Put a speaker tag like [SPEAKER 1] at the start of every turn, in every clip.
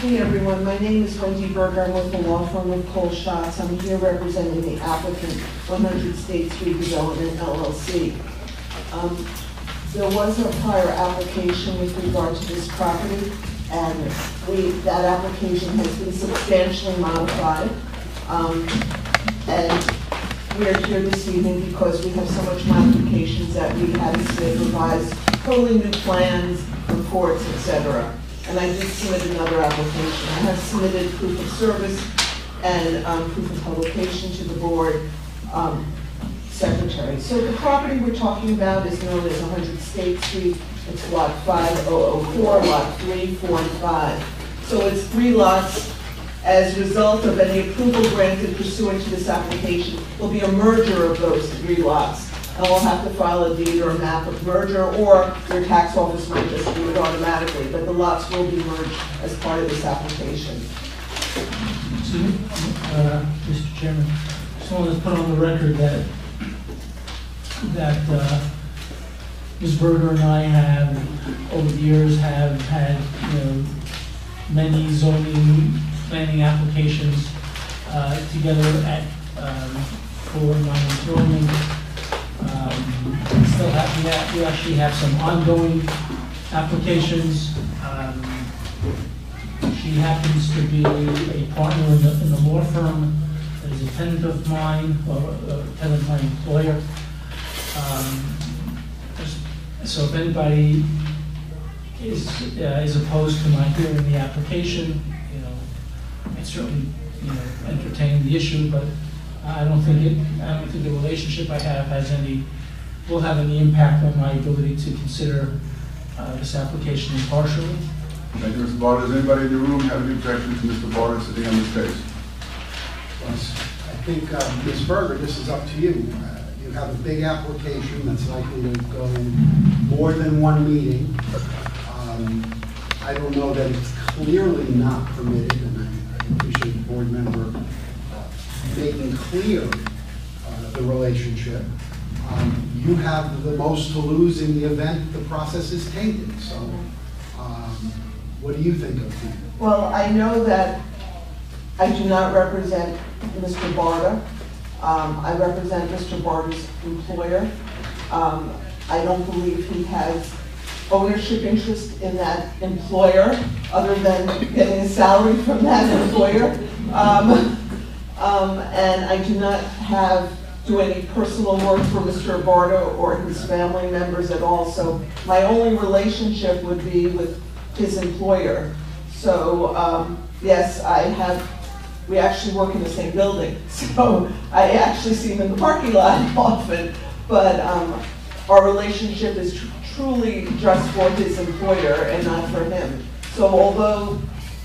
[SPEAKER 1] evening, everyone. My name is Attorney Berger. I'm with the law firm of Cole Schatz. I'm here representing the applicant, 100 State Street Development, LLC. There was a prior application with regard to this property, and that application has been substantially modified. And we're here this evening because we have so much modifications that we had to revise totally new plans, reports, etc. And I did submit another application. I have submitted proof of service and proof of publication to the board secretary. So the property we're talking about is known as 100 State Street. It's lot 5004, lot 3, 4, and 5. So it's 3 lots. As a result of any approval granted pursuant to this application, will be a merger of those 3 lots. And we'll have to file a deed or a map of merger, or your tax office might just do it automatically, but the lots will be merged as part of this application.
[SPEAKER 2] Mr. Chairman, just wanted to put on the record that Ms. Berger and I have, over the years, have had many zoning planning applications together for non-employment. We actually have some ongoing applications. She happens to be a partner in the law firm that is a tenant of mine, or a tenant of my employer. So if anybody is opposed to my hearing the application, I certainly entertain the issue, but I don't think the relationship I have will have any impact on my ability to consider this application impartially.
[SPEAKER 3] Thank you, Mr. Barter. Does anybody in the room have any objection to Mr. Barter sitting on this case?
[SPEAKER 4] Yes. I think, Ms. Berger, this is up to you. You have a big application that's likely to go in more than one meeting. I don't know that it's clearly not permitted, and I appreciate the board member making clear the relationship. You have the most to lose in the event the process is tainted. So what do you think of that?
[SPEAKER 1] Well, I know that I do not represent Mr. Barter. I represent Mr. Barter's employer. I don't believe he has ownership interest in that employer other than getting a salary from that employer. And I do not do any personal work for Mr. Barter or his family members at all. So my only relationship would be with his employer. So yes, we actually work in the same building. So I actually see him in the parking lot often, but our relationship is truly just for his employer and not for him. So although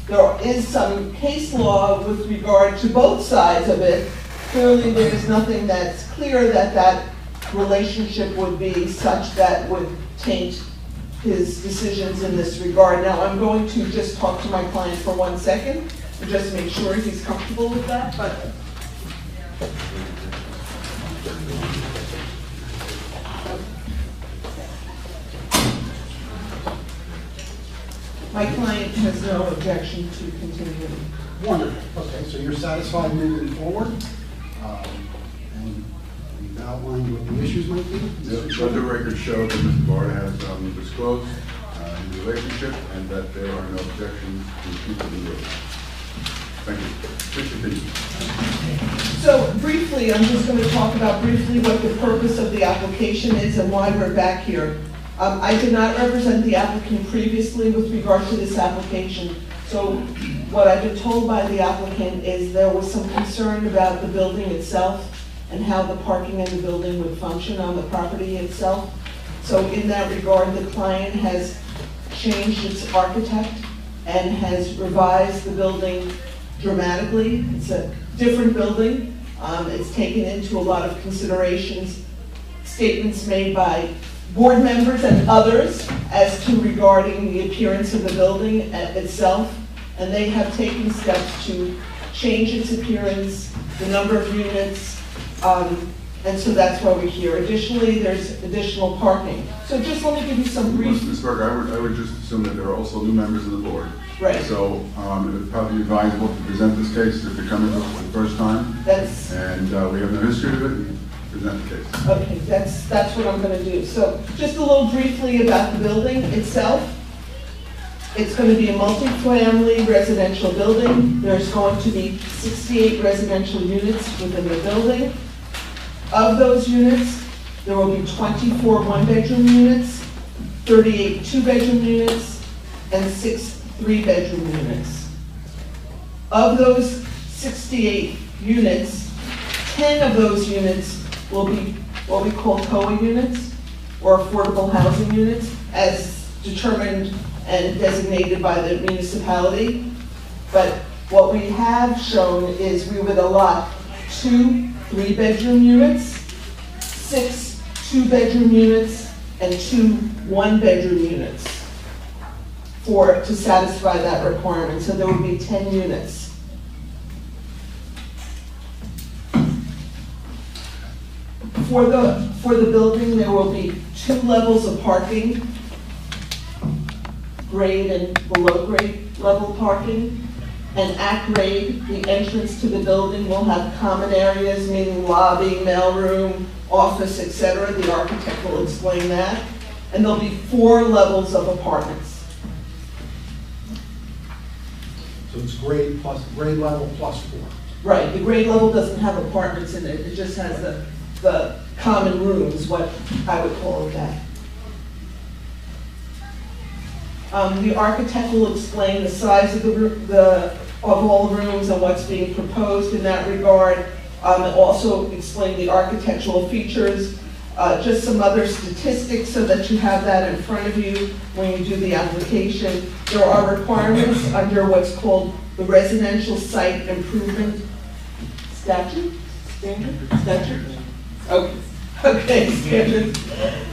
[SPEAKER 1] there is some case law with regard to both sides of it, clearly there is nothing that's clear that relationship would be such that would taint his decisions in this regard. Now I'm going to just talk to my client for 1 second to just make sure he's comfortable with that. But my client has no objection to continuing.
[SPEAKER 4] Wonderful. Okay, so you're satisfied moving forward? And you've outlined what the issues might be?
[SPEAKER 3] Let the record show that Mr. Barter has disclosed his relationship and that there are no objections to keeping the room. Thank you. Please continue.
[SPEAKER 1] So briefly, I'm just going to talk about briefly what the purpose of the application is and why we're back here. I did not represent the applicant previously with regard to this application. So what I've been told by the applicant is there was some concern about the building itself and how the parking in the building would function on the property itself. So in that regard, the client has changed its architect and has revised the building dramatically. It's a different building. It's taken into a lot of considerations, statements made by board members and others as to regarding the appearance of the building itself, and they have taken steps to change its appearance, the number of units, and so that's why we're here. Additionally, there's additional parking. So just let me give you some brief...
[SPEAKER 3] Ms. Berger, I would just assume that there are also new members of the board.
[SPEAKER 1] Right.
[SPEAKER 3] So it would probably be advisable to present this case if you're coming to us for the first time.
[SPEAKER 1] That's,
[SPEAKER 3] And we have no history of it, and present the case.
[SPEAKER 1] okay, that's what I'm gonna do. So just a little briefly about the building itself. It's going to be a multi-family residential building. There's going to be 68 residential units within the building. Of those units, there will be 24 one-bedroom units, 38 two-bedroom units, and 6 three-bedroom units. Of those 68 units, 10 of those units will be what we call COA units, or affordable housing units, as determined and designated by the municipality. But what we have shown is we would allot 2 three-bedroom units, 6 two-bedroom units, and 2 one-bedroom units to satisfy that requirement. So there would be 10 units. For the building, there will be 2 levels of parking, grade and below grade level parking. And at grade, the entrance to the building will have common areas, meaning lobby, mailroom, office, etc. The architect will explain that. And there'll be 4 levels of apartments.
[SPEAKER 4] So it's grade level plus 4.
[SPEAKER 1] Right, the grade level doesn't have apartments in it, it just has the common rooms, what I would call that. The architect will explain the size of all the rooms and what's being proposed in that regard. And also explain the architectural features, just some other statistics so that you have that in front of you when you do the application. There are requirements under what's called the Residential Site Improvement Statute? Statute? Okay, standard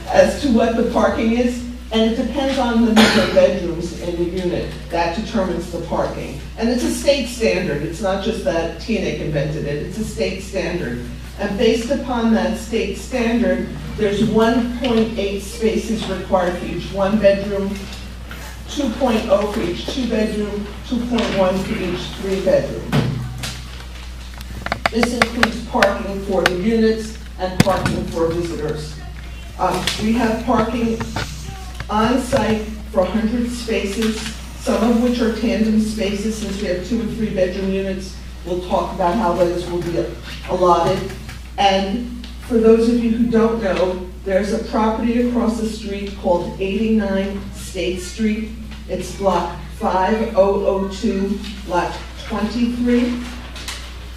[SPEAKER 1] as to what the parking is. And it depends on the number of bedrooms in the unit. That determines the parking. And it's a state standard. It's not just that Teaneck invented it. It's a state standard. And based upon that state standard, there's 1.8 spaces required for each one bedroom, 2.0 for each two bedroom, 2.1 for each 3 bedroom. This includes parking for the units and parking for visitors. We have parking on site for 100 spaces, some of which are tandem spaces since we have 2 and 3 bedroom units. We'll talk about how those will be allotted. And for those of you who don't know, there's a property across the street called 89 State Street. It's block 5002, lot 23.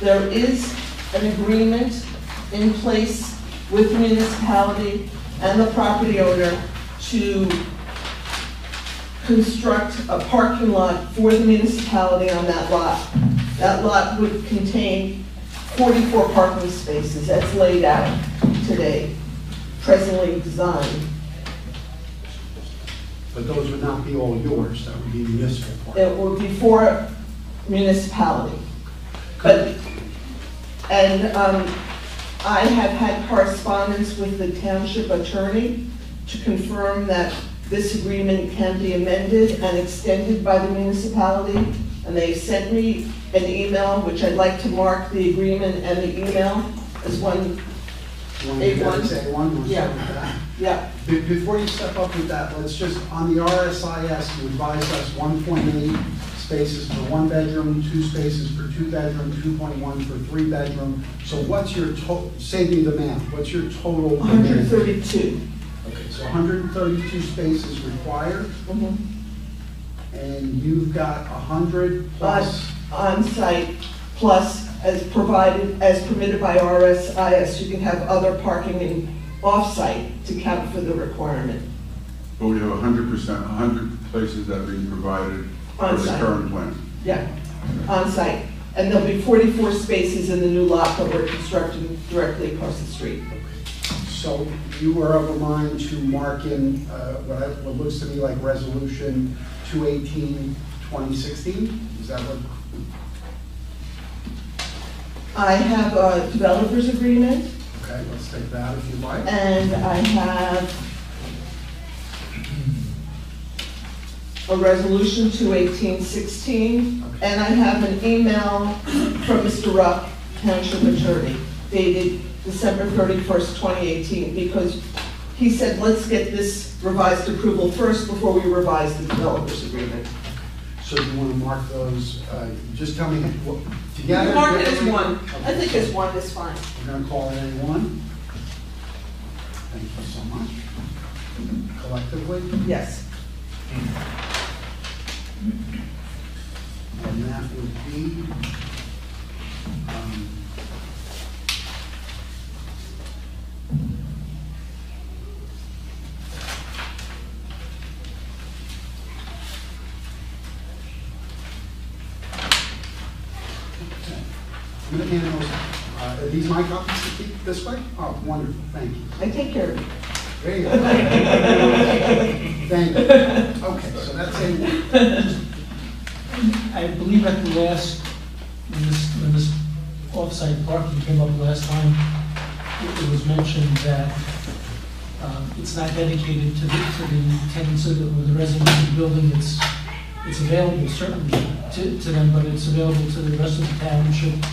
[SPEAKER 1] There is an agreement in place with the municipality and the property owner to construct a parking lot for the municipality on that lot. That lot would contain 44 parking spaces. That's laid out today, presently designed.
[SPEAKER 4] But those would not be all yours, that would be municipal parking.
[SPEAKER 1] It would be for municipality. But, and I have had correspondence with the township attorney to confirm that this agreement can be amended and extended by the municipality. And they sent me an email, which I'd like to mark the agreement and the email as one.
[SPEAKER 4] A1?
[SPEAKER 1] Yeah. Yeah.
[SPEAKER 4] Before you step up with that, let's just, on the RSIS, you advised us 1.8 spaces for 1 bedroom, 2 spaces for 2 bedroom, 2.1 for 3 bedroom. So what's your total, save me the math, what's your total?
[SPEAKER 1] 132.
[SPEAKER 4] Okay, so 132 spaces required,
[SPEAKER 1] Mm-hmm.
[SPEAKER 4] and you've got 100 plus?
[SPEAKER 1] On-site, plus as provided, as permitted by RSIS, you can have other parking in off-site to count for the requirement.
[SPEAKER 3] But we have 100%, 100 places that are being provided for the
[SPEAKER 1] On-site.
[SPEAKER 3] current plan.
[SPEAKER 1] Yeah, on-site. And there'll be 44 spaces in the new lot that we're constructing directly across the street.
[SPEAKER 4] So you were of a mind to mark in what looks to me like resolution 218, 2016? Is that what?
[SPEAKER 1] I have a developer's agreement,
[SPEAKER 4] Okay, let's take that if you'd like.
[SPEAKER 1] and I have a resolution 2/18/16, and I have an email from Mr. Rupp, Township Attorney, dated December 31st, 2018, because he said, let's get this revised approval first before we revise the developer's agreement.
[SPEAKER 4] So you want to mark those, just tell me what, together?
[SPEAKER 1] Mark it as one.
[SPEAKER 4] Okay.
[SPEAKER 1] I think as one is fine.
[SPEAKER 4] We're going to call it A1. Thank you so much. Collectively?
[SPEAKER 1] Yes.
[SPEAKER 4] And that would be, I'm going to hand those, are these my copies to keep this way? Oh, wonderful, thank you.
[SPEAKER 1] I take care of it.
[SPEAKER 4] There you go. Thank you. Okay, so that's A1.
[SPEAKER 2] I believe at the last, when this off-site parking came up last time, it was mentioned that it's not dedicated to the tenants of the residents of the building. It's available certainly to them, but it's available to the rest of the township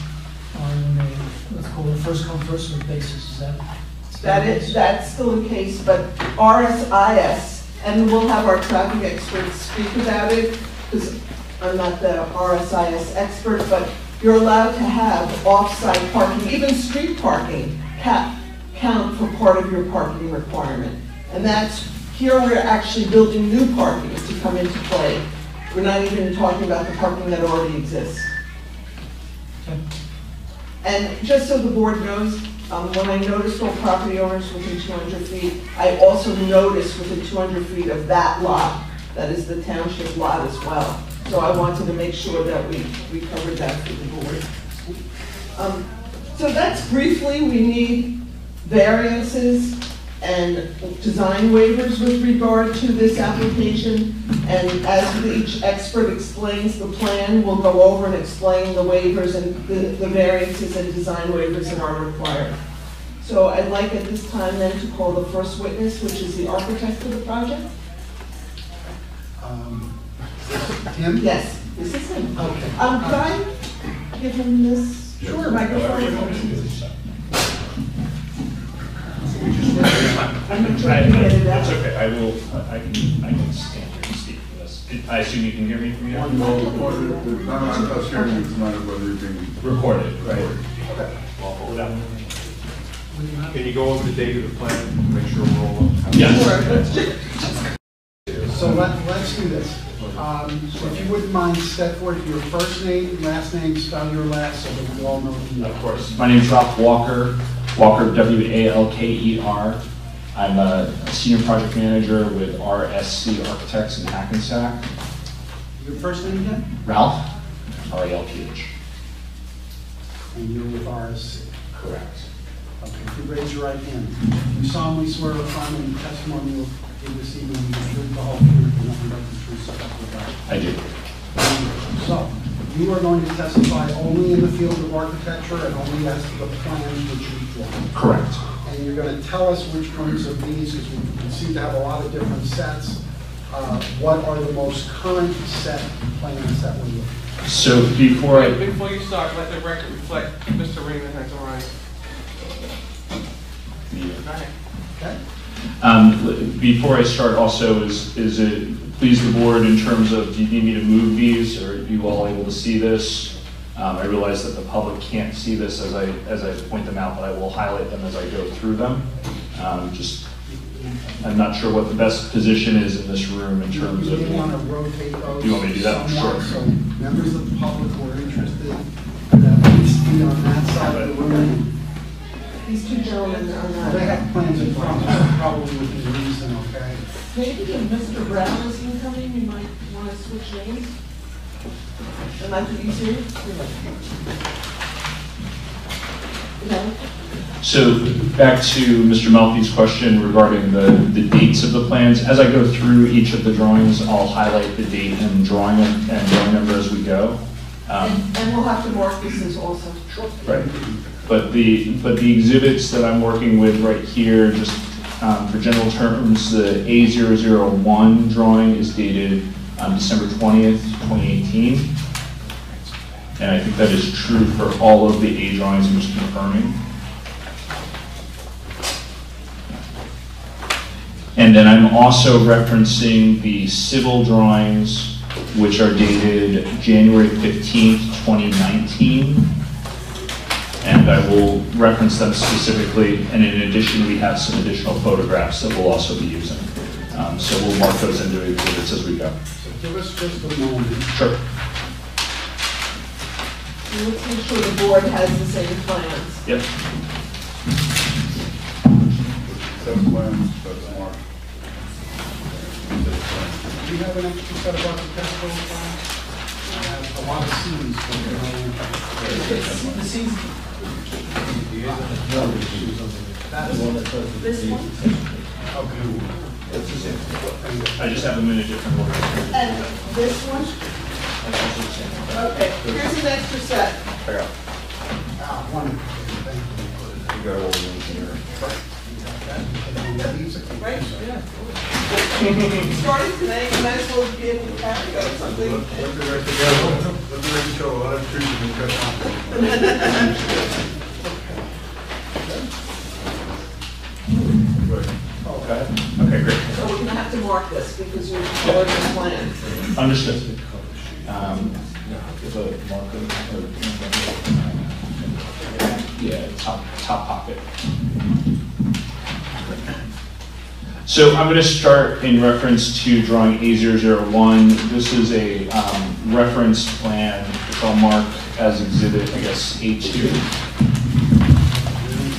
[SPEAKER 2] on a, let's call it a first come, first served basis. Is that?
[SPEAKER 1] That's still the case, but RSIS, and we'll have our traffic experts speak about it, because I'm not the RSIS expert, but you're allowed to have off-site parking, even street parking, count for part of your parking requirement. And that's, here we're actually building new parking to come into play. We're not even talking about the parking that already exists.
[SPEAKER 2] Okay.
[SPEAKER 1] And just so the board knows, when I noticed all property owners within 200 feet, I also noticed within 200 feet of that lot, that is the township lot as well. So I wanted to make sure that we covered that for the board. So that's briefly, we need variances and design waivers with regard to this application. And as each expert explains the plan, we'll go over and explain the waivers and the variances and design waivers that are required. So I'd like at this time then to call the first witness, which is the architect of the project.
[SPEAKER 4] Tim?
[SPEAKER 1] Yes, this is him.
[SPEAKER 4] Okay.
[SPEAKER 1] Could I give him this microphone? I'm not trying to get it out.
[SPEAKER 5] That's okay, I can stand here and speak for this. I assume you can hear me from here?
[SPEAKER 3] None of us hearing it's not whether you're being
[SPEAKER 5] Recorded, right?
[SPEAKER 3] Okay.
[SPEAKER 5] Well, hold on.
[SPEAKER 6] Can you go over the date of the plan, make sure we're all up?
[SPEAKER 5] Yes.
[SPEAKER 4] So let's do this. If you wouldn't mind, step forward your first name, last name, spell your last, so that we all know who you
[SPEAKER 5] Of
[SPEAKER 4] are.
[SPEAKER 5] course. My name's Ralph Walker, Walker, I'm a senior project manager with RSC Architects in Hackensack.
[SPEAKER 4] Your first name again?
[SPEAKER 5] Ralph, R-A-L-P-H.
[SPEAKER 4] And you're with RSC.
[SPEAKER 5] Correct.
[SPEAKER 4] Okay, if you raise your right hand. You solemnly swear or affirm any testimony you will give this evening will be the truth, the whole truth, and nothing but the truth, so help you God.
[SPEAKER 5] I do.
[SPEAKER 4] So, you are going to testify only in the field of architecture and only as to the plans which you've drawn.
[SPEAKER 5] Correct.
[SPEAKER 4] And you're going to tell us which ones of these, because we seem to have a lot of different sets, what are the most current set plans that we're looking at?
[SPEAKER 5] So before
[SPEAKER 6] Before you start, let the record reflect Mr. Raymond has arrived. Go ahead.
[SPEAKER 4] Okay?
[SPEAKER 5] Before I start also, is it please the board in terms of, do you need me to move these, or are you all able to see this? I realize that the public can't see this as I point them out, but I will highlight them as I go through them. I'm not sure what the best position is in this room in terms of.
[SPEAKER 4] You may want to rotate those.
[SPEAKER 5] You want me to do that?
[SPEAKER 4] somewhat,
[SPEAKER 5] Sure.
[SPEAKER 4] So members of the public who are interested, that please be on that side of the room.
[SPEAKER 1] These two gentlemen are not.
[SPEAKER 4] They have plans in front of them, probably within reason, okay?
[SPEAKER 1] Maybe if Mr. Brown is incoming, we might want to switch names. That might be easier. No?
[SPEAKER 5] So back to Mr. Melfi's question regarding the dates of the plans. As I go through each of the drawings, I'll highlight the date and drawing number as we go.
[SPEAKER 1] And we'll have to mark this as also.
[SPEAKER 5] Right. But the exhibits that I'm working with right here, just for general terms, the A001 drawing is dated December 20th, 2018. And I think that is true for all of the A drawings. I'm just confirming. And then I'm also referencing the civil drawings, which are dated January 15th, 2019. And I will reference them specifically. And in addition, we have some additional photographs that we'll also be using. So we'll mark those into exhibits as we go.
[SPEAKER 4] So give us just a moment.
[SPEAKER 5] Sure.
[SPEAKER 1] Let's make sure the board has the same plans.
[SPEAKER 5] Yep.
[SPEAKER 3] Seven plans, that's marked.
[SPEAKER 4] Do you have an extra set of architectural plans? I have a lot of scenes going on.
[SPEAKER 2] The scenes,
[SPEAKER 1] This one?
[SPEAKER 4] Okay.
[SPEAKER 5] I just have them in a different order.
[SPEAKER 1] And this one? Okay, here's an extra set.
[SPEAKER 4] Wonderful. Thank you.
[SPEAKER 3] You got all the ones here.
[SPEAKER 1] Right, yeah. Starting today, you might as well be able to carry out something.
[SPEAKER 3] Let the record go. Let the record show a lot of trees have been cut off.
[SPEAKER 5] Okay. Okay, great.
[SPEAKER 1] So we're gonna have to mark this because you're colored the plan.
[SPEAKER 5] Understood. The marker. Yeah, top pocket. So I'm going to start in reference to drawing A001. This is a reference plan which I'll mark as exhibit, I guess, A2.
[SPEAKER 4] We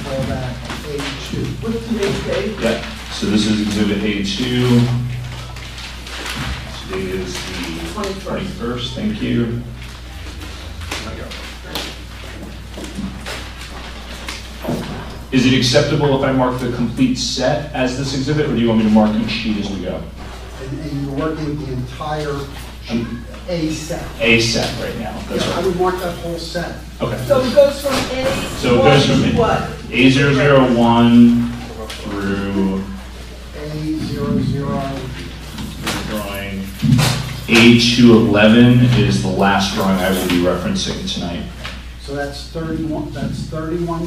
[SPEAKER 4] call that A2.
[SPEAKER 1] With today's date.
[SPEAKER 5] Yeah. So this is exhibit A2. Today is the 21st. Thank you. Is it acceptable if I mark the complete set as this exhibit, or do you want me to mark each sheet as we go?
[SPEAKER 4] And you're working with the entire A set.
[SPEAKER 5] A set right now. That's
[SPEAKER 4] Yeah, I
[SPEAKER 5] right.
[SPEAKER 4] would mark that whole set.
[SPEAKER 5] Okay.
[SPEAKER 1] So it goes from A.
[SPEAKER 5] So it goes from
[SPEAKER 1] to what?
[SPEAKER 5] A001 through
[SPEAKER 4] A00.
[SPEAKER 5] drawing A211 is the last drawing I will be referencing tonight.
[SPEAKER 4] So that's 31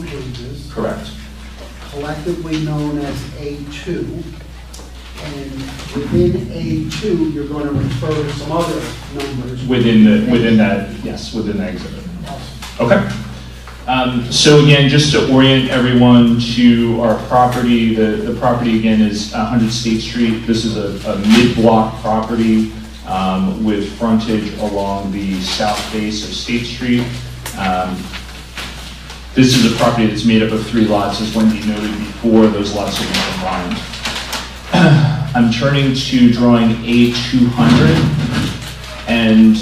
[SPEAKER 4] pages,
[SPEAKER 5] Correct.
[SPEAKER 4] collectively known as A2. And within A2, you're going to refer to some other numbers.
[SPEAKER 5] Within that exhibit.
[SPEAKER 4] Awesome.
[SPEAKER 5] Okay. So again, just to orient everyone to our property, the property again is 100 State Street. This is a mid-block property with frontage along the south face of State Street. This is a property that's made up of 3 lots, as Wendy noted before. Those lots will be combined. I'm turning to drawing A200, and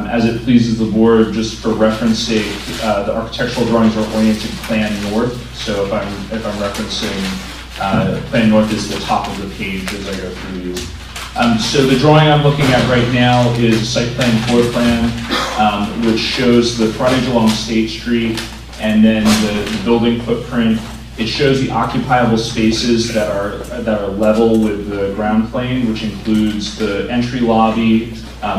[SPEAKER 5] as it pleases the board, just for reference sake, the architectural drawings are oriented plan north. So if I'm referencing plan north is the top of the page as I go through these. So the drawing I'm looking at right now is a site plan floor plan, which shows the frontage along State Street and then the building footprint. It shows the occupiable spaces that are level with the ground plane, which includes the entry lobby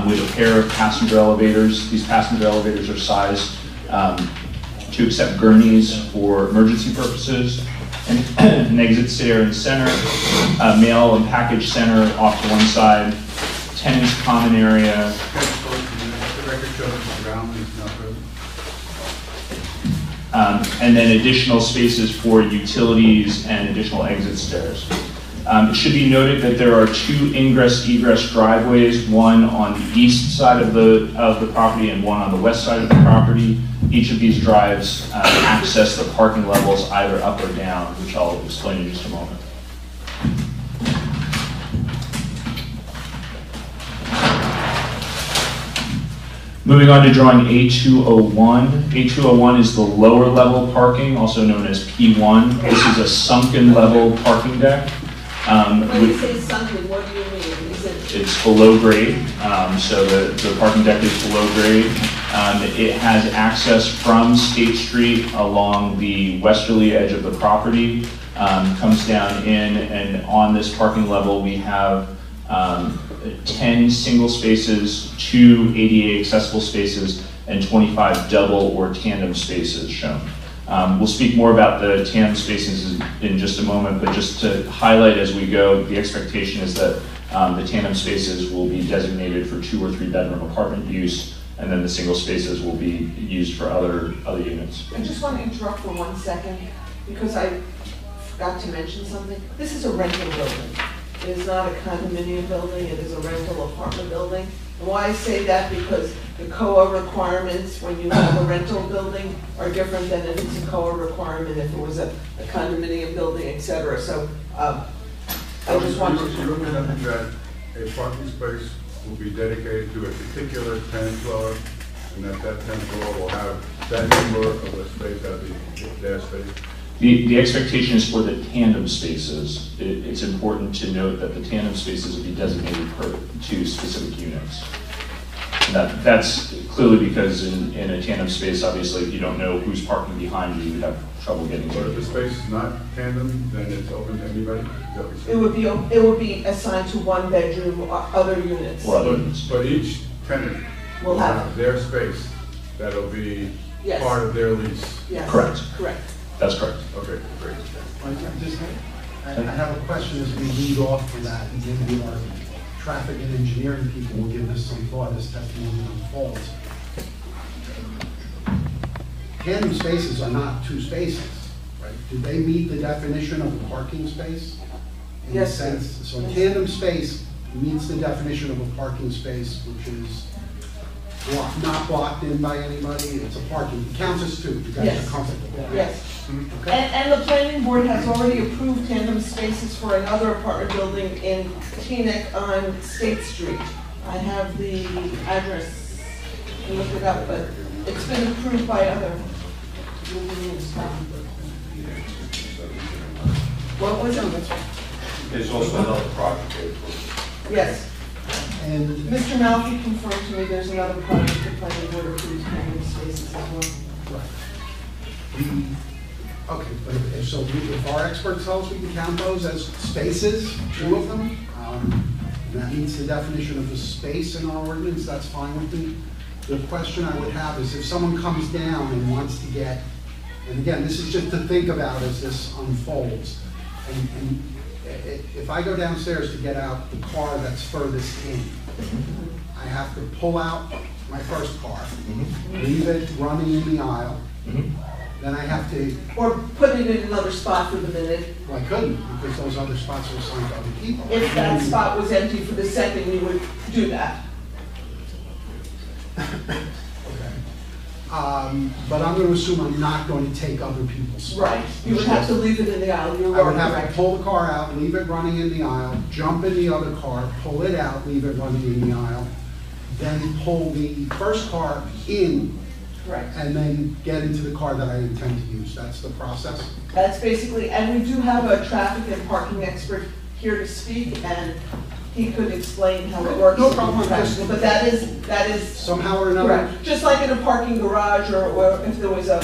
[SPEAKER 5] with a pair of passenger elevators. These passenger elevators are sized to accept gurneys for emergency purposes. And an exit stair in the center, mail and package center off to one side, 10-inch common area.
[SPEAKER 3] The record shows the ground is not present.
[SPEAKER 5] And then additional spaces for utilities and additional exit stairs. It should be noted that there are 2 ingress-egress driveways, one on the east side of the property and one on the west side of the property. Each of these drives access the parking levels either up or down, which I'll explain in just a moment. Moving on to drawing A201. A201 is the lower level parking, also known as P1. This is a sunken level parking deck.
[SPEAKER 1] When you say sunken, what do you mean? Is it?
[SPEAKER 5] It's below grade, so the parking deck is below grade. It has access from State Street along the westerly edge of the property, comes down in, and on this parking level we have 10 single spaces, 2 ADA accessible spaces, and 25 double or tandem spaces shown. We'll speak more about the tandem spaces in just a moment, but just to highlight as we go, the expectation is that the tandem spaces will be designated for 2 or 3 bedroom apartment use, and then the single spaces will be used for other units.
[SPEAKER 1] I just want to interrupt for 1 second, because I forgot to mention something. This is a rental building. It is not a condominium building, it is a rental apartment building. And why I say that, because the COA requirements when you have a rental building are different than if it's a COA requirement if it was a condominium building, et cetera. So I just wanted to...
[SPEAKER 3] You're representing that a parking space will be dedicated to a particular tenant dweller, and that tenant dweller will have that number of a space as their space?
[SPEAKER 5] The expectation is for the tandem spaces. It's important to note that the tandem spaces will be designated to specific units. And that's clearly because in a tandem space, obviously, if you don't know who's parking behind you, you'd have trouble getting
[SPEAKER 3] But
[SPEAKER 5] to
[SPEAKER 3] if the
[SPEAKER 5] it.
[SPEAKER 3] space is not tandem, then it's open to anybody? Is that what
[SPEAKER 1] It
[SPEAKER 3] you're saying?
[SPEAKER 1] would be assigned to 1 bedroom or other units.
[SPEAKER 5] Or other units.
[SPEAKER 3] But each tenant
[SPEAKER 1] Will
[SPEAKER 3] will
[SPEAKER 1] have-
[SPEAKER 3] have their space that'll be
[SPEAKER 1] Yes.
[SPEAKER 3] part of their lease.
[SPEAKER 1] Yes.
[SPEAKER 5] Correct.
[SPEAKER 1] Correct.
[SPEAKER 5] That's correct.
[SPEAKER 3] Okay, great.
[SPEAKER 4] I have a question as we lead off from that, and maybe our traffic and engineering people will give this some thought as testimony unfolds. Tandem spaces are not 2 spaces, right? Do they meet the definition of a parking space? In a
[SPEAKER 1] Yes.
[SPEAKER 4] sense, so
[SPEAKER 1] Yes.
[SPEAKER 4] tandem space meets the definition of a parking space, which is not blocked in by anybody, it's a parking, it counts as 2, you guys
[SPEAKER 1] Yes.
[SPEAKER 4] are comfortable with that?
[SPEAKER 1] Yes.
[SPEAKER 4] Okay.
[SPEAKER 1] And the planning board has already approved tandem spaces for another apartment building in Teaneck on State Street. I have the address, I looked it up, but it's been approved by other. What was it?
[SPEAKER 6] There's also another project there.
[SPEAKER 1] Yes.
[SPEAKER 4] And
[SPEAKER 1] Mr. Malfi confirmed to me there's another project the planning board approved tandem spaces as well.
[SPEAKER 4] right. Okay, but if our expert tells we can count those as spaces, 2 of them, and that meets the definition of a space in our ordinance, that's fine with me. The question I would have is if someone comes down and wants to get, and again, this is just to think about as this unfolds, and if I go downstairs to get out the car that's furthest in, I have to pull out my first car, leave it running in the aisle, then I have to,
[SPEAKER 1] Or put it in another spot for the minute.
[SPEAKER 4] well, I couldn't, because those other spots are assigned to other people.
[SPEAKER 1] If that spot was empty for the second, you would do that.
[SPEAKER 4] Okay. But I'm going to assume I'm not going to take other people's spots.
[SPEAKER 1] Right. You would have to leave it in the aisle. You're
[SPEAKER 4] I would have to
[SPEAKER 1] correct.
[SPEAKER 4] pull the car out, leave it running in the aisle, jump in the other car, pull it out, leave it running in the aisle, then pull the first car in,
[SPEAKER 1] Correct.
[SPEAKER 4] and then get into the car that I intend to use. That's the process.
[SPEAKER 1] That's basically, and we do have a traffic and parking expert here to speak, and he could explain how it works.
[SPEAKER 4] No problem.
[SPEAKER 1] But that is
[SPEAKER 4] Somehow or another,
[SPEAKER 1] correct. Just like in a parking garage, or if there was a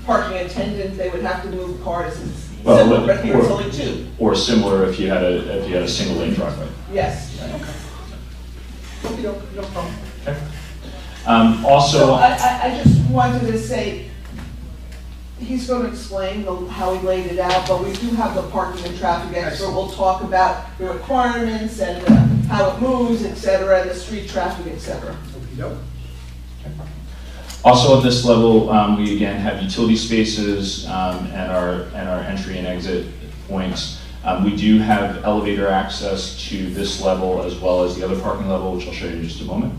[SPEAKER 1] parking attendant, they would have to move cars.
[SPEAKER 5] Well,
[SPEAKER 1] Similar, but here it's
[SPEAKER 5] or-
[SPEAKER 1] only 2.
[SPEAKER 5] Or similar if you had a single lane driveway.
[SPEAKER 1] Yes.
[SPEAKER 4] no problem.
[SPEAKER 5] Okay.
[SPEAKER 1] So
[SPEAKER 5] Also,
[SPEAKER 1] I just wanted to say, he's going to explain how he laid it out, but we do have the parking and traffic expert. We'll talk about the requirements and how it moves, et cetera, and the street traffic, et cetera.
[SPEAKER 4] Okey-doke.
[SPEAKER 5] Also at this level, we again have utility spaces and our entry and exit points. We do have elevator access to this level as well as the other parking level, which I'll show you in just a moment.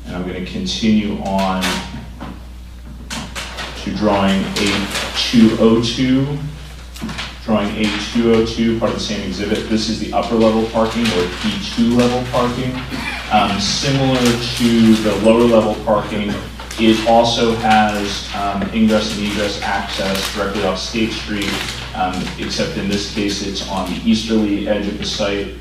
[SPEAKER 5] And I'm going to continue on to drawing A202. Drawing A202, part of the same exhibit. This is the upper level parking or P2 level parking. Similar to the lower level parking, it also has ingress and egress access directly off State Street, except in this case it's on the easterly edge of the site.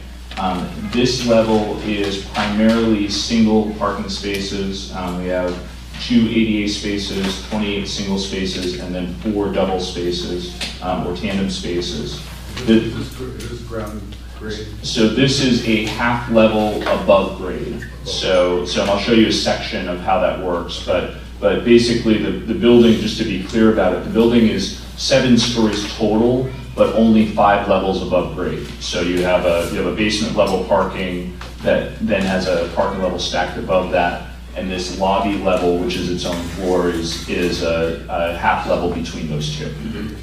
[SPEAKER 5] This level is primarily single parking spaces. We have 2 ADA spaces, 28 single spaces, and then 4 double spaces or tandem spaces.
[SPEAKER 3] Is this ground grade?
[SPEAKER 5] So this is a half level above grade. So I'll show you a section of how that works, but basically the building, just to be clear about it, the building is 7 stories total, but only 5 levels above grade. So you have a basement level parking that then has a parking level stacked above that, and this lobby level, which is its own floor, is a half level between those two.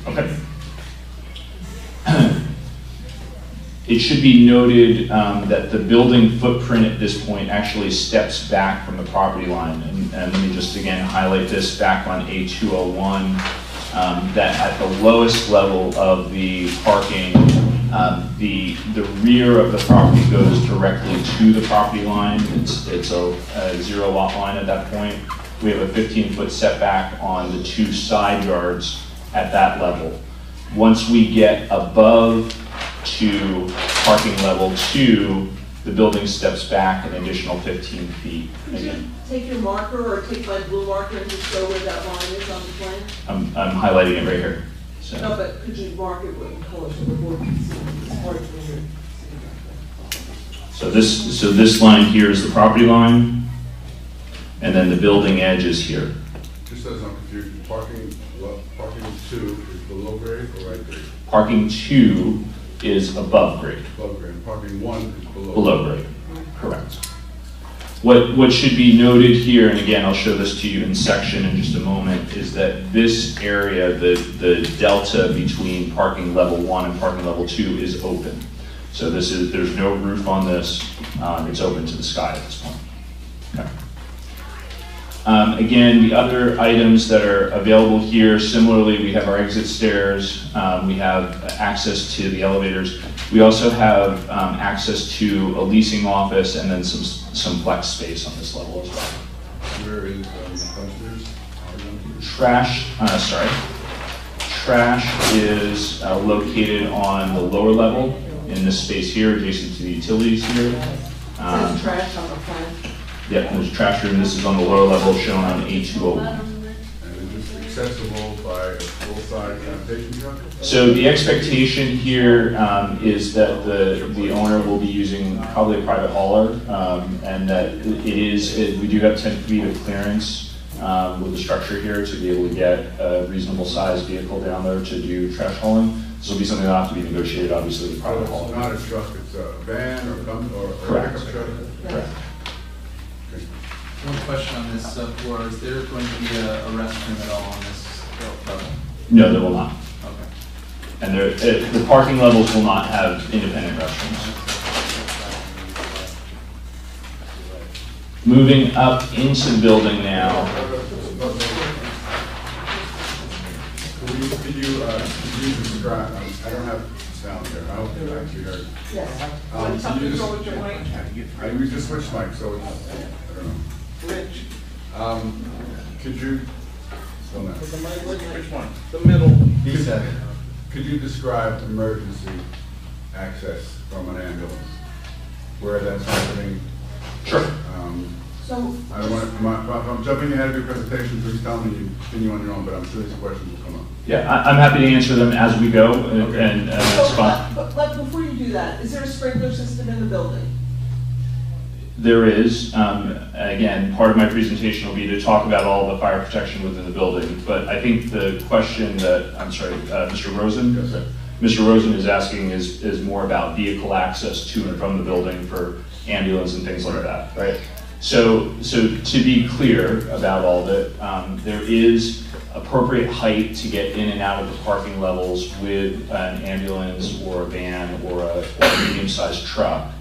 [SPEAKER 5] Okay. It should be noted that the building footprint at this point actually steps back from the property line. And let me just again highlight this back on A201, that at the lowest level of the parking, the rear of the property goes directly to the property line. It's a 0 lot line at that point. We have a 15-foot setback on the 2 side yards at that level. Once we get above to parking level 2, the building steps back an additional 15 feet.
[SPEAKER 1] Could you take your marker or take my blue marker and just show where that line is on the plan?
[SPEAKER 5] I'm highlighting it right here. So.
[SPEAKER 1] No, but could you mark it with color so the board can see? It's hard to read.
[SPEAKER 5] So this line here is the property line, and then the building edge is here.
[SPEAKER 3] Just as I'm confused, parking 2 is below grade or right grade?
[SPEAKER 5] Parking 2 is above grade.
[SPEAKER 3] Above grade. Parking 1 is below.
[SPEAKER 5] Below grade, correct. What should be noted here, and again, I'll show this to you in section in just a moment, is that this area, the delta between parking level 1 and parking level 2 is open. So there's no roof on this. It's open to the sky at this point. Okay. Again, the other items that are available here, similarly, we have our exit stairs, we have access to the elevators. We also have access to a leasing office and then some flex space on this level as well.
[SPEAKER 3] Where is dumpsters?
[SPEAKER 5] Trash is located on the lower level in this space here, adjacent to the utilities here.
[SPEAKER 1] There's trash on the plan.
[SPEAKER 5] Yep, there's a trash room. This is on the lower level shown on A201.
[SPEAKER 3] And is this accessible by a full-size sanitation truck?
[SPEAKER 5] So the expectation here is that the owner will be using probably a private hauler, and that we do have 10 feet of clearance with the structure here to be able to get a reasonable sized vehicle down there to do trash hauling. This will be something that will have to be negotiated, obviously, with private hauler.
[SPEAKER 3] It's not a truck, it's a van or a
[SPEAKER 5] Correct.
[SPEAKER 3] pickup truck?
[SPEAKER 5] Correct.
[SPEAKER 7] One question on this floor, is there going to be a restroom at all on this level?
[SPEAKER 5] No, there will not.
[SPEAKER 7] Okay.
[SPEAKER 5] And the parking levels will not have independent restrooms. Moving up into the building now.
[SPEAKER 3] Could you describe, I don't have sound here, I hope you actually heard.
[SPEAKER 1] Yes.
[SPEAKER 3] Something wrong with your mic? We just switched mics, so it's, I don't know.
[SPEAKER 1] Rich.
[SPEAKER 3] Could you, still not.
[SPEAKER 6] Which one?
[SPEAKER 1] The middle.
[SPEAKER 6] He said.
[SPEAKER 3] Could you describe emergency access from an ambulance? Where that's happening?
[SPEAKER 5] Sure.
[SPEAKER 1] So.
[SPEAKER 3] I don't want, if I'm jumping ahead of your presentation, please tell me you continue on your own, but I'm sure these questions will come up.
[SPEAKER 5] Yeah, I'm happy to answer them as we go, and that's fine.
[SPEAKER 1] But before you do that, is there a sprinkler system in the building?
[SPEAKER 5] There is. Again, part of my presentation will be to talk about all the fire protection within the building, but I think the question that, I'm sorry, Mr. Rosen?
[SPEAKER 3] Yes, sir.
[SPEAKER 5] Mr. Rosen is asking is more about vehicle access to and from the building for ambulance and things like that, right? So to be clear about all of it, there is appropriate height to get in and out of the parking levels with an ambulance or a van or a medium-sized truck.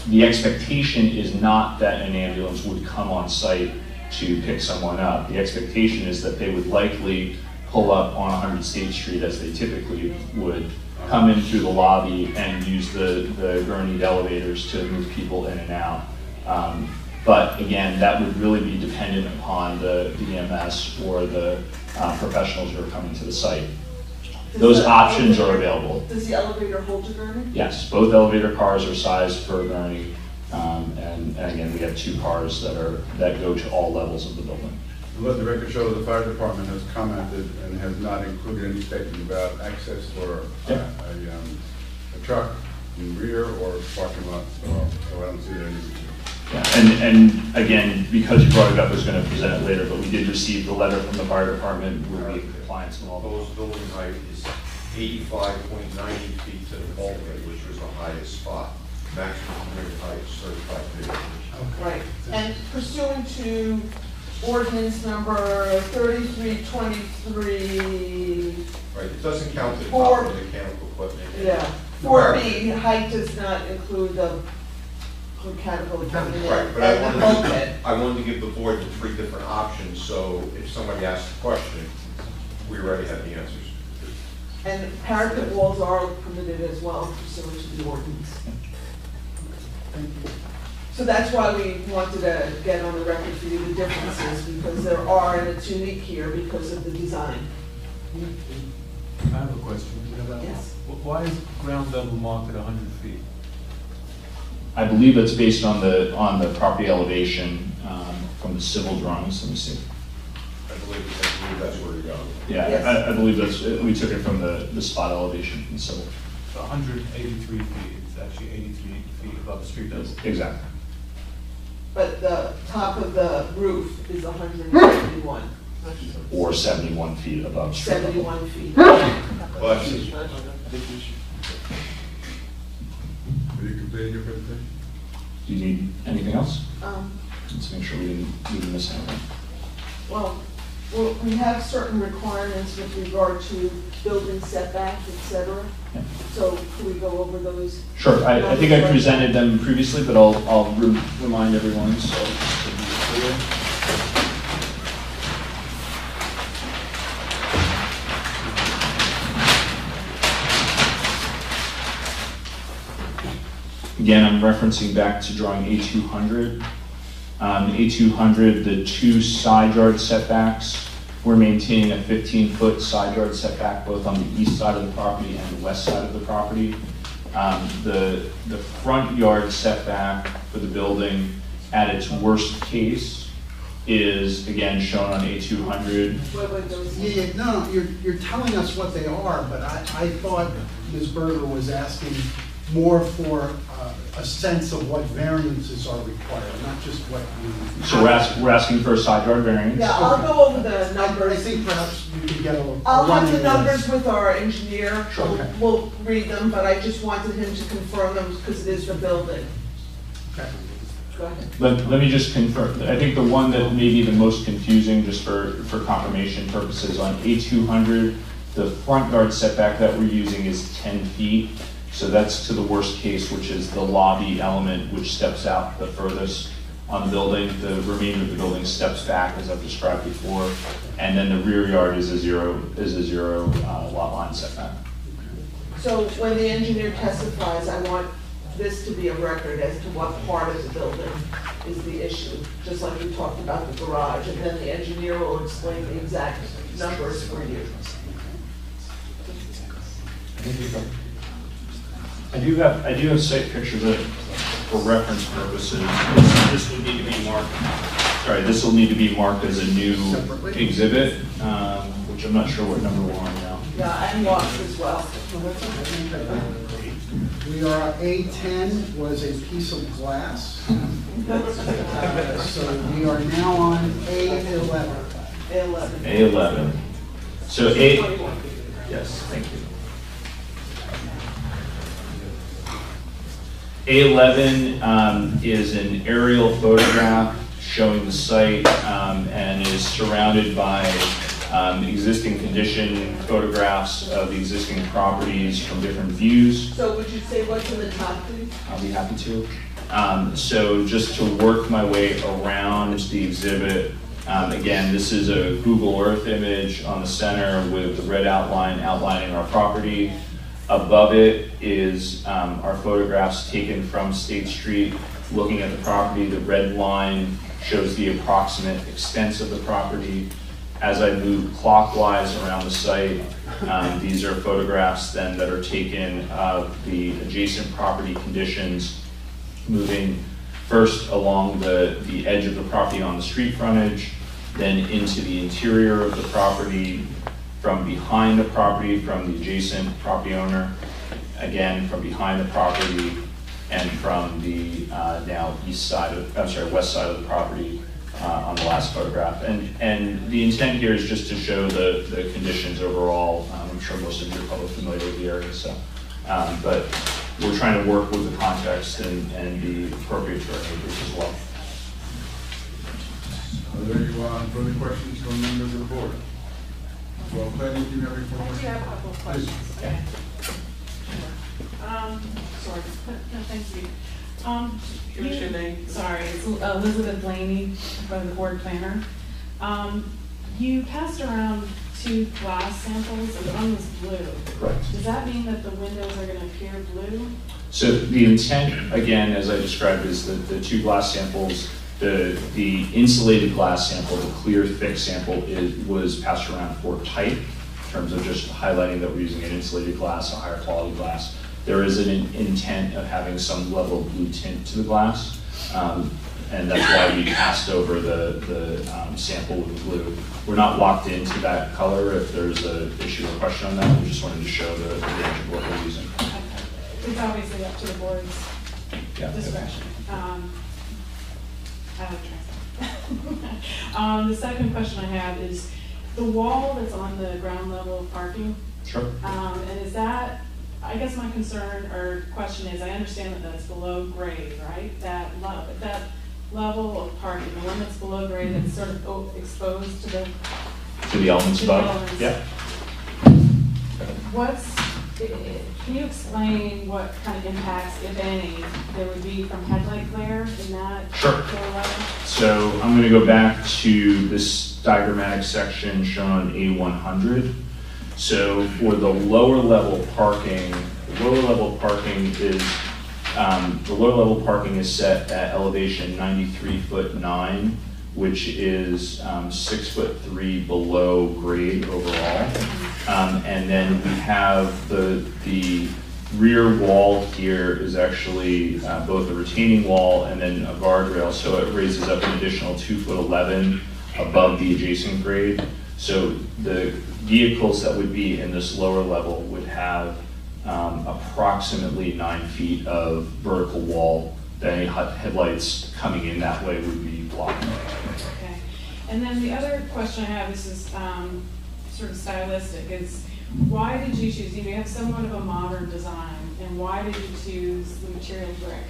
[SPEAKER 5] The expectation is not that an ambulance would come on site to pick someone up. The expectation is that they would likely pull up on 100 State Street as they typically would, come in through the lobby and use the gurneyed elevators to move people in and out. But again, that would really be dependent upon the EMS or the professionals who are coming to the site. Those options are available.
[SPEAKER 1] Does the elevator hold a gurney?
[SPEAKER 5] Yes, both elevator cars are sized for a gurney, and again, we have 2 cars that go to all levels of the building.
[SPEAKER 3] Let the record show the fire department has commented and has not included any statement about access for a truck in rear or parking lot, so I don't see that any.
[SPEAKER 5] Yeah, and again, because you brought it up, I was going to present it later, but we did receive the letter from the fire department with the compliance and all that.
[SPEAKER 6] Proposed building height is 85.90 feet to the bulkhead, which was the highest spot. Maximum permitted height is 35 feet.
[SPEAKER 1] Right, and pursuant to ordinance number 3323,
[SPEAKER 6] Right, it doesn't count the
[SPEAKER 1] Four.
[SPEAKER 6] top of the mechanical equipment.
[SPEAKER 1] yeah, 4B, height does not include the mechanical equipment
[SPEAKER 6] Right, but
[SPEAKER 1] and the bulkhead.
[SPEAKER 6] I wanted to give the board the three different options, so if somebody asks a question, we already have the answers.
[SPEAKER 1] And parapet walls are permitted as well pursuant to the ordinance. So that's why we wanted to get on the record for you the differences, because there are, and it's unique here because of the design.
[SPEAKER 8] I have a question.
[SPEAKER 1] Yes.
[SPEAKER 8] Why is ground level marked at 100 feet?
[SPEAKER 5] I believe that's based on the property elevation from the civil drawings. Let me see.
[SPEAKER 6] I believe that's where to go.
[SPEAKER 5] Yeah,
[SPEAKER 1] Yes.
[SPEAKER 5] I believe we took it from the spot elevation from the civil.
[SPEAKER 8] So 183 feet, it's actually 83 feet above the street level.
[SPEAKER 5] Exactly.
[SPEAKER 1] But the top of the roof is 171,
[SPEAKER 5] Or 71 feet above street level.
[SPEAKER 1] 71 feet.
[SPEAKER 6] Well, actually,
[SPEAKER 3] Have you completed your presentation?
[SPEAKER 5] Do you need anything else?
[SPEAKER 1] Um,
[SPEAKER 5] Let's make sure we didn't miss anything.
[SPEAKER 1] Well, we have certain requirements with regard to building setback, et cetera.
[SPEAKER 5] Yeah.
[SPEAKER 1] So could we go over those?
[SPEAKER 5] Sure, I think I presented them previously, but I'll remind everyone, so to be clear. Again, I'm referencing back to drawing A200. A200, the two side yard setbacks, we're maintaining a 15-foot side yard setback both on the east side of the property and the west side of the property. The front yard setback for the building at its worst case is again shown on A200.
[SPEAKER 1] What those?
[SPEAKER 4] Yeah, no, you're telling us what they are, but I thought Ms. Berger was asking more for a sense of what variances are required, not just what you.
[SPEAKER 5] So we're asking for a side yard variance.
[SPEAKER 1] Yeah, I'll go over the
[SPEAKER 4] I
[SPEAKER 1] numbers.
[SPEAKER 4] think perhaps you could get a.
[SPEAKER 1] I'll have
[SPEAKER 4] running
[SPEAKER 1] the numbers
[SPEAKER 4] list.
[SPEAKER 1] with our engineer.
[SPEAKER 5] Sure, okay.
[SPEAKER 1] We'll read them, but I just wanted him to confirm them because it is the building.
[SPEAKER 4] Okay.
[SPEAKER 1] Go ahead.
[SPEAKER 5] Let me just confirm, I think the one that may be the most confusing, just for confirmation purposes, on A200, the front yard setback that we're using is 10 feet. So that's to the worst case, which is the lobby element, which steps out the furthest on the building. The remainder of the building steps back, as I've described before. And then the rear yard is a zero lot line setback.
[SPEAKER 1] So when the engineer testifies, I want this to be a record as to what part of the building is the issue, just like we talked about the garage, and then the engineer will explain the exact numbers for you.
[SPEAKER 5] I do have site pictures that, for reference purposes, this would need to be marked. Sorry, this will need to be marked as a new exhibit, which I'm not sure what number we're on now.
[SPEAKER 1] Yeah, and walks as well.
[SPEAKER 4] We are, A10 was a piece of glass. So we are now on A11.
[SPEAKER 1] A11.
[SPEAKER 5] A11. So yes, thank you. A11 is an aerial photograph showing the site and is surrounded by existing condition photographs of the existing properties from different views.
[SPEAKER 1] So would you say what's in the top, please?
[SPEAKER 5] I'll be happy to. So just to work my way around the exhibit, again, this is a Google Earth image on the center with the red outline outlining our property. Above it is our photographs taken from State Street looking at the property. The red line shows the approximate extent of the property. As I move clockwise around the site, these are photographs then that are taken of the adjacent property conditions, moving first along the edge of the property on the street frontage, then into the interior of the property, from behind the property, from the adjacent property owner, again, from behind the property, and from the now west side of the property on the last photograph. And the intent here is just to show the conditions overall. I'm sure most of you are probably familiar with the area, so. But we're trying to work with the context and be appropriate to our neighbors as well.
[SPEAKER 3] Are there any further questions from members of the board? Well, planning, do you have any further
[SPEAKER 9] I do
[SPEAKER 3] questions?
[SPEAKER 9] have a couple of
[SPEAKER 3] Please.
[SPEAKER 9] questions. Okay. Sorry, no, thank you.
[SPEAKER 10] Give us your name.
[SPEAKER 9] Sorry, it's Elizabeth Blaney from the board planner. You passed around 2 glass samples, and one was blue.
[SPEAKER 5] Correct.
[SPEAKER 9] Does that mean that the windows are going to appear blue?
[SPEAKER 5] So the intent, again, as I described, is that the 2 glass samples, the insulated glass sample, the clear thick sample, was passed around for type, in terms of just highlighting that we're using an insulated glass, a higher quality glass. There is an intent of having some level of blue tint to the glass, and that's why we passed over the sample with blue. We're not locked into that color. If there's an issue or question on that, we just wanted to show the range of what we're using.
[SPEAKER 9] Okay. It's obviously up to the board's discretion. I would trust that. The second question I have is the wall that's on the ground level of parking.
[SPEAKER 5] Sure.
[SPEAKER 9] And is that, I guess my concern or question is, I understand that that's below grade, right? That level of parking, the one that's below grade, that's sort of exposed to
[SPEAKER 5] the elements
[SPEAKER 9] to the
[SPEAKER 5] above?
[SPEAKER 9] elements.
[SPEAKER 5] Yeah.
[SPEAKER 9] Can you explain what kind of impacts, if any, there would be from headlight glare in that
[SPEAKER 5] Sure.
[SPEAKER 9] particular level?
[SPEAKER 5] So I'm going to go back to this diagrammatic section shown on A100. So for the lower level parking, is set at elevation 93'9", which is 6'3" below grade overall. And then we have the rear wall here is actually both a retaining wall and then a guardrail, so it raises up an additional 2'11" above the adjacent grade. So the vehicles that would be in this lower level would have approximately 9 feet of vertical wall that any headlights coming in that way would be blocking.
[SPEAKER 9] Okay. And then the other question I have, this is sort of stylistic, is why did you choose, you have somewhat of a modern design, and why did you choose the material brick?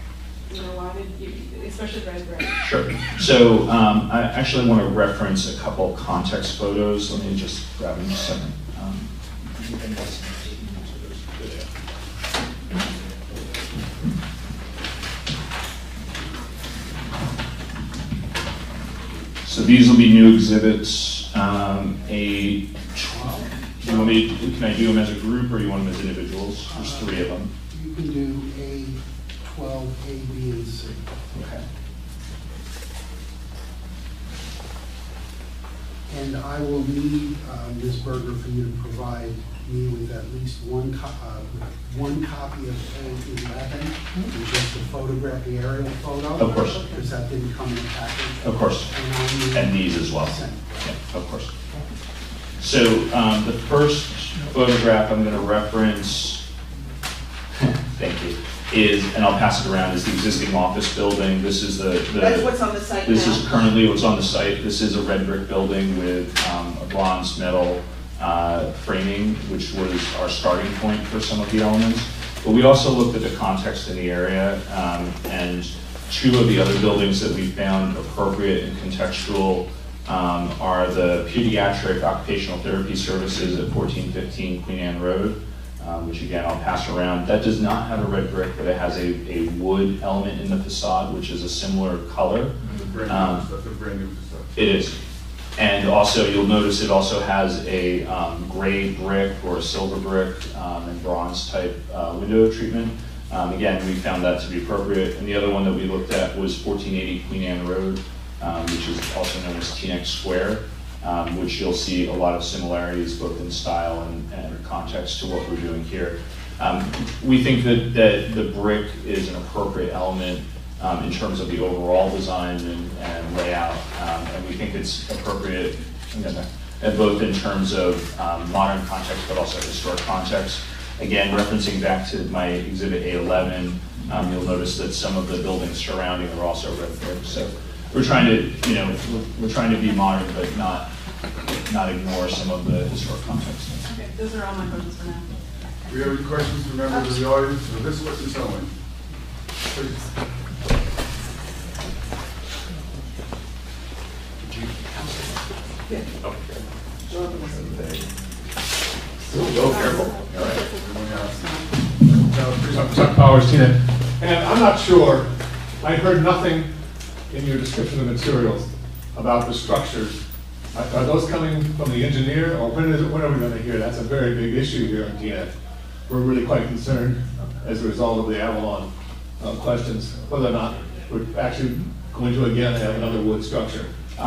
[SPEAKER 9] Why did you, especially red brick?
[SPEAKER 5] Sure. So I actually want to reference a couple context photos. Let me just grab them just a second. So these will be new exhibits. Can I do them as a group or you want them as individuals? There's 3 of them.
[SPEAKER 4] You can do A12, A, B, and C.
[SPEAKER 5] Okay.
[SPEAKER 4] And I will need, Ms. Berger, for you to provide me with at least one copy of A11, which is the photograph, the aerial photo.
[SPEAKER 5] Of course.
[SPEAKER 4] Because that didn't come in the package.
[SPEAKER 5] Of course. And these as well. Yeah, of course. So the first photograph I'm going to reference, thank you, is, and I'll pass it around, is the existing office building. This is
[SPEAKER 1] That's what's on the site now?
[SPEAKER 5] This is currently what's on the site. This is a red brick building with a bronze metal framing, which was our starting point for some of the elements. But we also looked at the context in the area, and 2 of the other buildings that we found appropriate and contextual are the Pediatric Occupational Therapy Services at 1415 Queen Anne Road, which again I'll pass around. That does not have a red brick, but it has a wood element in the facade, which is a similar color.
[SPEAKER 3] That's a brand new facade.
[SPEAKER 5] It is. And also you'll notice it also has a gray brick or a silver brick and bronze type window treatment. Again, we found that to be appropriate. And the other one that we looked at was 1480 Queen Anne Road, which is also known as Teaneck Square, which you'll see a lot of similarities both in style and context to what we're doing here. We think that the brick is an appropriate element in terms of the overall design and layout. And we think it's appropriate, both in terms of modern context, but also historic context. Again, referencing back to my exhibit A11, you'll notice that some of the buildings surrounding are also red brick. So we're trying to, we're trying to be modern, but not ignore some of the historic context.
[SPEAKER 9] Okay, those are all my questions for now.
[SPEAKER 3] Do we have any questions from members of the audience for this witness only? Please.
[SPEAKER 5] Go careful. All right.
[SPEAKER 8] Chuck Powers, Teaneck. And I'm not sure, I heard nothing in your description of materials about the structures. Are those coming from the engineer, or when are we going to hear? That's a very big issue here in Teaneck. We're really quite concerned as a result of the Avalon questions, whether or not we're actually going to again have another wood structure.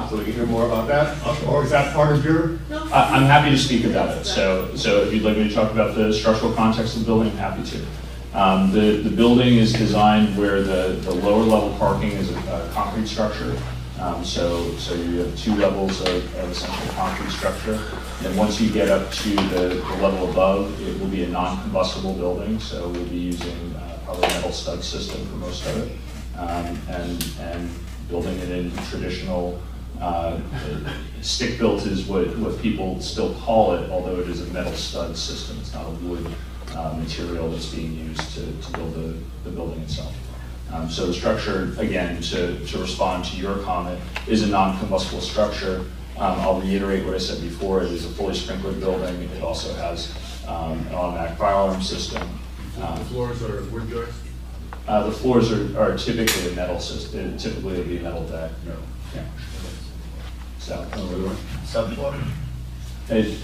[SPEAKER 8] So we can hear more about that, or is that part of your?
[SPEAKER 5] I'm happy to speak about it. So if you'd like me to talk about the structural context of the building, I'm happy to. The building is designed where the lower level parking is a concrete structure. So you have 2 levels of essentially concrete structure. And once you get up to the level above, it will be a non-combustible building. So we'll be using probably a metal stud system for most of it, and building it in traditional. Stick-built is what people still call it, although it is a metal stud system. It's not a wood material that's being used to build the building itself. So the structure, again, to respond to your comment, is a non-combustible structure. I'll reiterate what I said before. It is a fully sprinklered building. It also has an automatic fire alarm system.
[SPEAKER 3] The floors are wood joists?
[SPEAKER 5] The floors are typically a metal system. Typically, it'll be a metal deck.
[SPEAKER 3] No.
[SPEAKER 5] Yeah. So,
[SPEAKER 6] Subfloor?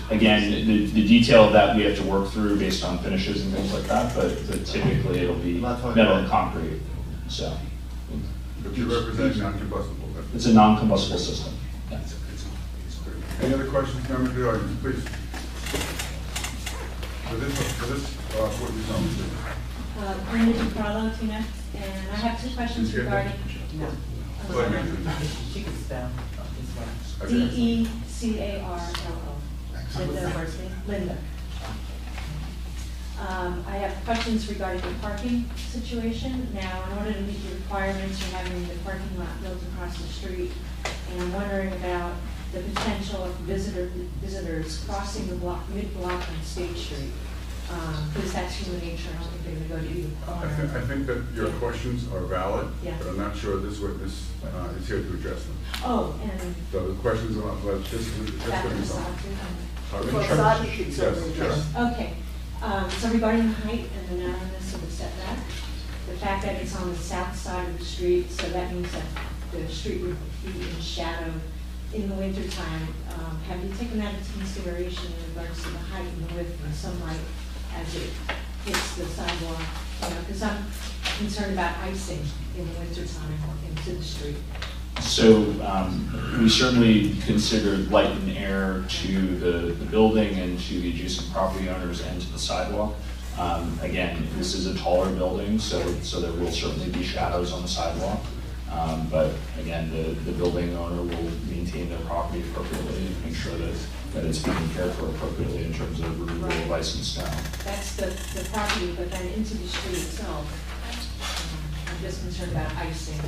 [SPEAKER 5] again, the detail of that we have to work through based on finishes and things like that, but typically it'll be metal and concrete. So,
[SPEAKER 3] But you represent non-combustible.
[SPEAKER 5] it's a non-combustible system. Yeah.
[SPEAKER 3] Any other questions, members of the audience, please? For this witness only, please.
[SPEAKER 11] Linda DiCarlo, Teaneck, and I have 2 questions
[SPEAKER 3] Did you get
[SPEAKER 11] regarding. No.
[SPEAKER 3] Go ahead.
[SPEAKER 10] She can spell.
[SPEAKER 11] DECARLO. Linda first name, Linda. I have questions regarding the parking situation. Now, in order to meet the requirements, you're having the parking lot built across the street, and I'm wondering about the potential of visitors crossing the mid-block on State Street. Because that's human nature, I don't think they're going to go to either corner.
[SPEAKER 3] I think that your questions are valid,
[SPEAKER 11] Yeah.
[SPEAKER 3] but I'm not sure this witness is here to address them.
[SPEAKER 11] Oh, and
[SPEAKER 3] So the questions are about this
[SPEAKER 11] back to the
[SPEAKER 3] witness
[SPEAKER 11] side.
[SPEAKER 3] only.
[SPEAKER 10] Well, side you can certainly
[SPEAKER 3] Yes,
[SPEAKER 10] address.
[SPEAKER 11] Okay, so regarding the height and the narrowness of the setback, the fact that it's on the south side of the street, so that means that the street would be in shadow in the wintertime. Have you taken that into consideration in regards to the height and the width and the sunlight as it hits the sidewalk? Because I'm concerned about icing in the wintertime into the street.
[SPEAKER 5] So we certainly considered light and air to the building and to the adjacent property owners and to the sidewalk. Again, this is a taller building, so there will certainly be shadows on the sidewalk. But again, the building owner will maintain their property appropriately and make sure that it's being cared for appropriately in terms of removal of ice and snow.
[SPEAKER 11] That's the property, but then into the street itself, I'm just concerned about icing,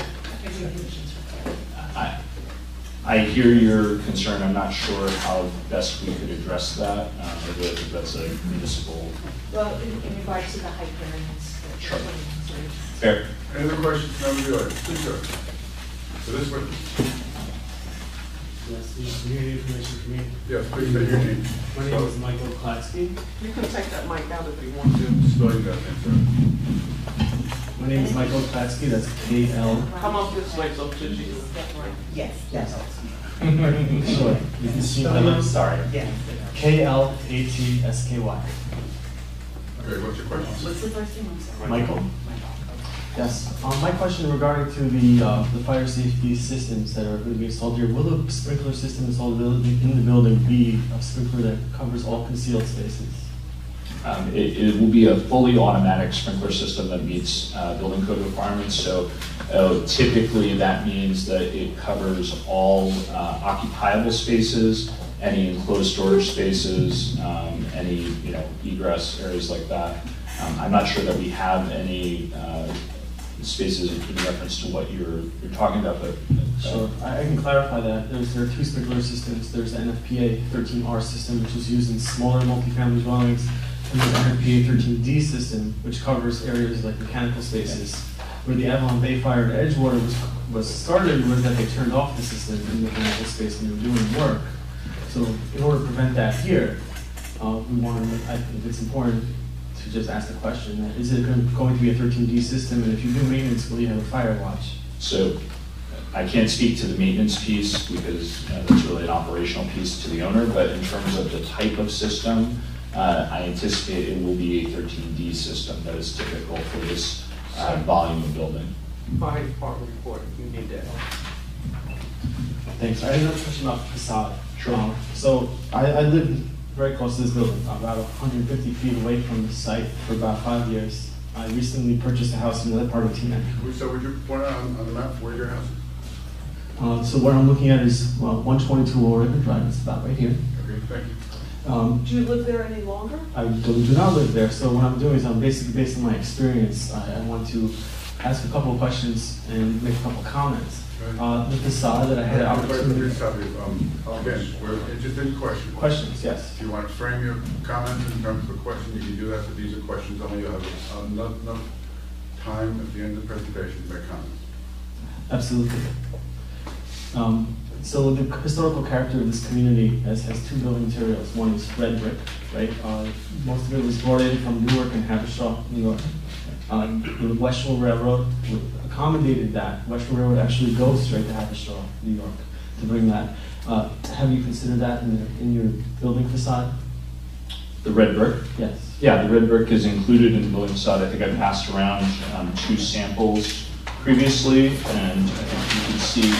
[SPEAKER 11] every conditions for that.
[SPEAKER 5] I hear your concern. I'm not sure how best we could address that. I really think that's a municipal.
[SPEAKER 11] Well, in regards to the height variance.
[SPEAKER 5] Sure. Fair.
[SPEAKER 3] Any other questions, members of the audience? Please, sir. For this witness.
[SPEAKER 12] Yes, the community information for me.
[SPEAKER 3] Yes, please state your name.
[SPEAKER 12] My name is Michael Klatsky.
[SPEAKER 10] You can take that mic out if you want to.
[SPEAKER 3] Spelling that name, sir.
[SPEAKER 12] My name is Michael Klatsky, that's K-L.
[SPEAKER 10] Come up this way so that you.
[SPEAKER 11] Yes, that's all.
[SPEAKER 12] Sure, you can see my name. Sorry.
[SPEAKER 11] Yeah.
[SPEAKER 12] K-L-A-T-S-K-Y.
[SPEAKER 3] Okay, what's your question?
[SPEAKER 11] What's the first name? I'm sorry.
[SPEAKER 12] Michael? Yes. My question regarding to the fire safety systems that are going to be installed here. Will the sprinkler system installed in the building be a sprinkler that covers all concealed spaces?
[SPEAKER 5] It will be a fully automatic sprinkler system that meets building code requirements. So typically that means that it covers all occupiable spaces, any enclosed storage spaces, any egress areas like that. I'm not sure that we have any spaces in reference to what you're talking about, but
[SPEAKER 12] sure, I can clarify that. There are two sprinkler systems. There's the NFPA 13R system, which is used in smaller multifamily dwellings, and there's the NFPA 13D system, which covers areas like mechanical spaces. Where the Avalon Bay Fire at Edgewater was started was that they turned off the system in the mechanical space when they were doing work. So in order to prevent that here, I think it's important to just ask the question, is it going to be a 13D system, and if you do maintenance, will you have a fire watch?
[SPEAKER 5] So I can't speak to the maintenance piece because that's really an operational piece to the owner, but in terms of the type of system, I anticipate it will be a 13D system that is typical for this volume of building.
[SPEAKER 10] Fire department report, you need that.
[SPEAKER 12] Thanks. I have another question about facade.
[SPEAKER 5] Sure.
[SPEAKER 12] So I live very close to this building, about 150 feet away from the site for about 5 years. I recently purchased a house in another part of Teaneck.
[SPEAKER 3] So would you point out on the map where your house is?
[SPEAKER 12] So what I'm looking at is 122 Lower River Drive. It's about right here.
[SPEAKER 3] Okay, thank you.
[SPEAKER 1] Do you live there any longer?
[SPEAKER 12] I do not live there, so what I'm doing is I'm basically, based on my experience, I want to ask a couple of questions and make a couple of comments. The facade that I had an opportunity...
[SPEAKER 3] Again, we're interested in questions.
[SPEAKER 12] Questions, yes.
[SPEAKER 3] If you want to frame your comments in terms of a question, you can do that, but these are questions only. You'll have enough time at the end of the presentation to make comments.
[SPEAKER 12] Absolutely. So the historical character of this community has two building materials. One is red brick, right? Most of it was brought in from Newark and Habershaw, New York. The West Shore Railroad accommodated that. West Shore Railroad actually goes straight to Habershaw, New York, to bring that. Have you considered that in your building facade?
[SPEAKER 5] The red brick?
[SPEAKER 12] Yes.
[SPEAKER 5] Yeah, the red brick is included in the building facade. I think I passed around 2 samples previously, and I think you can see,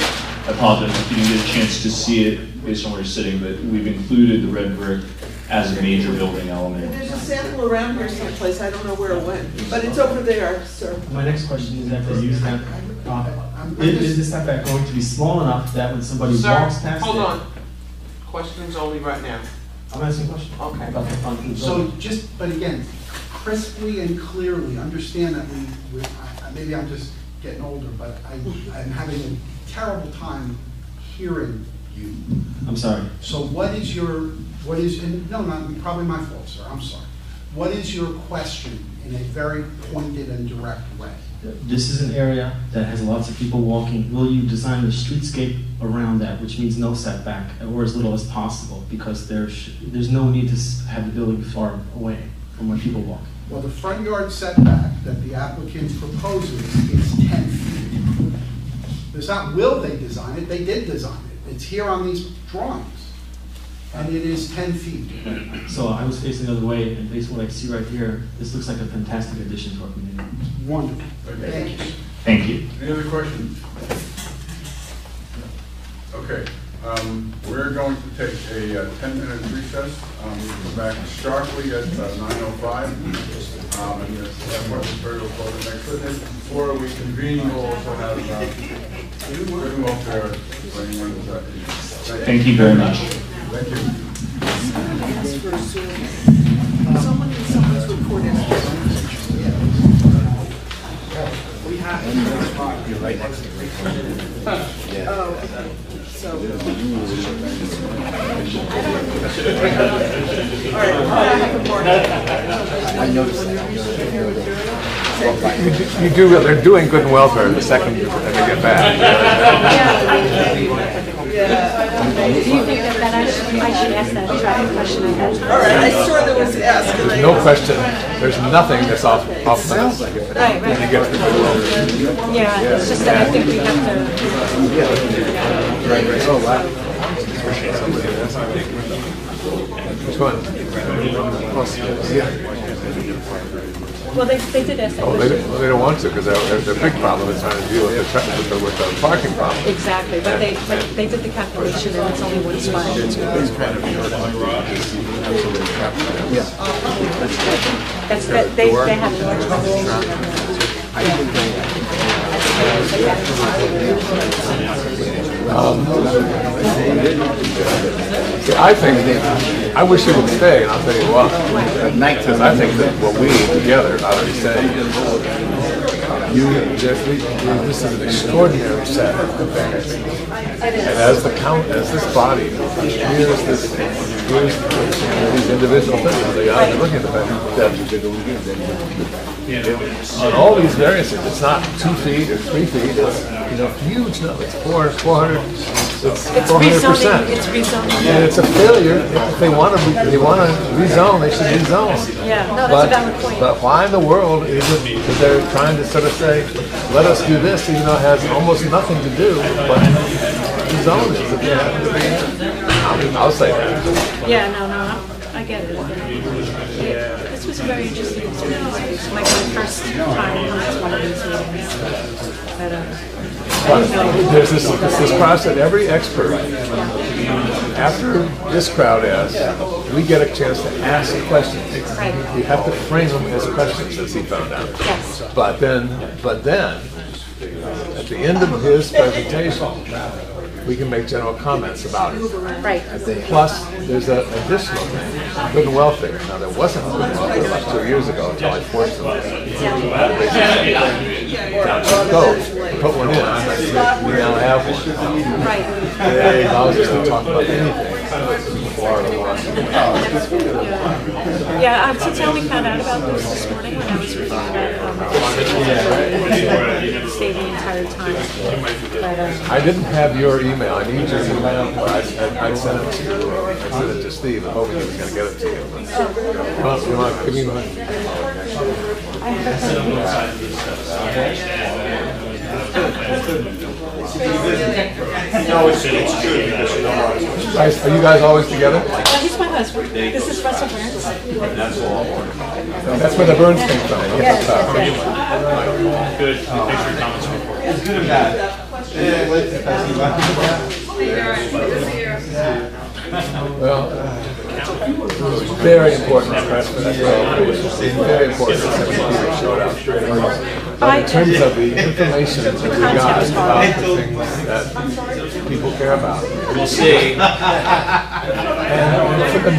[SPEAKER 5] I apologize if you didn't get a chance to see it based on where you're sitting, but we've included the red brick as a major building element.
[SPEAKER 1] There's a sample around here someplace, I don't know where it went, but it's over there, sir.
[SPEAKER 12] My next question is that the use that, is the setback going to be small enough that when somebody walks past
[SPEAKER 10] Hold
[SPEAKER 12] it?
[SPEAKER 10] on. Questions only right now.
[SPEAKER 12] I'm asking a question.
[SPEAKER 10] Okay.
[SPEAKER 12] About the front of the
[SPEAKER 4] So
[SPEAKER 12] building.
[SPEAKER 4] just, but again, crisply and clearly, understand that maybe I'm just getting older, but I'm having a terrible time hearing you.
[SPEAKER 12] I'm sorry.
[SPEAKER 4] So no, probably my fault, sir, I'm sorry. What is your question in a very pointed and direct way?
[SPEAKER 12] This is an area that has lots of people walking. Will you design the streetscape around that, which means no setback, or as little as possible, because there's no need to have the building far away from where people walk?
[SPEAKER 4] Well, the front yard setback that the applicant proposes is 10 feet. There's not will they design it, they did design it. It's here on these drawings. And it is 10 feet.
[SPEAKER 12] So I was facing the other way, and based on what I see right here, this looks like a fantastic addition to our community.
[SPEAKER 4] Wonderful.
[SPEAKER 3] Okay.
[SPEAKER 4] Thank you.
[SPEAKER 5] Thank you.
[SPEAKER 3] Any other questions? Okay, we're going to take a 10-minute recess. We'll come back sharply at 9:05. And that's what the Berger will call the next witness. Before we convene, we'll also have written welfare for anyone who's at the...
[SPEAKER 5] Thank you very much.
[SPEAKER 3] Thank you.
[SPEAKER 1] Someone in someone's report is...
[SPEAKER 10] We have you're right next to me.
[SPEAKER 1] Oh, okay. So... All right, I noticed
[SPEAKER 8] You do, they're doing good and welfare the second they get back.
[SPEAKER 11] Do you think that I should ask that traffic question I had?
[SPEAKER 1] All right, I saw there was asked.
[SPEAKER 8] No question, there's nothing that's off limits.
[SPEAKER 11] Right.
[SPEAKER 8] When you get to the good welfare.
[SPEAKER 11] Yeah, it's just that I think we have to.
[SPEAKER 8] Oh, wow. Which one? Yeah.
[SPEAKER 11] Well, they did ask that
[SPEAKER 8] Oh,
[SPEAKER 11] question.
[SPEAKER 8] they don't want to, because their big problem is trying to deal with the parking problem.
[SPEAKER 11] Exactly, but they did the calculation and it's only one spot. That's, they have to.
[SPEAKER 8] See, I wish it would stay, and I'll tell you why. Because I think that what we together ought to be saying is, this is an extraordinary set of variances. And as this body, here's these individual things, they are looking at the fact on all these variances, it's not 2 feet or 3 feet, it's huge number, it's 400%.
[SPEAKER 11] It's rezoning. It's rezoning.
[SPEAKER 8] And it's a failure. If they want to rezone, they should rezone.
[SPEAKER 11] Yeah, no, that's a valid point.
[SPEAKER 8] But why in the world is it that they're trying to sort of say, let us do this, even though it has almost nothing to do, but rezone it. I'll say that.
[SPEAKER 11] Yeah, no, I get it. This was a very interesting experience. It was my first time on one of these meetings. But,
[SPEAKER 8] there's this process. Every expert, after this crowd asks, we get a chance to ask questions.
[SPEAKER 11] Right.
[SPEAKER 8] You have to frame them as questions, as he found out.
[SPEAKER 11] Yes.
[SPEAKER 8] But then, at the end of his presentation, we can make general comments about it.
[SPEAKER 11] Right.
[SPEAKER 8] Plus, there's an additional thing, good and welfare. Now, there wasn't good and welfare about 2 years ago until I forced them to go, put one in. We now have one.
[SPEAKER 11] Right.
[SPEAKER 8] It allows us to talk about anything.
[SPEAKER 11] Yeah, since I only found out about this morning when I was reading about it, stayed the entire time. But,
[SPEAKER 8] I didn't have your email. I need your email. I'd send it to you. I sent it to Steve, hoping he was going to get it to you. You want to give me one?
[SPEAKER 6] No, it's true, because you know
[SPEAKER 8] Are you guys always together?
[SPEAKER 11] well, he's my husband. This is Russell Burns.
[SPEAKER 8] That's where the Burns came from.
[SPEAKER 11] Yes.
[SPEAKER 5] Good. Thanks for your comments.
[SPEAKER 10] It's good and bad.
[SPEAKER 8] Well, very important press for that. Very important that Peter showed up. But in terms of the information that we got about the things that people care about.
[SPEAKER 10] We'll see.
[SPEAKER 8] And for the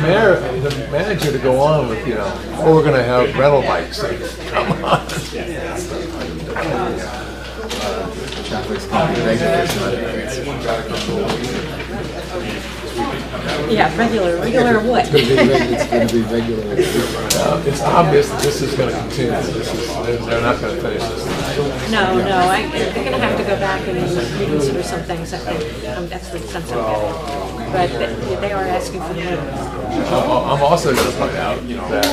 [SPEAKER 8] manager to go on with, oh, we're going to have rental bikes. Come on.
[SPEAKER 11] Yeah, regular what?
[SPEAKER 8] It's going to be regular. It's obvious that this is going to continue. They're not going to finish this tonight.
[SPEAKER 11] No, they're going to have to go back and reconsider some things, I think. That's the sense I'm getting. But they are asking for the money.
[SPEAKER 8] I'm also going to point out that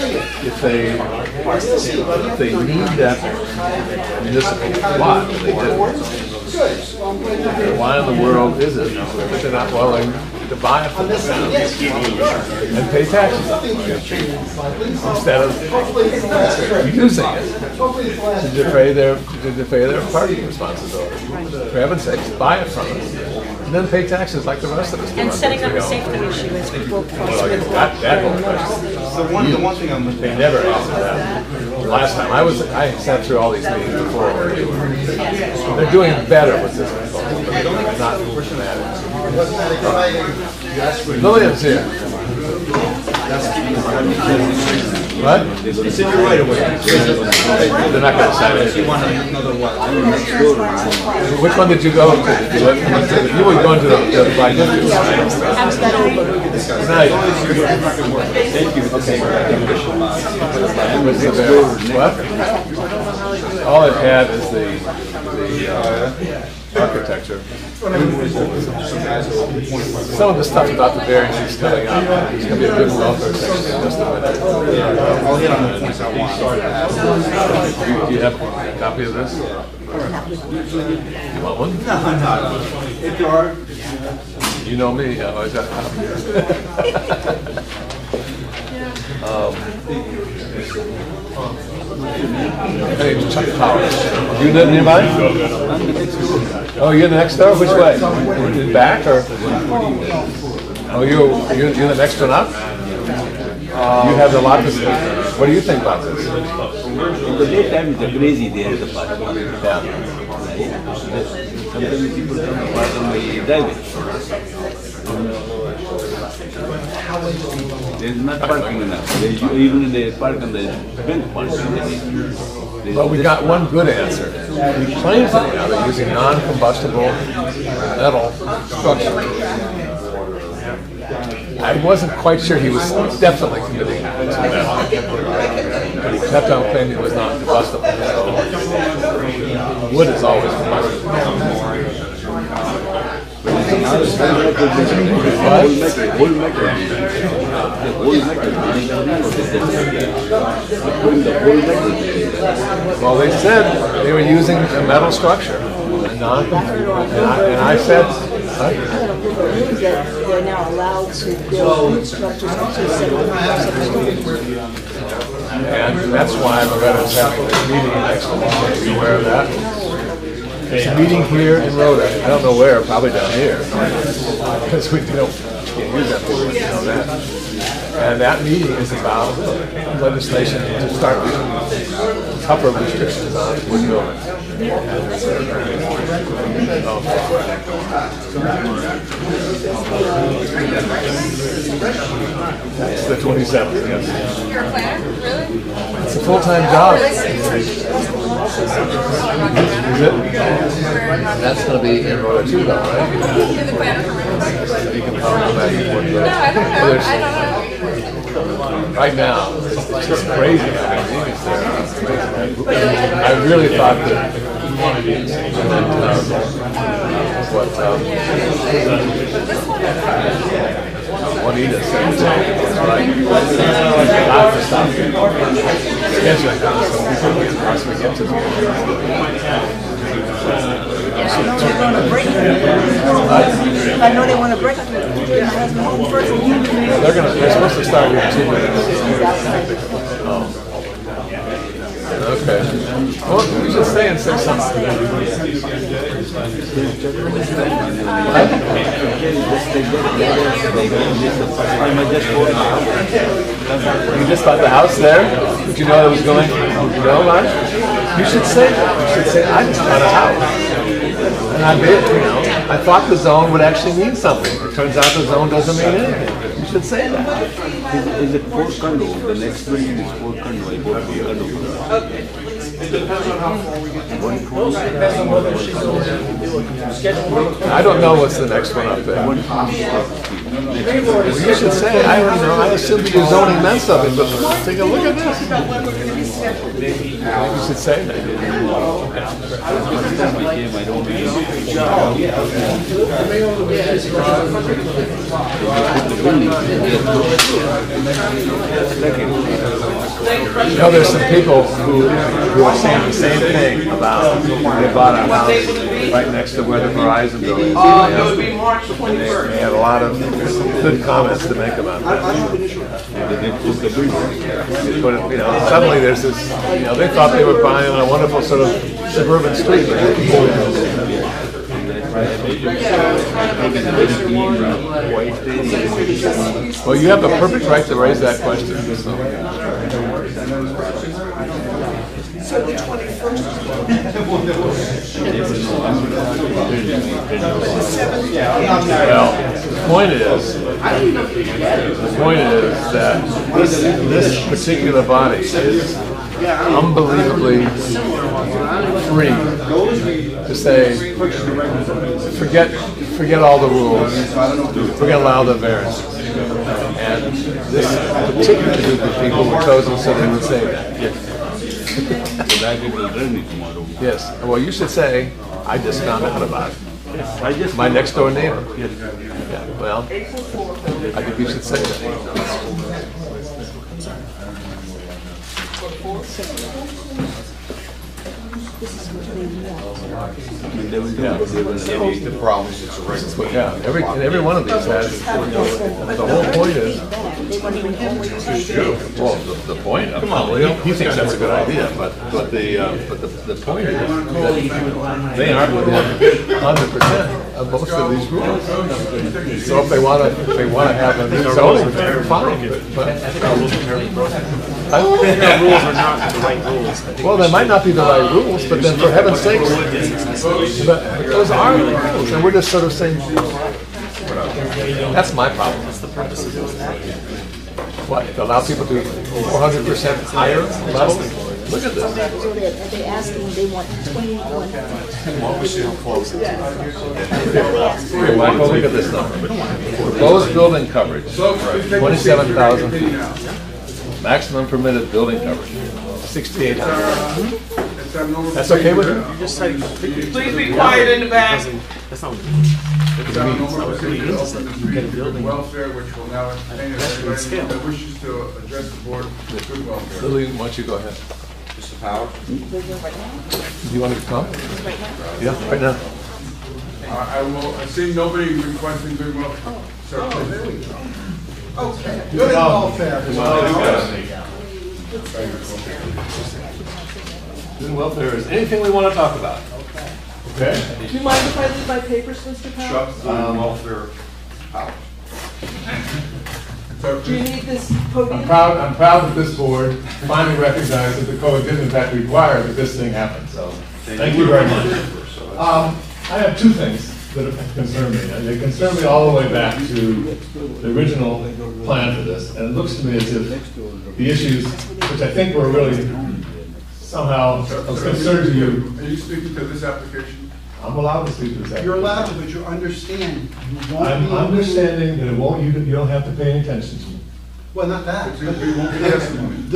[SPEAKER 8] if they need that municipal lot, they do. Why in the world is it that they're not willing to buy it from the town and pay taxes on it instead of using it to defray their parking responsibility? For heaven's sakes, buy it from us and then pay taxes like the rest of us do.
[SPEAKER 11] And setting up a safety issue as people cross with
[SPEAKER 8] that whole question.
[SPEAKER 10] The one thing I'm
[SPEAKER 8] They never answered that. Last time I sat through all these meetings before. They're doing better with this proposal, but they're not dramatic. Lillian's here. What?
[SPEAKER 10] It's in your right away.
[SPEAKER 8] They're not going to sign it.
[SPEAKER 10] You want another one?
[SPEAKER 8] Which one did you go to? You were going to the Black District. Nice.
[SPEAKER 10] Thank you. Okay.
[SPEAKER 8] What? All it had is the architecture. Some of the stuff about the variances coming up. There's going to be a good welfare section in just a minute.
[SPEAKER 10] I'll hit on the points I want.
[SPEAKER 8] Do you have a copy of this? You want one?
[SPEAKER 10] No. If you are.
[SPEAKER 8] You know me, I always got copies.
[SPEAKER 13] Hey, Chuck Powers. You live nearby? Oh, you're next door? Which way? In back or? Oh, you're the next one up? You have a lot to say. What do you think about this?
[SPEAKER 14] In the daytime, it's crazy there at the park.
[SPEAKER 13] Yeah.
[SPEAKER 14] Sometimes people come to park on the driveway. There is not parking enough. Even they park on the bench parking.
[SPEAKER 13] But we got one good answer. He claims that now they're using non-combustible metal structure. I wasn't quite sure he was definitely committing to metal. But he kept on claiming it was non-combustible. So wood is always combustible. Well, they said they were using a metal structure, and I said,
[SPEAKER 15] they're now allowed to build wood structures up to 75 stories.
[SPEAKER 13] and that's why Loretta's having this meeting next week. Are you aware of that? There's a meeting here in Rhode. I don't know where, probably down here, because we can't use that for you know that. And that meeting is about legislation to start tougher restrictions on wood buildings. It's the 27th, yes.
[SPEAKER 16] You're a planner? Really?
[SPEAKER 13] It's a full-time job. Is it? That's going to be in Rhode too, though, right?
[SPEAKER 16] You're the planner for Riverside?
[SPEAKER 13] You can probably go back and forth.
[SPEAKER 16] No, I don't know. I don't know.
[SPEAKER 13] Right now, it's just crazy. I mean, it's I really thought that Juanita said, right? Not to stop scheduling so we can possibly get to
[SPEAKER 15] I know they want to break it. They're
[SPEAKER 13] supposed to start here in 2 minutes. Oh. Okay. Well, you should stay and say something. You just bought the house there? Did you know that was going? You know, Mark? You should say that. You should say, I just bought a house. And I did, you know. I thought the zone would actually mean something. It turns out the zone doesn't mean anything. You should say that.
[SPEAKER 14] Is it 4 condo? The next building is 4 condo. I bought 4 condo.
[SPEAKER 8] It depends on how far we get.
[SPEAKER 13] I don't know what's the next one up there. Well, you should say, I don't know, I assume you're zoning meant something, but take a look at this. You should say that. You know, there's some people who are saying the same thing about when they bought a house right next to where the Verizon building is.
[SPEAKER 1] It would be March 21st.
[SPEAKER 13] They had a lot of good comments to make about that. But, you know, suddenly there's this, you know, they thought they were buying a wonderful sort of suburban street. Well, you have the perfect right to raise that question.
[SPEAKER 1] So the 21st.
[SPEAKER 13] Well, the point is that this particular body is unbelievably free to say, forget all the rules, we're going to allow the variances. And this particular group of people were chosen so they would say that. Yes. Well, you should say, I just found out about it. My next door neighbor. Yeah. Well, I think you should say that.
[SPEAKER 6] The problem is it's a regular.
[SPEAKER 13] Yeah. Every one of these has. The whole point is
[SPEAKER 15] they want to bring only to.
[SPEAKER 13] Well, the point, come on, Leo. He thinks that's a good idea, but the point is, that they aren't within 100% of most of these rules. So if they want to have a new zoning, fine. But I think our rules are terribly broken. I think our rules are not the right rules. Well, they might not be the right rules, but then for heaven's sakes, those are the rules, and we're just sort of saying, that's my problem. That's the purpose of this. What, to allow people to 400% higher levels? Look at this.
[SPEAKER 15] So they're asking, they want 21.
[SPEAKER 13] Here, Michael, look at this number. Proposed building coverage, 27,000 feet. Maximum permitted building coverage, 6,800. That's okay with you?
[SPEAKER 10] Please be quiet in the back.
[SPEAKER 13] That's not what
[SPEAKER 3] Welfare, which will now entertain anybody that wishes to address the board with good welfare.
[SPEAKER 13] Lily, why don't you go ahead?
[SPEAKER 10] Mr. Powers?
[SPEAKER 13] Do you want to come?
[SPEAKER 15] Right now?
[SPEAKER 13] Yeah, right now.
[SPEAKER 3] I will, I see nobody requesting good welfare. Sir, please.
[SPEAKER 4] There we go. Okay, good and welfare.
[SPEAKER 13] Good welfare is anything we want to talk about. Okay?
[SPEAKER 15] Do you mind if I leave my papers, Mr. Powell?
[SPEAKER 6] Chuck's doing welfare out.
[SPEAKER 15] Do you need this podium?
[SPEAKER 8] I'm proud that this board finally recognized that the code did in fact require that this thing happen, so thank you very much. I have two things that concern me. And they concern me all the way back to the original plan for this, and it looks to me as if the issues, which I think were really somehow of concern to you.
[SPEAKER 3] Are you speaking to this application?
[SPEAKER 8] I'm allowed to speak to this application.
[SPEAKER 4] You're allowed to, but you understand, you won't
[SPEAKER 8] I'm
[SPEAKER 4] be.
[SPEAKER 8] understanding that it won't, you don't have to pay any attention to me.
[SPEAKER 4] Well, not that.
[SPEAKER 3] It's gonna be- won't be testimony.
[SPEAKER 4] In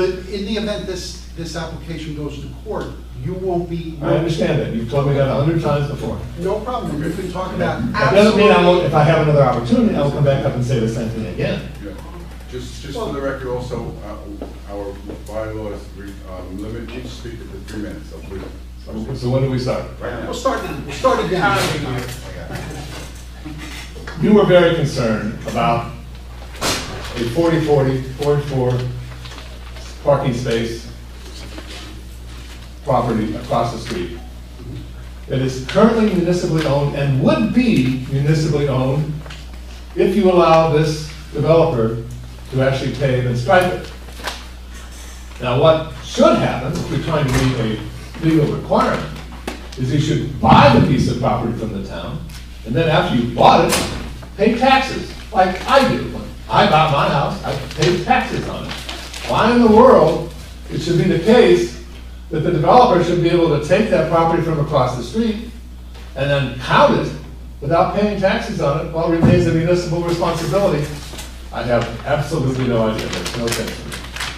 [SPEAKER 4] the event this application goes to court, you won't be.
[SPEAKER 8] I understand that. You've told me that 100 times before.
[SPEAKER 4] No problem. You can talk about
[SPEAKER 8] That doesn't mean I won't,
[SPEAKER 4] absolutely.
[SPEAKER 8] if I have another opportunity, I'll come back up and say the same thing again.
[SPEAKER 3] Yeah. Just for the record also, our bylaws limit each speaker to 3 minutes, so please.
[SPEAKER 8] So when do we start?
[SPEAKER 3] Right now.
[SPEAKER 4] We'll start again.
[SPEAKER 8] You were very concerned about a 44 parking space property across the street that is currently municipally owned and would be municipally owned if you allow this developer to actually pave and stripe it. Now, what should happen, if you're trying to meet a legal requirement, is you should buy the piece of property from the town, and then after you bought it, pay taxes, like I do. When I bought my house, I paid taxes on it. Why in the world it should be the case that the developer should be able to take that property from across the street and then count it without paying taxes on it while it remains a municipal responsibility? I have absolutely no idea. There's no sense to me.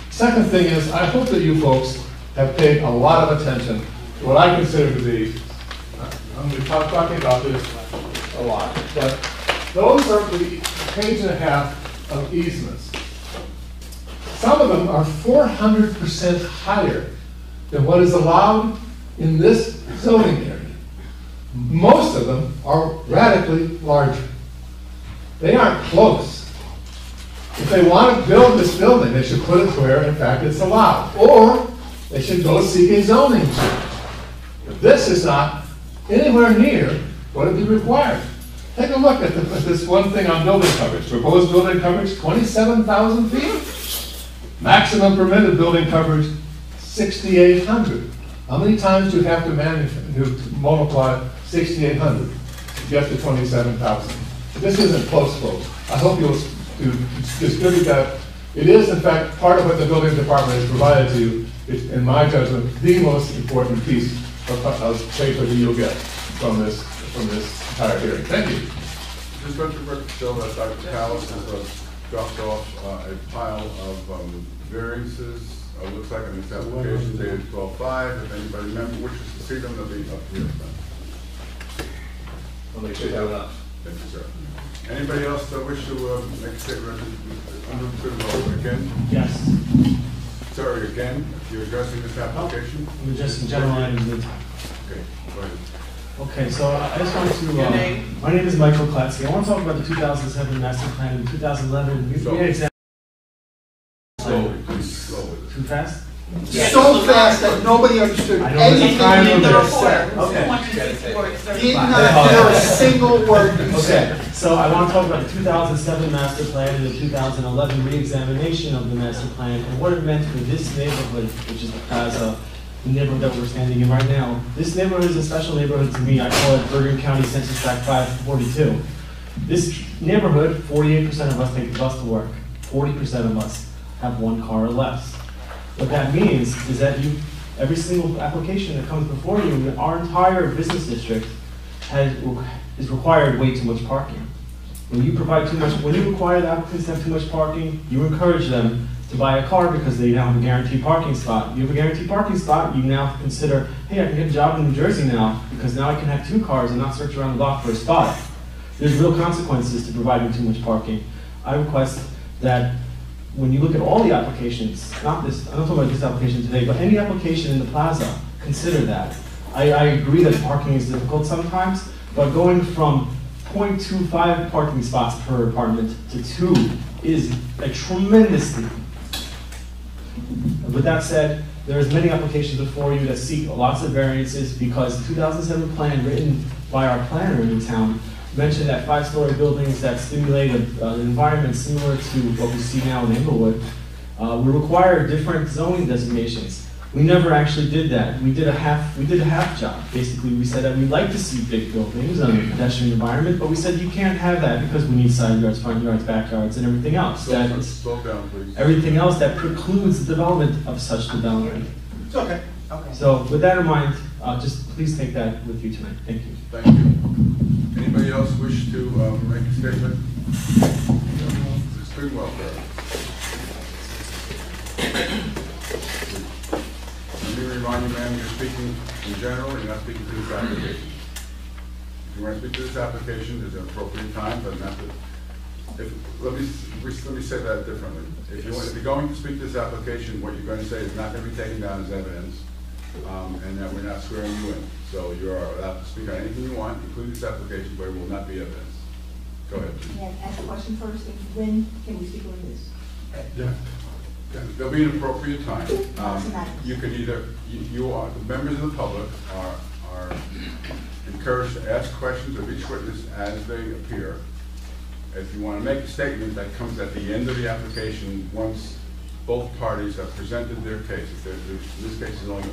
[SPEAKER 8] Second thing is, I hope that you folks have paid a lot of attention to what I consider to be, I'm going to be talking about this a lot, but those are the page and a half of easements. Some of them are 400% higher than what is allowed in this zoning area. Most of them are radically larger. They aren't close. If they want to build this building, they should put it where, in fact, it's allowed. Or they should go seek a zoning change. But this is not anywhere near what would be required. Take a look at this one thing on building coverage. Proposed building coverage, 27,000 feet. Maximum permitted building coverage, 6,800. How many times do you have to multiply 6,800 to get to 27,000? This isn't close, folks. I hope you'll distribute that. It is, in fact, part of what the building department has provided to you. It's, in my judgment, the most important piece of paper that you'll get from this entire hearing. Thank you.
[SPEAKER 3] Just let the record show that Dr. Callis has dropped off a pile of variances. Looks like on this application dated 12/5. If anybody wishes to see them, they'll be up here.
[SPEAKER 8] I'll make sure you have enough.
[SPEAKER 3] Thank you, sir. Anybody else that wish to make a statement under good vote again?
[SPEAKER 12] Yes.
[SPEAKER 3] Sorry, again, you're addressing this application?
[SPEAKER 12] Just in general items.
[SPEAKER 3] Okay, go ahead.
[SPEAKER 12] Okay, so I just want to, my name is Michael Klatsky. I want to talk about the 2007 master plan and 2011. We had fast?
[SPEAKER 4] So fast that nobody understood
[SPEAKER 12] I know there's a
[SPEAKER 4] anything
[SPEAKER 12] time
[SPEAKER 4] you
[SPEAKER 12] limit.
[SPEAKER 4] just said.
[SPEAKER 12] Okay.
[SPEAKER 4] Did not hear a single word you said.
[SPEAKER 12] Okay, so I want to talk about the 2007 master plan and the 2011 re-examination of the master plan and what it meant for this neighborhood, which is the Plaza, the neighborhood that we're standing in right now. This neighborhood is a special neighborhood to me. I call it Bergen County Census Tract 542. This neighborhood, 48% of us take the bus to work. 40% of us have one car or less. What that means is that every single application that comes before you, our entire business district is required way too much parking. When you require the applicants to have too much parking, you encourage them to buy a car because they now have a guaranteed parking spot. You have a guaranteed parking spot, you now consider, hey, I can get a job in New Jersey now because now I can have 2 cars and not search around the block for a spot. There's real consequences to providing too much parking. I request that when you look at all the applications, not this, I'm not talking about this application today, but any application in the plaza, consider that. I agree that parking is difficult sometimes, but going from 0.25 parking spots per apartment to 2 is a tremendous leap. With that said, there's many applications before you that seek lots of variances because the 2007 plan written by our planner in town mentioned that 5-story buildings that stimulate an environment similar to what we see now in Englewood will require different zoning designations. We never actually did that. We did a half job. Basically, we said that we like to see big buildings and a pedestrian environment, but we said you can't have that because we need side yards, front yards, backyards, and everything else.
[SPEAKER 3] Slow down, please.
[SPEAKER 12] Everything else that precludes the development of such development.
[SPEAKER 4] It's okay. Okay.
[SPEAKER 12] So with that in mind, just please take that with you tonight. Thank you.
[SPEAKER 3] Thank you. Anybody else wish to make a statement? Student welfare. Let me remind you, ma'am, you're speaking in general, you're not speaking to this application. If you want to speak to this application, there's an appropriate time, but not to, let me say that differently. If you're going to speak to this application, what you're going to say is not going to be taken down as evidence, and that we're not swearing you in. So you're allowed to speak on anything you want, including this application, but it will not be evidence. Go ahead, please.
[SPEAKER 15] May I ask a question first? When can we speak on this?
[SPEAKER 3] Yeah. There'll be an appropriate time. You can either, the members of the public are encouraged to ask questions of each witness as they appear. If you want to make a statement that comes at the end of the application, once both parties have presented their case, in this case is only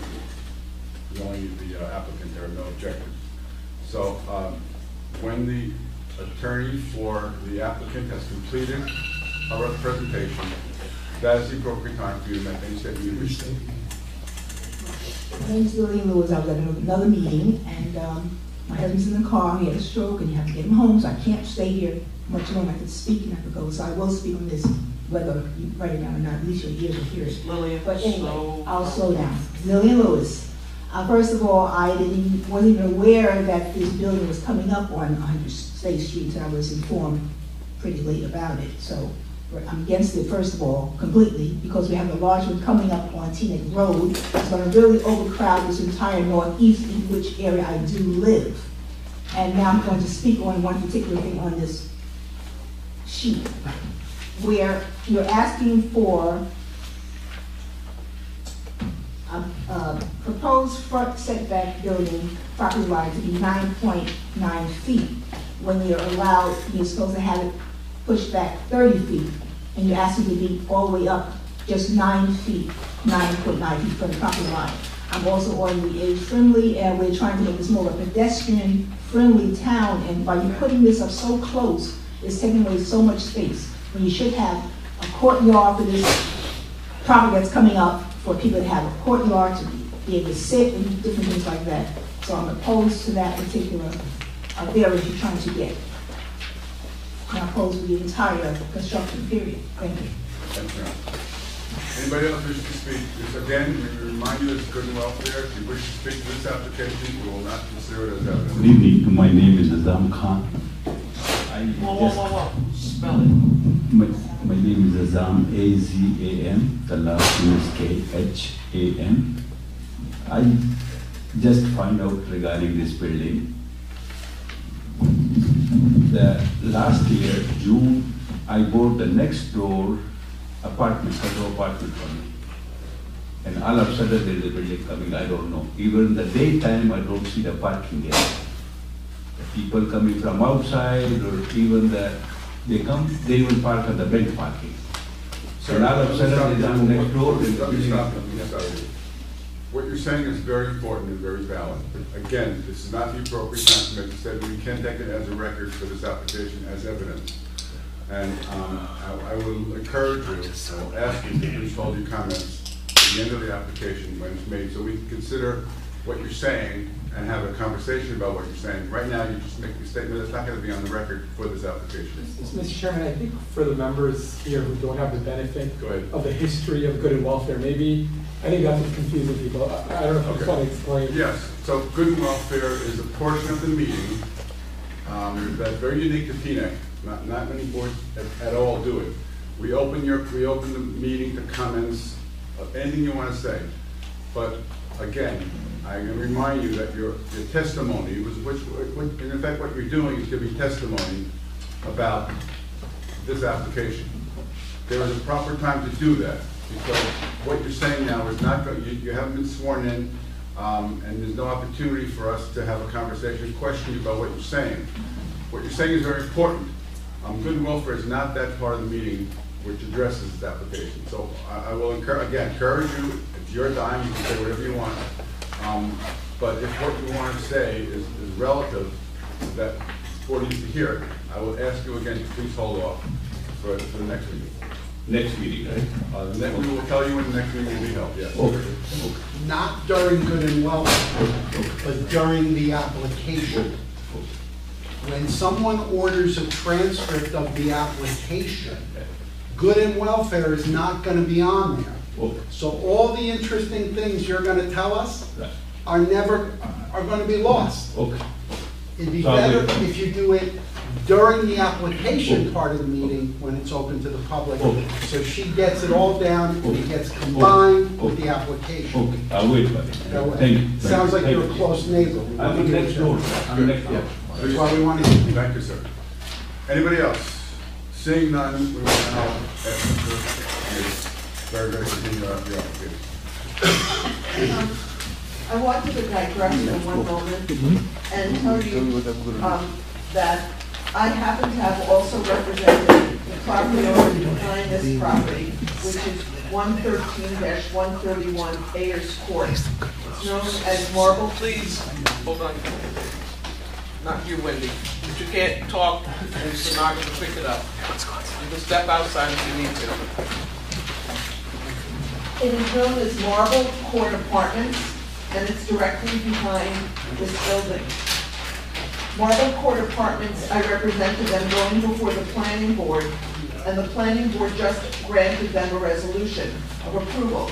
[SPEAKER 3] the applicant, there are no objectors. So when the attorney for the applicant has completed our presentation, that is the appropriate time for you to make any statement you wish to.
[SPEAKER 15] My name's Lillian Lewis. I was at another meeting, and my husband's in the car. He had a stroke, and you have to get him home, so I can't stay here much longer. I could speak and I could go, so I will speak on this, whether you write it down or not. At least your ears will hear it.
[SPEAKER 10] Lillian,
[SPEAKER 15] but anyway, I'll slow down. Lillian Lewis. First of all, I wasn't even aware that this building was coming up on 100 State Street until I was informed pretty late about it. So I'm against it, first of all, completely, because we have a large one coming up on Teaneck Road. It's going to really overcrowd this entire northeast, in which area I do live. And now I'm going to speak on one particular thing on this sheet, where you're asking for a proposed front setback building property line to be 9.9 feet, when you're supposed to have it pushed back 30 feet, and you're asking to be all the way up just 9 feet, 9.9 feet from the property line. I'm also on the age-friendly, and we're trying to make this more of a pedestrian-friendly town, and by you putting this up so close, it's taking away so much space, when you should have a courtyard for this property that's coming up, for people to have a courtyard, to be able to sit and different things like that. So I'm opposed to that particular variance you're trying to get. I'm opposed to the entire construction period. Thank you.
[SPEAKER 3] Thank you. Anybody else wish to speak? This, again, we remind you it's good and welfare. If you wish to speak to this application, we will not consider it as evidence.
[SPEAKER 14] Good evening. My name is Azam Khan.
[SPEAKER 10] Spell it.
[SPEAKER 14] My name is Azam, A-Z-A-M. The last name is K-H-A-M. I just find out regarding this building. The last year, June, I bought the next door apartment, condo apartment for me. And all of a sudden there is a building coming, I don't know. Even in the daytime, I don't see the parking there. The people coming from outside or even they even park at the bank parking. So all of a sudden they are next door.
[SPEAKER 3] What you're saying is very important and very valid. Again, this is not the appropriate time to make a statement. We can take it as a record for this application as evidence. And I will encourage you, I will ask you to please hold your comments at the end of the application when it's made, so we can consider what you're saying and have a conversation about what you're saying. Right now, you just make a statement that's not going to be on the record for this application.
[SPEAKER 17] Mr. Chairman, I think for the members here who don't have the benefit of the history of good and welfare, maybe, I think that's what's confusing people. I don't know if you want to explain.
[SPEAKER 3] Yes, so good and welfare is a portion of the meeting that's very unique to Teaneck. Not many boards at all do it. We open the meeting to comments of anything you want to say. But again, I can remind you that your testimony was, in effect, what you're doing is giving testimony about this application. There is a proper time to do that, because what you're saying now is not good. You haven't been sworn in, and there's no opportunity for us to have a conversation, question you about what you're saying. What you're saying is very important. Good and welfare is not that part of the meeting which addresses this application. So I will encourage you, it's your dime, you can say whatever you want. But if what you want to say is relative, that the board needs to hear it, I will ask you again to please hold off for the next meeting.
[SPEAKER 14] Next meeting, right?
[SPEAKER 3] We will tell you when the next meeting will be held, yes.
[SPEAKER 14] Okay.
[SPEAKER 4] Not during good and welfare, but during the application. When someone orders a transcript of the application, good and welfare is not going to be on there.
[SPEAKER 14] Okay.
[SPEAKER 4] So all the interesting things you're going to tell us are going to be lost.
[SPEAKER 14] Okay.
[SPEAKER 4] It'd be better if you do it during the application part of the meeting when it's open to the public. So she gets it all down and it gets combined with the application.
[SPEAKER 14] Okay, I'll wait for it. Thank you.
[SPEAKER 4] Sounds like you're a close neighbor.
[SPEAKER 14] I'm next door. I'm next door.
[SPEAKER 4] That's why we want to hear you.
[SPEAKER 3] Thank you, sir. Anybody else? Seeing none, we will now ask Mr. Berger to continue the application.
[SPEAKER 1] I wanted to digress for one moment and tell you that I happen to have also represented the property owner behind this property, which is 113-131 Ayers Court. It's known as Marble.
[SPEAKER 18] Please, hold on. Not you, Wendy. But you can't talk and the stenographer to pick it up. You can step outside if you need to.
[SPEAKER 1] It is known as Marble Court Apartments, and it's directly behind this building. Marble Court Apartments, I represented them going before the planning board, and the planning board just granted them a resolution of approval.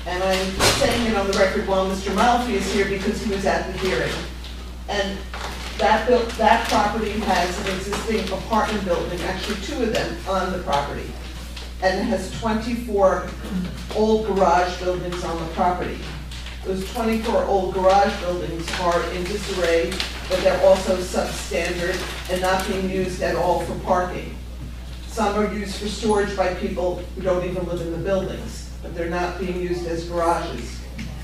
[SPEAKER 1] And I'm saying it on the record while Mr. Malfi is here because he was at the hearing. And that property has an existing apartment building, actually two of them on the property. And it has 24 old garage buildings on the property. Those 24 old garage buildings are in disarray, but they're also substandard and not being used at all for parking. Some are used for storage by people who don't even live in the buildings, but they're not being used as garages.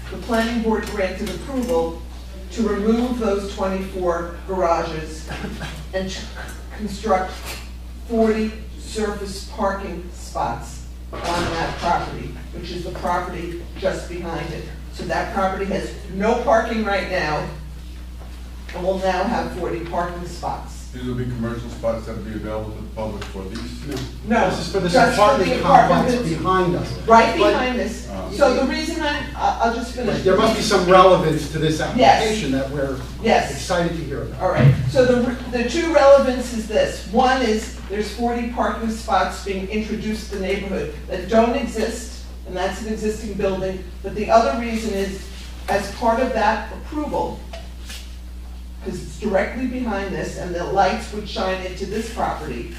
[SPEAKER 1] The planning board granted approval to remove those 24 garages and construct 40 surface parking spots on that property, which is the property just behind it. So that property has no parking right now, and will now have 40 parking spots.
[SPEAKER 3] These will be commercial spots that will be available to the public for these?
[SPEAKER 1] No,
[SPEAKER 4] This is for this
[SPEAKER 1] just
[SPEAKER 4] apartment complex behind us.
[SPEAKER 1] Right behind this. So the reason I'll just finish.
[SPEAKER 4] There must be some relevance to this application that we're excited to hear about.
[SPEAKER 1] All right, so the two relevance is this. One is there's 40 parking spots being introduced to the neighborhood that don't exist, and that's an existing building. But the other reason is, as part of that approval, because it's directly behind this and the lights would shine into this property,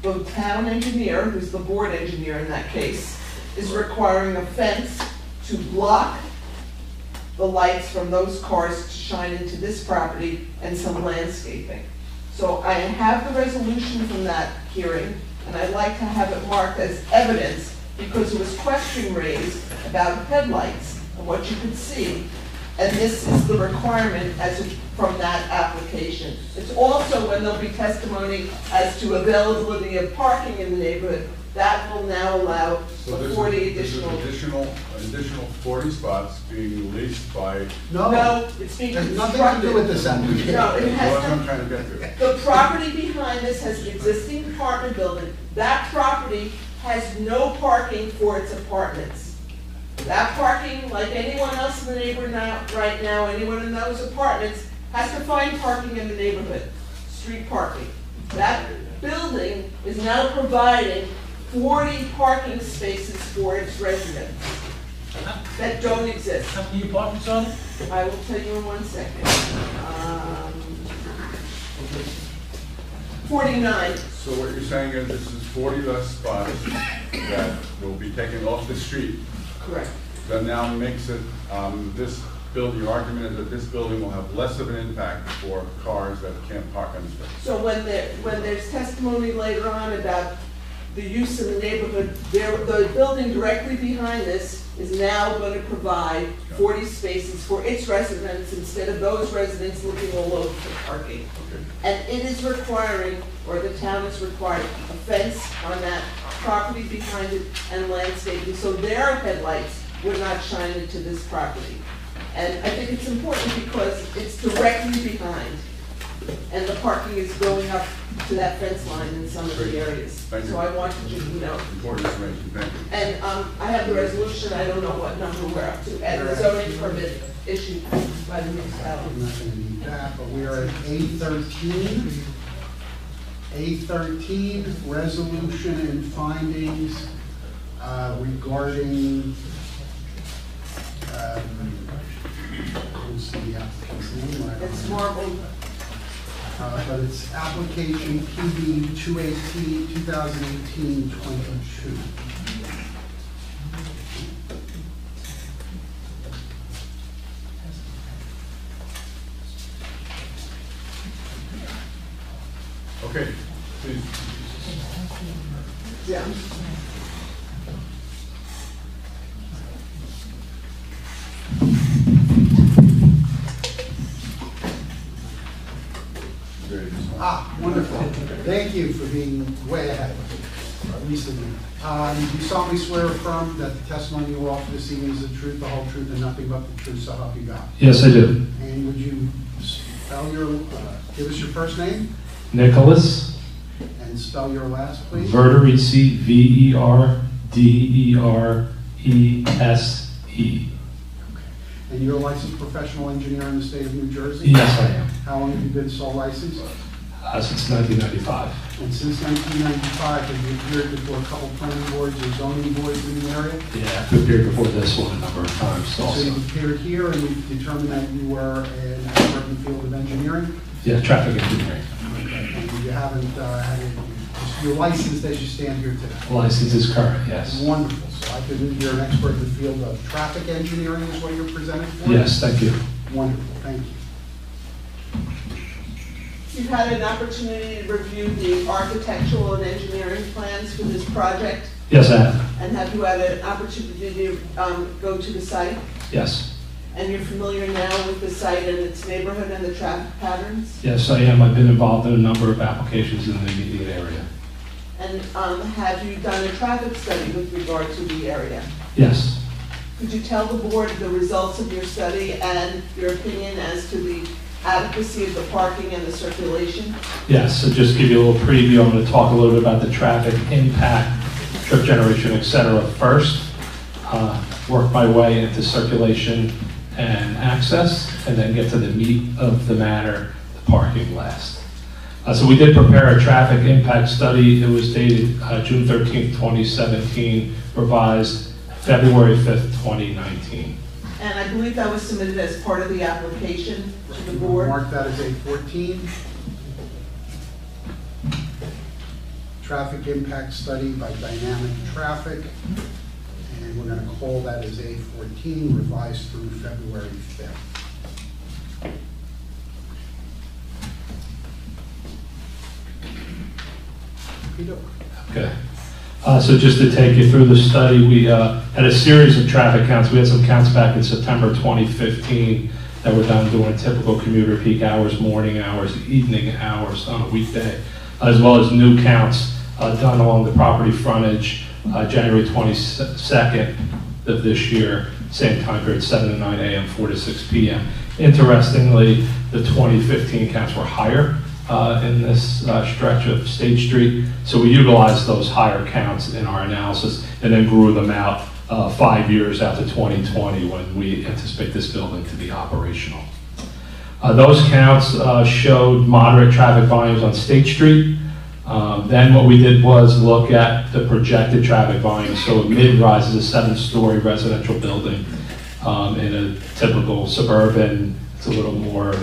[SPEAKER 1] the town engineer, who's the board engineer in that case, is requiring a fence to block the lights from those cars to shine into this property and some landscaping. So I have the resolution from that hearing, and I'd like to have it marked as evidence because there was question raised about headlights and what you could see. And this is the requirement from that application. It's also when there'll be testimony as to availability of parking in the neighborhood, that will now allow
[SPEAKER 3] So this
[SPEAKER 1] 40
[SPEAKER 3] is
[SPEAKER 1] additional.
[SPEAKER 3] additional 40 spots being leased by.
[SPEAKER 1] No, it's being
[SPEAKER 4] There's nothing
[SPEAKER 1] constructed.
[SPEAKER 4] to do with this application.
[SPEAKER 1] No, it
[SPEAKER 3] That's
[SPEAKER 1] has
[SPEAKER 3] what I'm
[SPEAKER 1] to,
[SPEAKER 3] trying to get to.
[SPEAKER 1] the property behind this has an existing apartment building. That property has no parking for its apartments. That parking, like anyone else in the neighborhood right now, anyone in those apartments, has to find parking in the neighborhood, street parking. That building is now providing 40 parking spaces for its residents that don't exist.
[SPEAKER 2] How many apartments on it?
[SPEAKER 1] I will tell you in 1 second. 49.
[SPEAKER 3] So what you're saying is this is 40 less spots that will be taken off the street.
[SPEAKER 1] Correct.
[SPEAKER 3] That now makes it, this building, your argument is that this building will have less of an impact for cars that can't park on the street.
[SPEAKER 1] So when there's testimony later on about the use in the neighborhood, the building directly behind this is now going to provide 40 spaces for its residents instead of those residents looking all over for parking. And it is requiring, or the town is requiring, a fence on that property behind it and landscaping, so their headlights would not shine into this property. And I think it's important because it's directly behind, and the parking is going up to that fence line in some of the areas.
[SPEAKER 3] Thank you.
[SPEAKER 1] So I wanted you to know.
[SPEAKER 3] Important information, thank you.
[SPEAKER 1] And I have the resolution, I don't know what number we're up to, and the zoning permit issued by the municipality.
[SPEAKER 4] I'm not gonna need that, but we are at A13. A13, resolution and findings regarding, what's the applicant's name?
[SPEAKER 1] It's Marble.
[SPEAKER 4] But it's application PB 2018-22.
[SPEAKER 3] Okay, please.
[SPEAKER 1] Yeah.
[SPEAKER 4] Ah, wonderful. Thank you for being way ahead, at least of me. You solemnly swear or affirm that the testimony you will offer this evening is the truth, the whole truth, and nothing but the truth, so help you God?
[SPEAKER 2] Yes, I do.
[SPEAKER 4] And would you spell give us your first name
[SPEAKER 2] Nicholas
[SPEAKER 4] and spell your last, please?
[SPEAKER 2] Verderese, Verderese.
[SPEAKER 4] And you're a licensed professional engineer in the state of New Jersey?
[SPEAKER 2] Yes, I am.
[SPEAKER 4] How long have you been sole licensed?
[SPEAKER 2] Since 1995.
[SPEAKER 4] And since 1995, have you appeared before a couple planning boards or zoning boards in the area?
[SPEAKER 2] Yeah, I've appeared before this one a number of times
[SPEAKER 4] So
[SPEAKER 2] also.
[SPEAKER 4] you've appeared here and you've determined that you were an expert in the field of engineering?
[SPEAKER 2] Yeah, traffic engineering.
[SPEAKER 4] And you haven't had it, you're licensed as you stand here today?
[SPEAKER 2] License is current, yes.
[SPEAKER 4] Wonderful. So I could, you're an expert in the field of traffic engineering is what you're presented for?
[SPEAKER 2] Yes, thank you.
[SPEAKER 4] Wonderful, thank you.
[SPEAKER 1] You've had an opportunity to review the architectural and engineering plans for this project?
[SPEAKER 2] Yes, I have.
[SPEAKER 1] And have you had an opportunity to go to the site?
[SPEAKER 2] Yes.
[SPEAKER 1] And you're familiar now with the site and its neighborhood and the traffic patterns?
[SPEAKER 2] Yes, I am. I've been involved in a number of applications in the immediate area.
[SPEAKER 1] And have you done a traffic study with regard to the area?
[SPEAKER 2] Yes.
[SPEAKER 1] Could you tell the board the results of your study and your opinion as to the adequacy of the parking and the circulation?
[SPEAKER 2] Yes, so just give you a little preview. I'm going to talk a little bit about the traffic impact, trip generation, et cetera first. Work my way into circulation and access, and then get to the meat of the matter, the parking last. So we did prepare a traffic impact study. It was dated June 13th, 2017, revised February 5th, 2019.
[SPEAKER 1] And I believe that was submitted as part of the application to the board.
[SPEAKER 4] Mark that as A14. Traffic impact study by dynamic traffic. And we're going to call that as A14, revised through February 5th.
[SPEAKER 2] Okay.
[SPEAKER 19] So just to take you through the study, we had a series of traffic counts. We had some counts back in September 2015 that were done during typical commuter peak hours, morning hours, evening hours on a weekday, as well as new counts done along the property frontage January 22nd of this year, same time period, 7 to 9 a.m., 4 to 6 p.m. Interestingly, the 2015 counts were higher in this stretch of State Street, so we utilized those higher counts in our analysis and then grew them out 5 years out to 2020 when we anticipate this building to be operational. Those counts showed moderate traffic volumes on State Street. Then what we did was look at the projected traffic volume. So mid-rise is a 7-story residential building in a typical suburban. It's a little more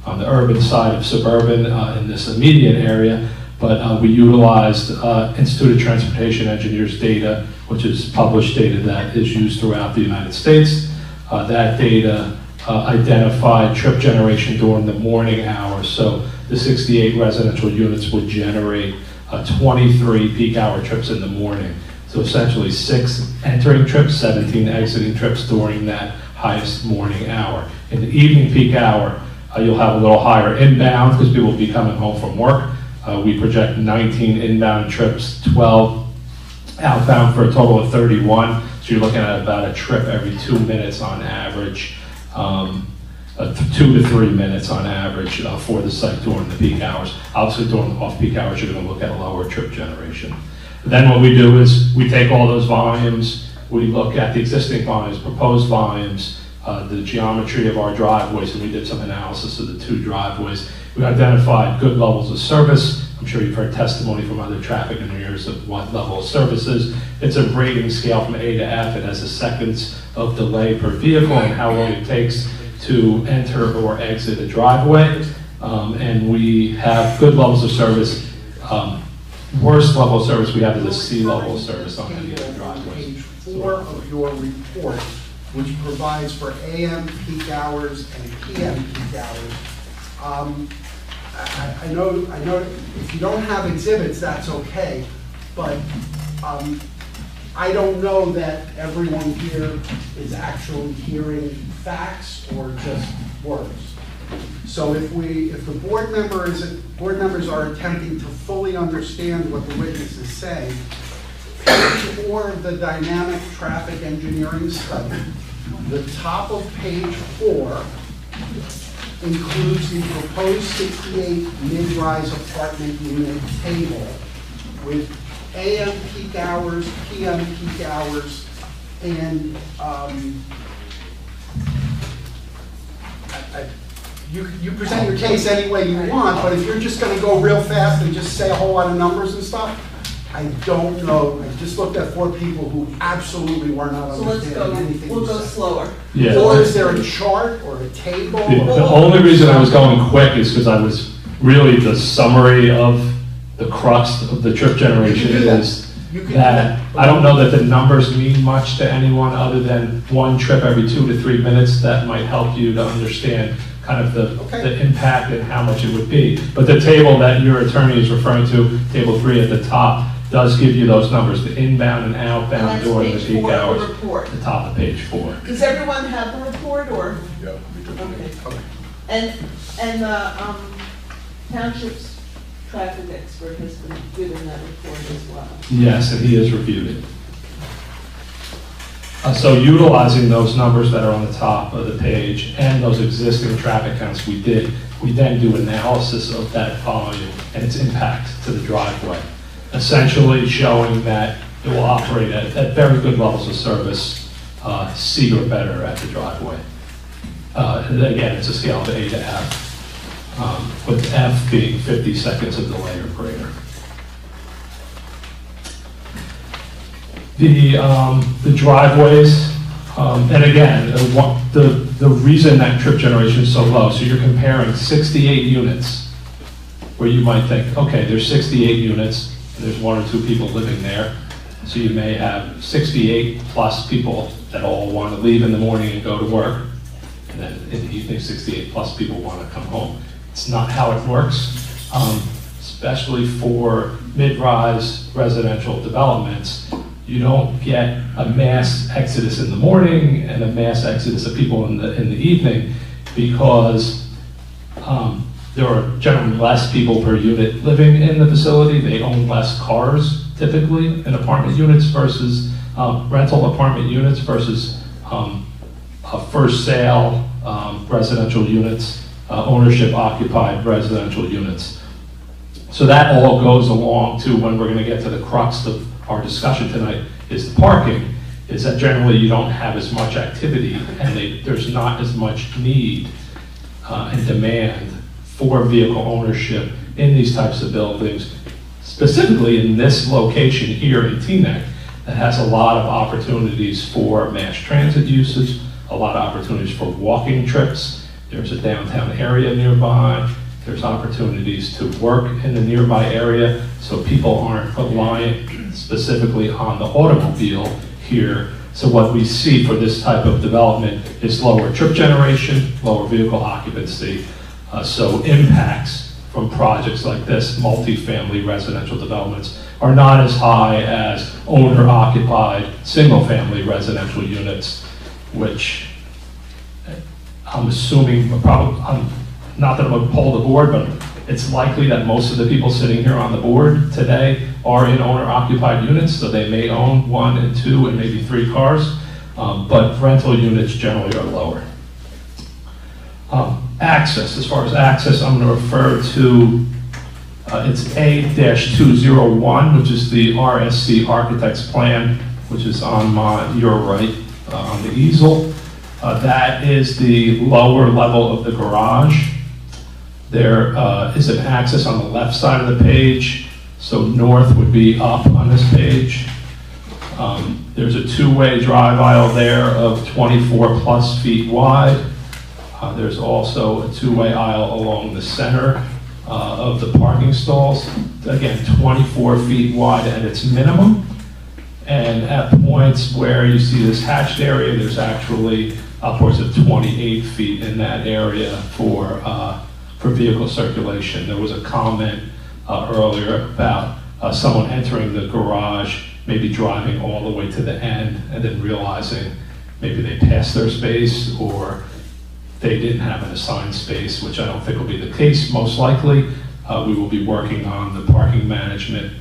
[SPEAKER 19] on the urban side of suburban in this immediate area, but we utilized Institute of Transportation Engineers data, which is published data that is used throughout the United States. That data identified trip generation during the morning hours. So the 68 residential units would generate 23 peak hour trips in the morning. So essentially 6 entering trips, 17 exiting trips during that highest morning hour. In the evening peak hour, you'll have a little higher inbound because people will be coming home from work. We project 19 inbound trips, 12 outbound for a total of 31. So you're looking at about a trip every 2 minutes on average, 2 to 3 minutes on average for the site during the peak hours. Obviously during the off-peak hours, you're going to look at lower trip generation. Then what we do is we take all those volumes, we look at the existing volumes, proposed volumes, the geometry of our driveways, and we did some analysis of the 2 driveways. We identified good levels of service. I'm sure you've heard testimony from other traffic engineers of what level of service is. It's a rating scale from A to F. It has a seconds of delay per vehicle and how long it takes to enter or exit a driveway. And we have good levels of service. Worst level of service we have is a C level of service on any of the driveways.
[SPEAKER 4] Page 4 of your report, which provides for AM peak hours and PM peak hours. I know if you don't have exhibits, that's okay, but I don't know that everyone here is actually hearing facts or just words. So if the board members are attempting to fully understand what the witnesses say, page 4 of the dynamic traffic engineering study, the top of page 4 includes the proposed 68 mid-rise apartment unit table with AM peak hours, PM peak hours, and you present your case any way you want, but if you're just going to go real fast and just say a whole lot of numbers and stuff, I don't know. I just looked at 4 people who absolutely were not understanding anything.
[SPEAKER 1] We'll go slower.
[SPEAKER 19] Yeah.
[SPEAKER 4] Or is there a chart or a table?
[SPEAKER 19] The only reason I was going quick is because I was really the summary of the crux of the trip generation is that I don't know that the numbers mean much to anyone other than 1 trip every 2 to 3 minutes. That might help you to understand kind of the impact and how much it would be. But the table that your attorney is referring to, table 3 at the top, does give you those numbers, the inbound and outbound during the peak hours. The top of page 4.
[SPEAKER 1] Does everyone have the report, or?
[SPEAKER 3] Yeah.
[SPEAKER 1] Okay. And the township's traffic expert has been given that report as well.
[SPEAKER 19] Yes, and he has reviewed it. So utilizing those numbers that are on the top of the page and those existing traffic counts we then do analysis of that volume and its impact to the driveway, essentially showing that it will operate at very good levels of service, C or better at the driveway. And again, it's a scale of A to F, with F being 50 seconds of delay or greater. The driveways, and again, the reason that trip generation is so low, so you're comparing 68 units where you might think, okay, there's 68 units, and there's 1 or 2 people living there, so you may have 68 plus people that all want to leave in the morning and go to work, and then in the evening 68 plus people want to come home. It's not how it works. especially for mid-rise residential developments, you don't get a mass exodus in the morning and a mass exodus of people in the evening, because there are generally less people per unit living in the facility. They own less cars typically in apartment units versus rental apartment units versus first sale residential units, ownership occupied residential units. So that all goes along to when we're going to get to the crux of our discussion tonight, is the parking, is that generally you don't have as much activity and there's not as much need and demand for vehicle ownership in these types of buildings, specifically in this location here in Teaneck, that has a lot of opportunities for mass transit usage, a lot of opportunities for walking trips. There's a downtown area nearby. There's opportunities to work in the nearby area, so people aren't reliant specifically on the automobile here. So what we see for this type of development is lower trip generation, lower vehicle occupancy. So impacts from projects like this, multifamily residential developments, are not as high as owner-occupied single-family residential units, which I'm assuming, probably, not that I'm going to poll the board, but it's likely that most of the people sitting here on the board today are in owner-occupied units, so they may own 1 and 2 and maybe 3 cars, but rental units generally are lower. Access, as far as access, I'm going to refer to, it's A-201, which is the RSC Architect's Plan, which is on your right on the easel. That is the lower level of the garage. There is an access on the left side of the page, so north would be up on this page. There's a two-way drive aisle there of 24 plus feet wide. There's also a two-way aisle along the center of the parking stalls. Again, 24 feet wide at its minimum. And at points where you see this hatched area, there's actually upwards of 28 feet in that area for vehicle circulation. There was a comment earlier about someone entering the garage, maybe driving all the way to the end and then realizing maybe they passed their space or they didn't have an assigned space, which I don't think will be the case. Most likely, we will be working on the parking management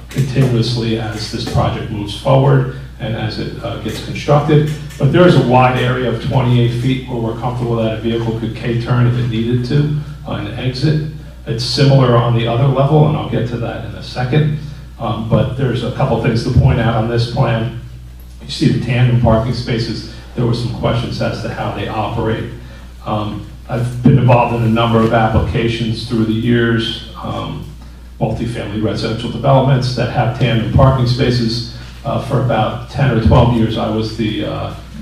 [SPEAKER 19] continuously as this project moves forward and as it gets constructed. But there is a wide area of 28 feet where we're comfortable that a vehicle could K-turn if it needed to and exit. It's similar on the other level, and I'll get to that in a second. But there's a couple things to point out on this plan. You see the tandem parking spaces. There were some questions as to how they operate. I've been involved in a number of applications through the years, multifamily residential developments that have tandem parking spaces. For about 10 or 12 years, I was the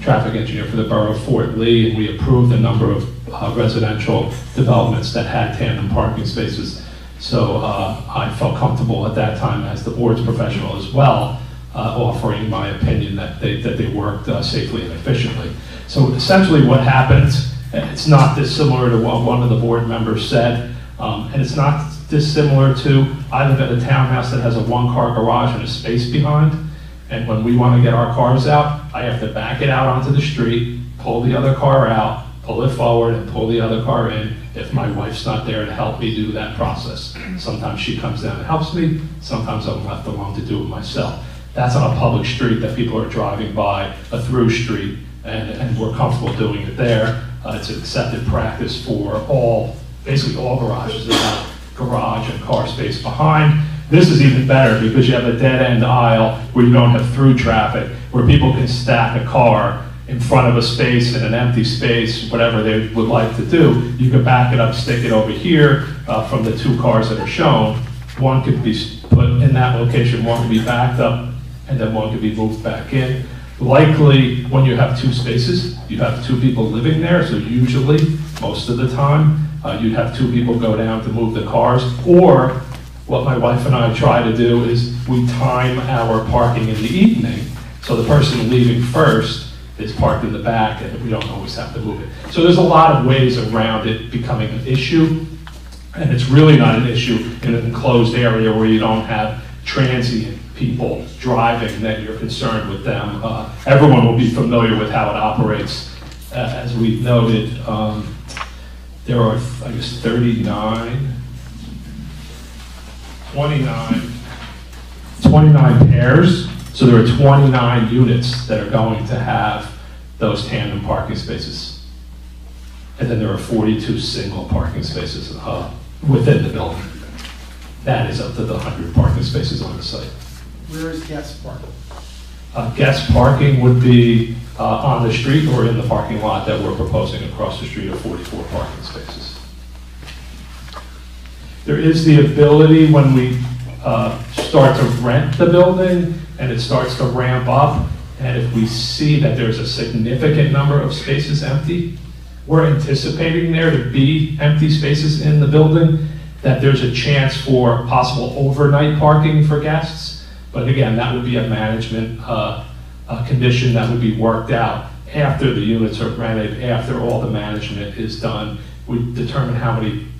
[SPEAKER 19] traffic engineer for the borough of Fort Lee, and we approved a number of residential developments that had tandem parking spaces. So I felt comfortable at that time as the board's professional as well, offering my opinion that they worked safely and efficiently. So essentially what happens, it's not dissimilar to what one of the board members said, and it's not dissimilar to, I live in a townhouse that has a one-car garage and a space behind, and when we want to get our cars out, I have to back it out onto the street, pull the other car out, pull it forward, and pull the other car in if my wife's not there to help me do that process. Sometimes she comes down and helps me, sometimes I'm left alone to do it myself. That's on a public street that people are driving by, a through street, and we're comfortable doing it there. It's an accepted practice for basically all garages that have garage and car space behind. This is even better because you have a dead-end aisle where you don't have through traffic, where people can stack a car in front of a space in an empty space, whatever they would like to do. You can back it up, stick it over here from the two cars that are shown. One could be put in that location, one could be backed up, and then one could be moved back in. Likely, when you have two spaces, you have two people living there, so usually, most of the time, you'd have two people go down to move the cars, or what my wife and I try to do is we time our parking in the evening, so the person leaving first is parked in the back and we don't always have to move it. So there's a lot of ways around it becoming an issue. And it's really not an issue in an enclosed area where you don't have transient people driving, that you're concerned with them. Everyone will be familiar with how it operates. As we've noted, there are, I guess, 29 pairs. So there are 29 units that are going to have those tandem parking spaces. And then there are 42 single parking spaces within the building. That is up to the 100 parking spaces on the site.
[SPEAKER 4] Where is guest parking?
[SPEAKER 19] Guest parking would be on the street or in the parking lot that we're proposing across the street of 44 parking spaces. There is the ability when we start to rent the building and it starts to ramp up, and if we see that there's a significant number of spaces empty, we're anticipating there to be empty spaces in the building, that there's a chance for possible overnight parking for guests. But again, that would be a management condition that would be worked out after the units are rented, after all the management is done. We determine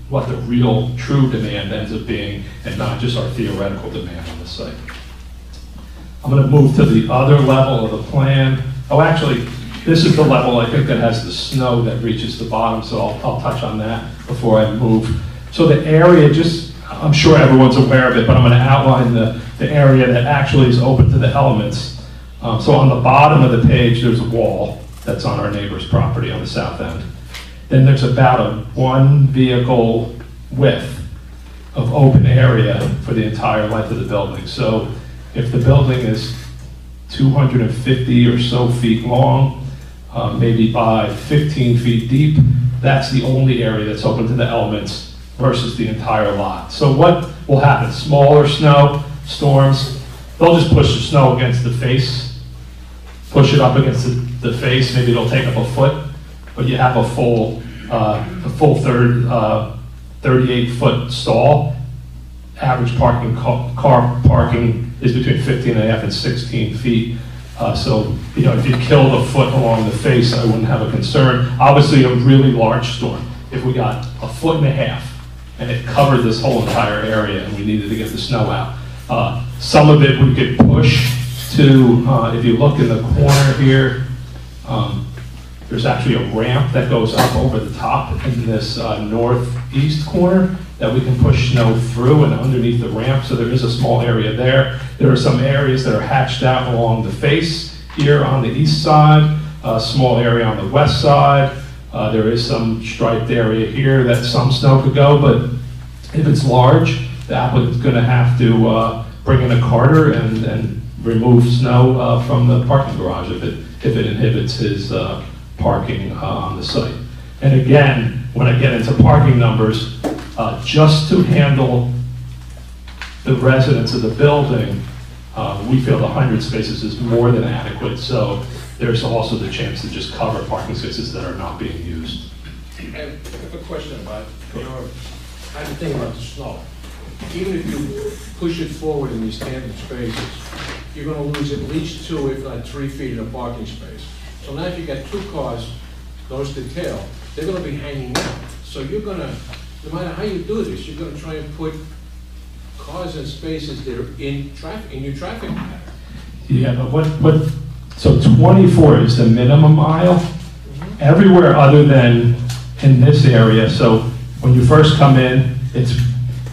[SPEAKER 19] what the real true demand ends up being, and not just our theoretical demand on the site. I'm going to move to the other level of the plan. Oh, actually, this is the level I think that has the snow that reaches the bottom, so I'll touch on that before I move. So the area, I'm sure everyone's aware of it, but I'm going to outline the area that actually is open to the elements. So on the bottom of the page, there's a wall that's on our neighbor's property on the south end. Then there's about a 1 vehicle width of open area for the entire length of the building. So if the building is 250 or so feet long, maybe by 15 feet deep, that's the only area that's open to the elements versus the entire lot. So what will happen? Smaller snow storms, they'll just push the snow against the face, push it up against the face, maybe it'll take up a foot, but you have a full 38-foot stall. Average car parking is between 15.5 and 16 feet. So, if you killed a foot along the face, I wouldn't have a concern. Obviously, a really large storm, if we got 1.5 feet and it covered this whole entire area and we needed to get the snow out, some of it we could push to, if you look in the corner here, there's actually a ramp that goes up over the top in this northeast corner that we can push snow through and underneath the ramp, so there is a small area there. There are some areas that are hatched out along the face here on the east side, a small area on the west side. There is some striped area here that some snow could go, but if it's large, the applicant's going to have to bring in a carter and remove snow from the parking garage if it inhibits his parking on the site. And again, when I get into parking numbers, just to handle the residents of the building, we feel the 100 spaces is more than adequate. So there's also the chance to just cover parking spaces that are not being used.
[SPEAKER 18] I have a question about how to think about the snow. Even if you push it forward in these tandem spaces, you're going to lose at least 2, if not 3 feet in a parking space. So now if you got 2 cars, nose to tail, they're going to be hanging out. So you're going to, no matter how you do this, you're going to try and put cars in spaces that are in your traffic pattern.
[SPEAKER 19] Yeah, but so 24 is the minimum aisle. Everywhere other than in this area, so when you first come in, it's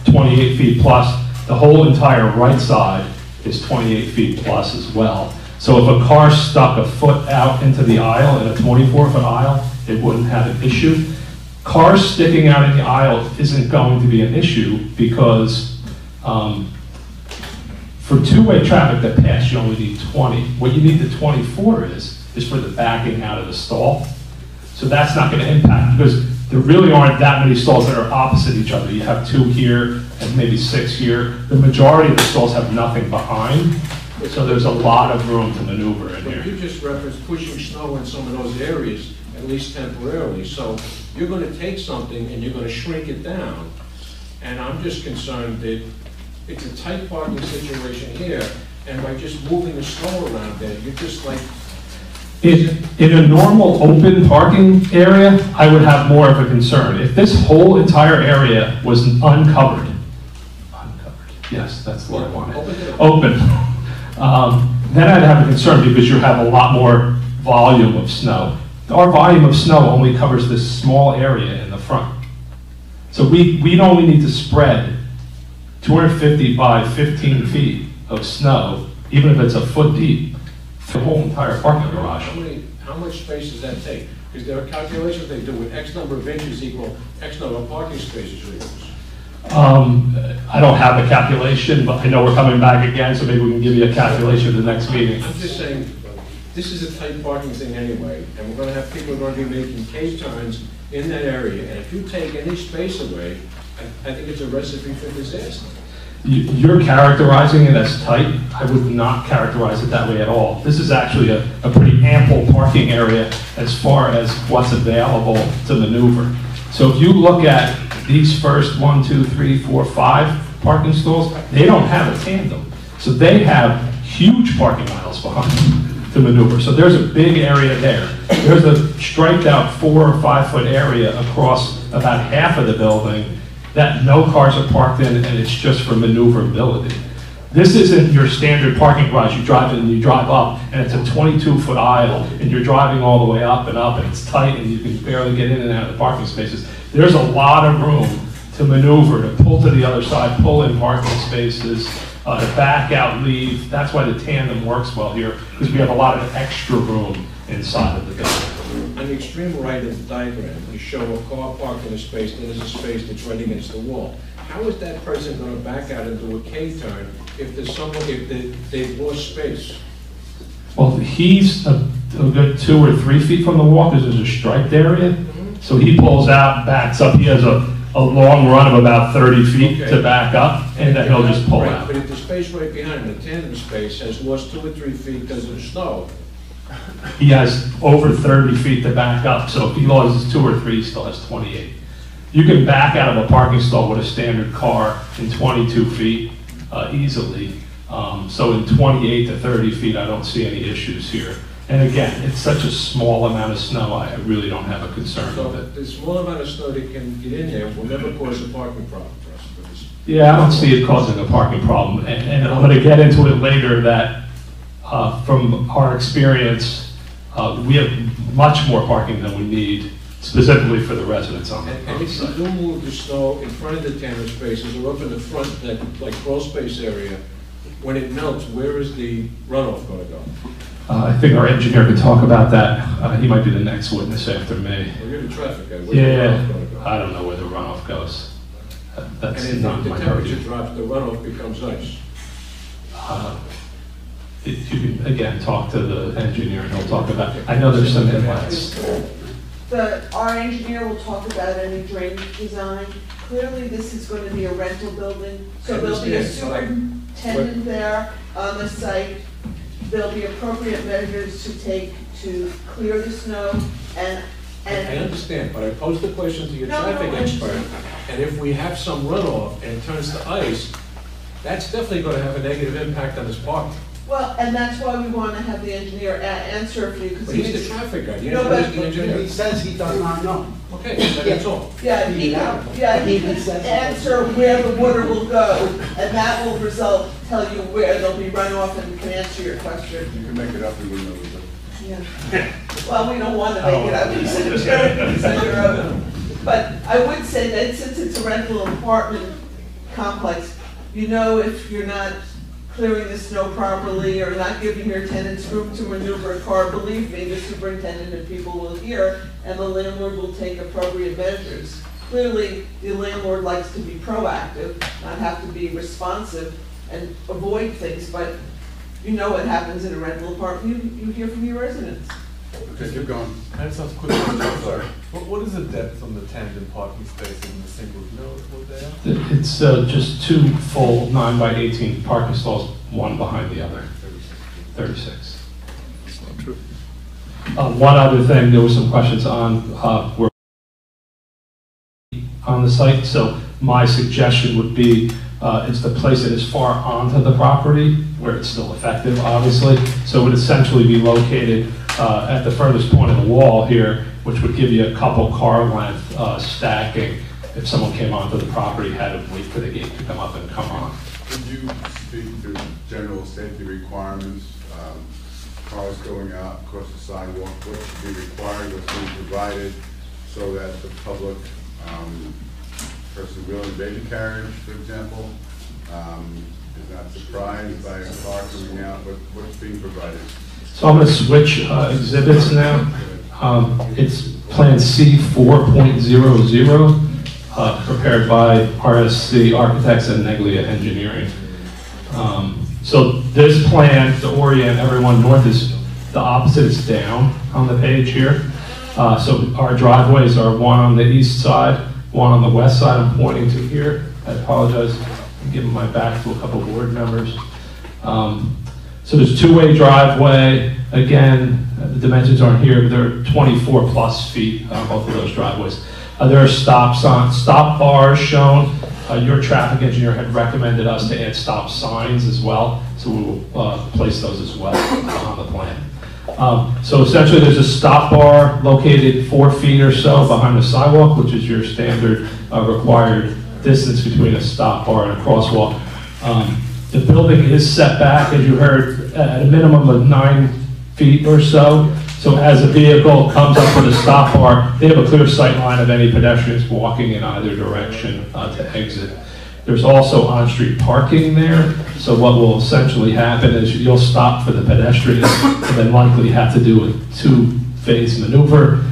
[SPEAKER 19] 28 feet plus. The whole entire right side is 28 feet plus as well. So if a car stuck a foot out into the aisle in a 24-foot aisle, it wouldn't have an issue. Cars sticking out in the aisle isn't going to be an issue because for two-way traffic to pass, you only need 20. What you need the 24 is for the backing out of the stall. So that's not going to impact, because there really aren't that many stalls that are opposite each other. You have 2 here and maybe 6 here. The majority of the stalls have nothing behind, so there's a lot of room to maneuver in here.
[SPEAKER 18] You just referenced pushing snow in some of those areas, at least temporarily. So you're going to take something and you're going to shrink it down. And I'm just concerned that it's a tight parking situation here, and by just moving the snow around there, you're just like
[SPEAKER 19] In a normal open parking area, I would have more of a concern. If this whole entire area was uncovered, yes, that's the word I wanted, open, then I'd have a concern because you have a lot more volume of snow. Our volume of snow only covers this small area in the front. So we'd only need to spread 250 by 15 feet of snow, even if it's a foot deep, the whole entire parking garage.
[SPEAKER 18] How much space does that take? Because there are calculations they do with X number of inches equal X number of parking spaces you use.
[SPEAKER 19] I don't have a calculation, but I know we're coming back again, so maybe we can give you a calculation at the next meeting.
[SPEAKER 18] I'm just saying, this is a tight parking thing anyway, and we're going to have people who are going to be making K-turns in that area, and if you take any space away, I think it's a recipe for disaster.
[SPEAKER 19] You're characterizing it as tight. I would not characterize it that way at all. This is actually a pretty ample parking area as far as what's available to maneuver. So if you look at these first 1, 2, 3, 4, 5 parking stalls, they don't have a tandem. So they have huge parking aisles behind them to maneuver. So there's a big area there. There's a striped out 4 or 5 foot area across about half of the building that no cars are parked in, and it's just for maneuverability. This isn't your standard parking garage. You drive in and you drive up, and it's a 22-foot aisle, and you're driving all the way up, and it's tight, and you can barely get in and out of the parking spaces. There's a lot of room to maneuver, to pull to the other side, pull in parking spaces, to back out, leave. That's why the tandem works well here, because we have a lot of extra room inside of the building.
[SPEAKER 18] On the extreme right of the diagram, you show a car parked in a space, then there's a space that's right against the wall. How is that person going to back out and do a K-turn if there's if they've lost space?
[SPEAKER 19] Well, he's a good 2 or 3 feet from the wall because there's a striped area. So he pulls out, backs up. He has a long run of about 30 feet to back up, and then he'll just pull out.
[SPEAKER 18] But if the space right behind him, the tandem space, has lost 2 or 3 feet because of the snow,
[SPEAKER 19] he has over 30 feet to back up. So if he loses 2 or 3, he still has 28. You can back out of a parking stall with a standard car in 22 feet easily. So in 28 to 30 feet, I don't see any issues here. And again, it's such a small amount of snow, I really don't have a concern with it.
[SPEAKER 18] The small amount of snow that can get in there will never cause a parking problem for us.
[SPEAKER 19] Yeah, I don't see it causing a parking problem. And I'm going to get into it later that from our experience, we have much more parking than we need, specifically for the residents on the site.
[SPEAKER 18] And if you do move the snow in front of the tandem spaces or up in the front, that like crawl space area, when it melts, where is the runoff going to go?
[SPEAKER 19] I think our engineer could talk about that. He might be the next witness after me.
[SPEAKER 18] Well, you're the traffic guy. Where's
[SPEAKER 19] Yeah,
[SPEAKER 18] the runoff going to go?
[SPEAKER 19] I don't know where the runoff goes. That's
[SPEAKER 18] And
[SPEAKER 19] not
[SPEAKER 18] if the
[SPEAKER 19] my
[SPEAKER 18] temperature
[SPEAKER 19] purview.
[SPEAKER 18] drops, the runoff becomes ice.
[SPEAKER 19] You can, again, talk to the engineer and he'll talk about, I know there's some inlets.
[SPEAKER 1] Our engineer will talk about any drainage design. Clearly, this is going to be a rental building, so there'll be a superintendent there on the site. There'll be appropriate measures to take to clear the snow and
[SPEAKER 18] I understand, but I posed the question to your
[SPEAKER 1] No,
[SPEAKER 18] traffic
[SPEAKER 1] no, I
[SPEAKER 18] expert,
[SPEAKER 1] understand.
[SPEAKER 18] and if we have some runoff and it turns to ice, that's definitely going to have a negative impact on this parking.
[SPEAKER 1] Well, and that's why we want to have the engineer answer for you, because
[SPEAKER 18] But he's the traffic guy, the
[SPEAKER 1] No,
[SPEAKER 18] engineer's
[SPEAKER 1] but-
[SPEAKER 18] the engineer.
[SPEAKER 4] He says he does not know.
[SPEAKER 18] Okay, that's all.
[SPEAKER 1] Yeah, he can answer where the water will go, and that will tell you where there'll be runoff and can answer your question.
[SPEAKER 3] You can make it up, we wouldn't know.
[SPEAKER 1] Yeah. Well, we don't want to make it up, he said your own. But I would say that since it's a rental apartment complex, you know if you're not clearing the snow properly or not giving your tenants room to maneuver a car, believe me, the superintendent and people will hear, and the landlord will take appropriate measures. Clearly, the landlord likes to be proactive, not have to be responsive and avoid things, but you know what happens in a rental apartment, you hear from your residents.
[SPEAKER 3] Okay, keep going.
[SPEAKER 20] I just have a quick question, sorry. What is the depth on the tandem parking spaces in the single? You know what they are?
[SPEAKER 19] It's just 2 full 9 by 18 parking stalls, one behind the other. 36.
[SPEAKER 13] That's not true.
[SPEAKER 19] One other thing, there were some questions on where on the site. So my suggestion would be is to place it as far onto the property where it's still effective, obviously. So it would essentially be located at the furthest point of the wall here, which would give you a couple car length stacking if someone came onto the property, had to wait for the gate to come up and come on.
[SPEAKER 3] Could you speak to general safety requirements, cars going out across the sidewalk, what should be required, what's being provided, so that the public, person wheeling baby carriage, for example, is not surprised by a car coming out, but what's being provided?
[SPEAKER 19] So I'm going to switch exhibits now. It's Plan C 4.00. Prepared by RSC Architects and Englewood Engineering. So this plan, to orient everyone, north is the opposite, is down on the page here. So our driveways are one on the east side, one on the west side. I'm pointing to here. I apologize. I'm giving my back to a couple board members. So there's two-way driveway. Again, the dimensions aren't here, but they're 24 plus feet on both of those driveways. There are stop bars shown. Your traffic engineer had recommended us to add stop signs as well, so we will place those as well on the plan. So essentially there's a stop bar located 4 feet or so behind the sidewalk, which is your standard required distance between a stop bar and a crosswalk. The building is set back, as you heard, at a minimum of 9 feet or so. So as a vehicle comes up for the stop bar, they have a clear sight line of any pedestrians walking in either direction to exit. There's also on-street parking there. So what will essentially happen is you'll stop for the pedestrians and then likely have to do a 2-phase maneuver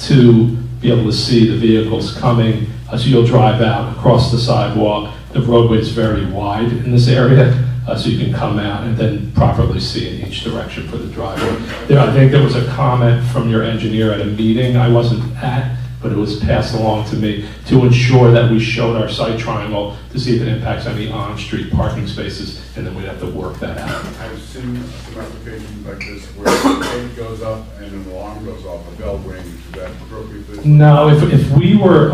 [SPEAKER 19] to be able to see the vehicles coming. So you'll drive out across the sidewalk. The roadway is very wide in this area. So you can come out and then properly see in each direction for the driveway. I think there was a comment from your engineer at a meeting I wasn't at, but it was passed along to me to ensure that we showed our site triangle to see if it impacts any on-street parking spaces, and then we'd have to work that out.
[SPEAKER 3] I've seen some applications like this where the gate goes up and an alarm goes off, a bell rings. Is that appropriate for this?
[SPEAKER 19] No, if we were,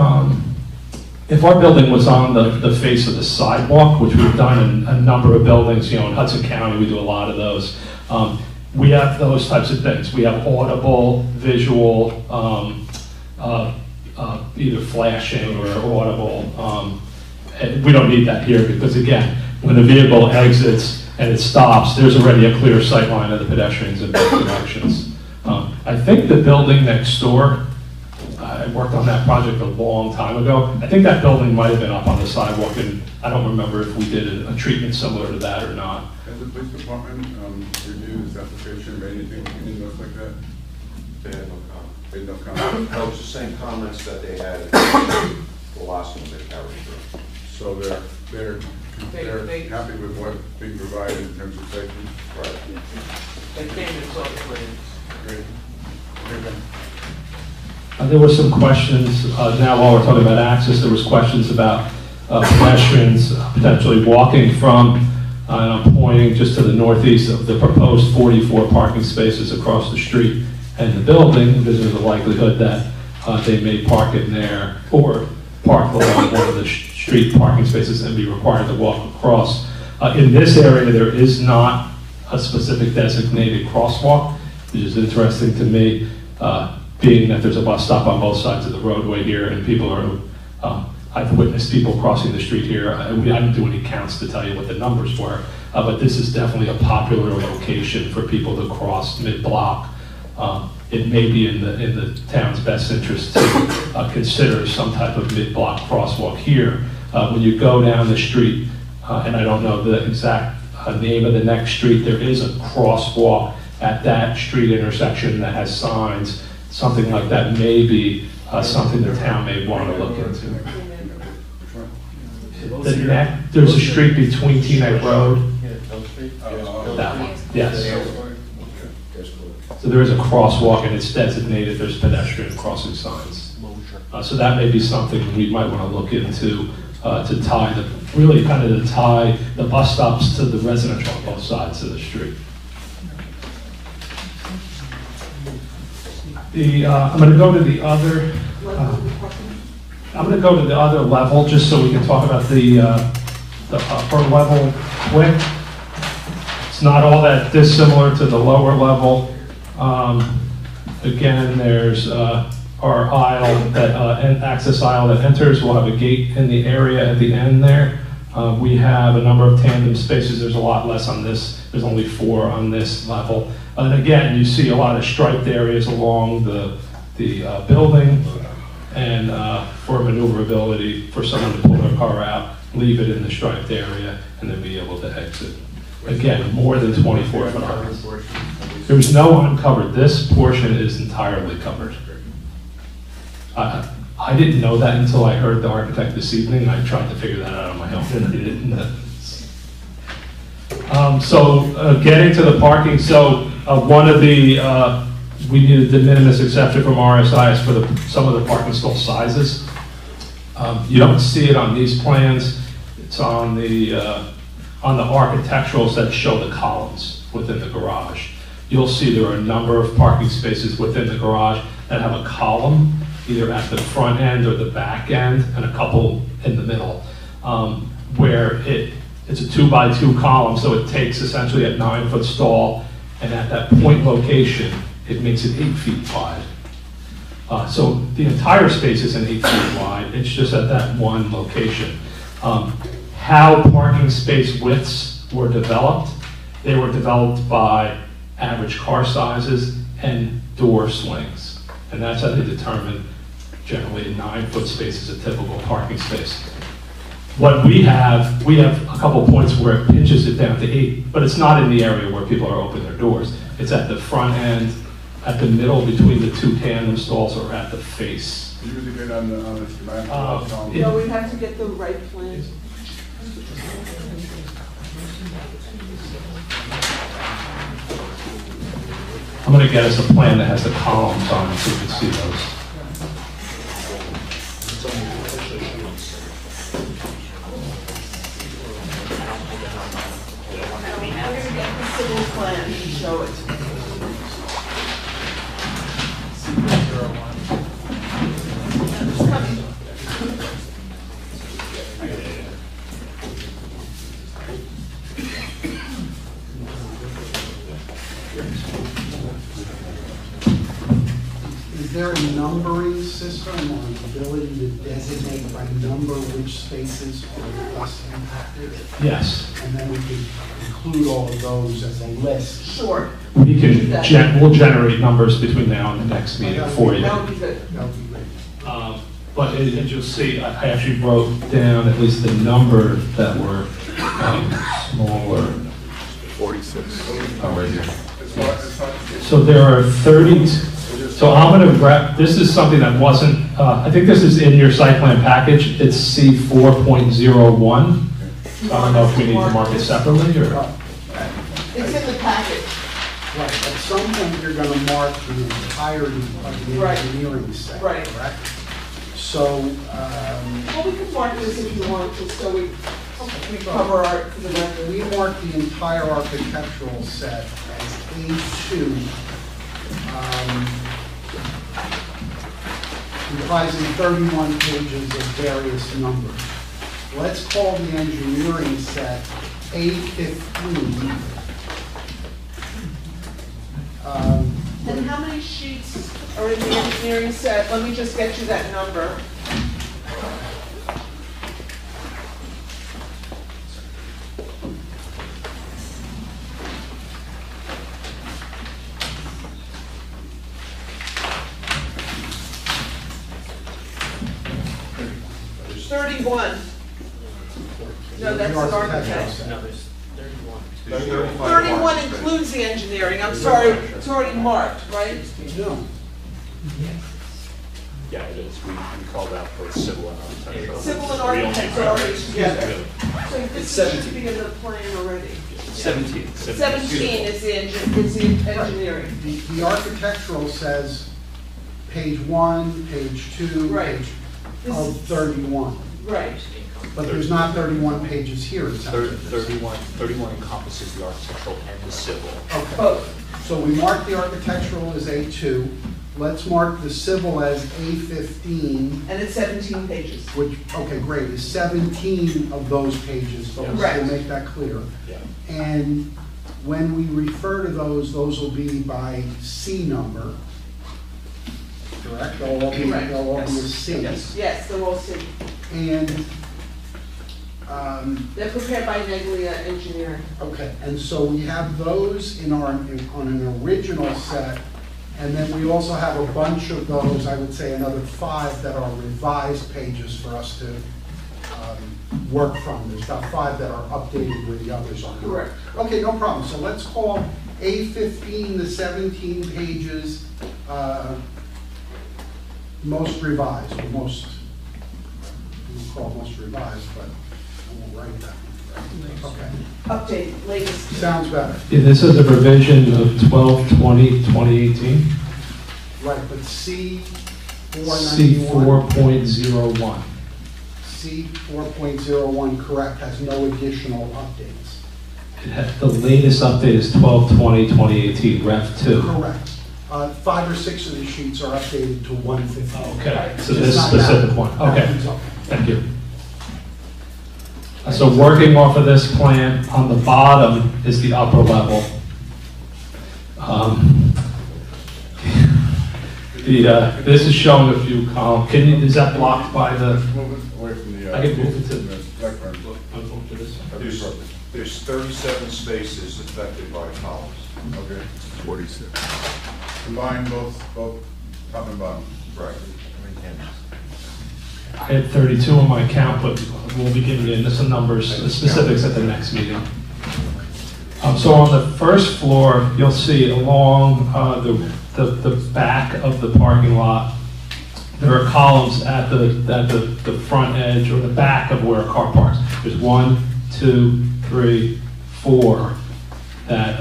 [SPEAKER 19] if our building was on the face of the sidewalk, which we've done in a number of buildings, in Hudson County, we do a lot of those. We have those types of things. We have audible, visual, either flashing or audible. We don't need that here because, again, when the vehicle exits and it stops, there's already a clear sight line of the pedestrians in both directions. I think the building next door, I worked on that project a long time ago. I think that building might have been up on the sidewalk, and I don't remember if we did a treatment similar to that or not.
[SPEAKER 3] Has the police department reviewed this application or anything like that?
[SPEAKER 6] They had no comment.
[SPEAKER 3] They had no comment?
[SPEAKER 6] No, it's the same comments that they had the last one they carried through.
[SPEAKER 3] So they're happy with what's being provided in terms of safety?
[SPEAKER 6] Right.
[SPEAKER 10] They came and saw the plans.
[SPEAKER 3] Great.
[SPEAKER 19] There were some questions, now while we're talking about access, there was questions about pedestrians potentially walking from, and I'm pointing just to the northeast of the proposed 44 parking spaces across the street and the building, because there's a likelihood that they may park in there or park along one of the street parking spaces and be required to walk across. In this area, there is not a specific designated crosswalk, which is interesting to me. Being that there's a bus stop on both sides of the roadway here, and people are, I've witnessed people crossing the street here. I didn't do any counts to tell you what the numbers were, but this is definitely a popular location for people to cross mid-block. It may be in the town's best interest to consider some type of mid-block crosswalk here. When you go down the street, and I don't know the exact name of the next street, there is a crosswalk at that street intersection that has signs. Something like that may be something the town may want to look into. There's a street between Teaneck Road. That one, yes. So there is a crosswalk and it's designated, there's pedestrian crossing signs. So that may be something we might want to look into to tie tie the bus stops to the residential on both sides of the street. I'm going to go to the other. I'm going to go to the other level just so we can talk about the upper level quick. It's not all that dissimilar to the lower level. Again, there's our aisle, access aisle that enters. We'll have a gate in the area at the end there. We have a number of tandem spaces. There's a lot less on this. There's only 4 on this level. And again, you see a lot of striped areas along the building, and for maneuverability, for someone to pull their car out, leave it in the striped area, and then be able to exit. Again, more than 24 foot hours. There's no uncovered. This portion is entirely covered. I didn't know that until I heard the architect this evening. I tried to figure that out on my own, and I didn't. Getting to the parking, one of the, we needed de minimis exception from RSIS for some of the parking stall sizes. You don't see it on these plans. It's on the architecturals that show the columns within the garage. You'll see there are a number of parking spaces within the garage that have a column, either at the front end or the back end, and a couple in the middle, where it's a 2x2 column, so it takes essentially a 9-foot stall, and at that point location, it makes it 8 feet wide. So the entire space isn't 8 feet wide, it's just at that one location. How parking space widths were developed, they were developed by average car sizes and door swings. And that's how they determine generally a 9-foot space is a typical parking space. What we have a couple points where it pinches it down to 8, but it's not in the area where people are opening their doors. It's at the front end, at the middle between the 2 tandem stalls, or at the face.
[SPEAKER 3] Can you really get on the schematic?
[SPEAKER 1] No, we have to get the right plan.
[SPEAKER 19] I'm going to get us a plan that has the columns on it so you can see those.
[SPEAKER 1] We're going to get the civil plan and show it. It's coming.
[SPEAKER 4] Is there a numbering system or an ability to designate by number which spaces are less impacted?
[SPEAKER 19] Yes.
[SPEAKER 4] And then we could include all of those as a list.
[SPEAKER 1] Sure.
[SPEAKER 19] We can, we'll generate numbers between now and the next meeting for you.
[SPEAKER 1] That would be good.
[SPEAKER 4] That would be great.
[SPEAKER 19] But as you'll see, I actually wrote down at least the number that were smaller.
[SPEAKER 13] 46.
[SPEAKER 3] Right here.
[SPEAKER 19] So there are 30. So I'm going to grab, this is something that wasn't, I think this is in your site plan package. It's C4.01. I don't know if we need to mark it separately or.
[SPEAKER 1] It's in the package.
[SPEAKER 4] Right, at some point you're going to mark the entirety of the engineering set,
[SPEAKER 1] Right.
[SPEAKER 4] correct? So,
[SPEAKER 1] Well, we can mark this if you want, just so we cover our, the record.
[SPEAKER 4] we mark the entire architectural set as A2, comprising 31 pages of various numbers. Let's call the engineering set A15.
[SPEAKER 1] And how many sheets are in the engineering set? Let me just get you that number. There's 31. No, that's an architect.
[SPEAKER 10] No, there's 31.
[SPEAKER 1] 31 includes the engineering. I'm sorry, it's already marked, right?
[SPEAKER 4] No.
[SPEAKER 5] Yeah, it is. We called out both civil and architectural.
[SPEAKER 1] Civil and architects are already together. So this should be in the plan already.
[SPEAKER 10] 17.
[SPEAKER 1] 17 is the engineering.
[SPEAKER 4] The architectural says page 1, page 2,
[SPEAKER 1] Right.
[SPEAKER 4] page of 31.
[SPEAKER 1] Right.
[SPEAKER 4] But there's not 31 pages here, it sounds like.
[SPEAKER 5] 31 encompasses the architectural and the civil.
[SPEAKER 4] Okay.
[SPEAKER 1] Both.
[SPEAKER 4] So we mark the architectural as A2. Let's mark the civil as A15.
[SPEAKER 1] And it's 17 pages.
[SPEAKER 4] Which, okay, great, is 17 of those pages, but we'll
[SPEAKER 1] Correct.
[SPEAKER 4] make that clear.
[SPEAKER 5] Yeah.
[SPEAKER 4] And When we refer to those will be by C number, correct? They'll all be,
[SPEAKER 1] Correct.
[SPEAKER 4] they'll all be a C.
[SPEAKER 1] Yes, they're all C.
[SPEAKER 4] And,
[SPEAKER 1] They're prepared by Neglia Engineering.
[SPEAKER 4] okay, and so we have those on an original set, and then we also have a bunch of those, I would say another 5 that are revised pages for us to work from. There's about 5 that are updated where the others are not.
[SPEAKER 1] Correct.
[SPEAKER 4] Okay, no problem. So let's call A15, the 17 pages, most revised, or most, we'll call it most revised, but I won't write that. Okay,
[SPEAKER 1] Update, latest.
[SPEAKER 4] sounds better.
[SPEAKER 19] Yeah, this is a revision of 12/20/2018.
[SPEAKER 4] Right, but C
[SPEAKER 19] C 4.01.
[SPEAKER 4] C 4.01, correct, has no additional updates.
[SPEAKER 19] The latest update is 12/20/2018, Rev 2.
[SPEAKER 4] Correct. 5 or 6 of the sheets are updated to 150.
[SPEAKER 19] Okay, so
[SPEAKER 4] Just
[SPEAKER 19] this
[SPEAKER 4] not
[SPEAKER 19] specific
[SPEAKER 4] that
[SPEAKER 19] one,
[SPEAKER 4] That
[SPEAKER 19] okay,
[SPEAKER 4] one's up.
[SPEAKER 19] thank you. So working off of this plan, on the bottom is the upper level. This is showing a few columns. Is that blocked by the?
[SPEAKER 3] Move it away from the.
[SPEAKER 19] I can move it to
[SPEAKER 3] the background.
[SPEAKER 19] to this.
[SPEAKER 6] There's 37 spaces affected by columns.
[SPEAKER 3] Okay. 46. Combine both top and bottom.
[SPEAKER 6] Right.
[SPEAKER 19] I had 32 on my account, but we'll be giving you some numbers, the specifics at the next meeting. So on the first floor, you'll see along the back of the parking lot, there are columns at the front edge or the back of where a car parks. There's 1, 2, 3, 4 that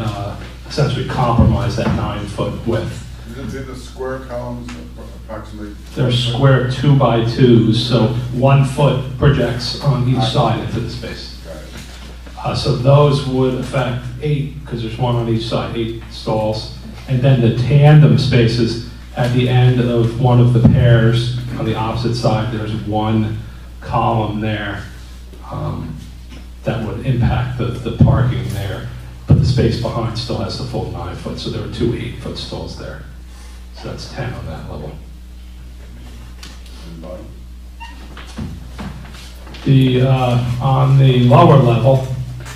[SPEAKER 19] essentially compromise that 9-foot width.
[SPEAKER 3] Is it the square columns approximately?
[SPEAKER 19] They're square 2x2s, so 1 foot projects on each side into the space. So those would affect 8, because there's 1 on each side, 8 stalls. And then the tandem spaces at the end of one of the pairs on the opposite side, there's 1 column there that would impact the parking there. But the space behind still has the full 9 foot, so there are 2 8-foot stalls there. So that's 10 on that level.
[SPEAKER 3] And bottom?
[SPEAKER 19] On the lower level,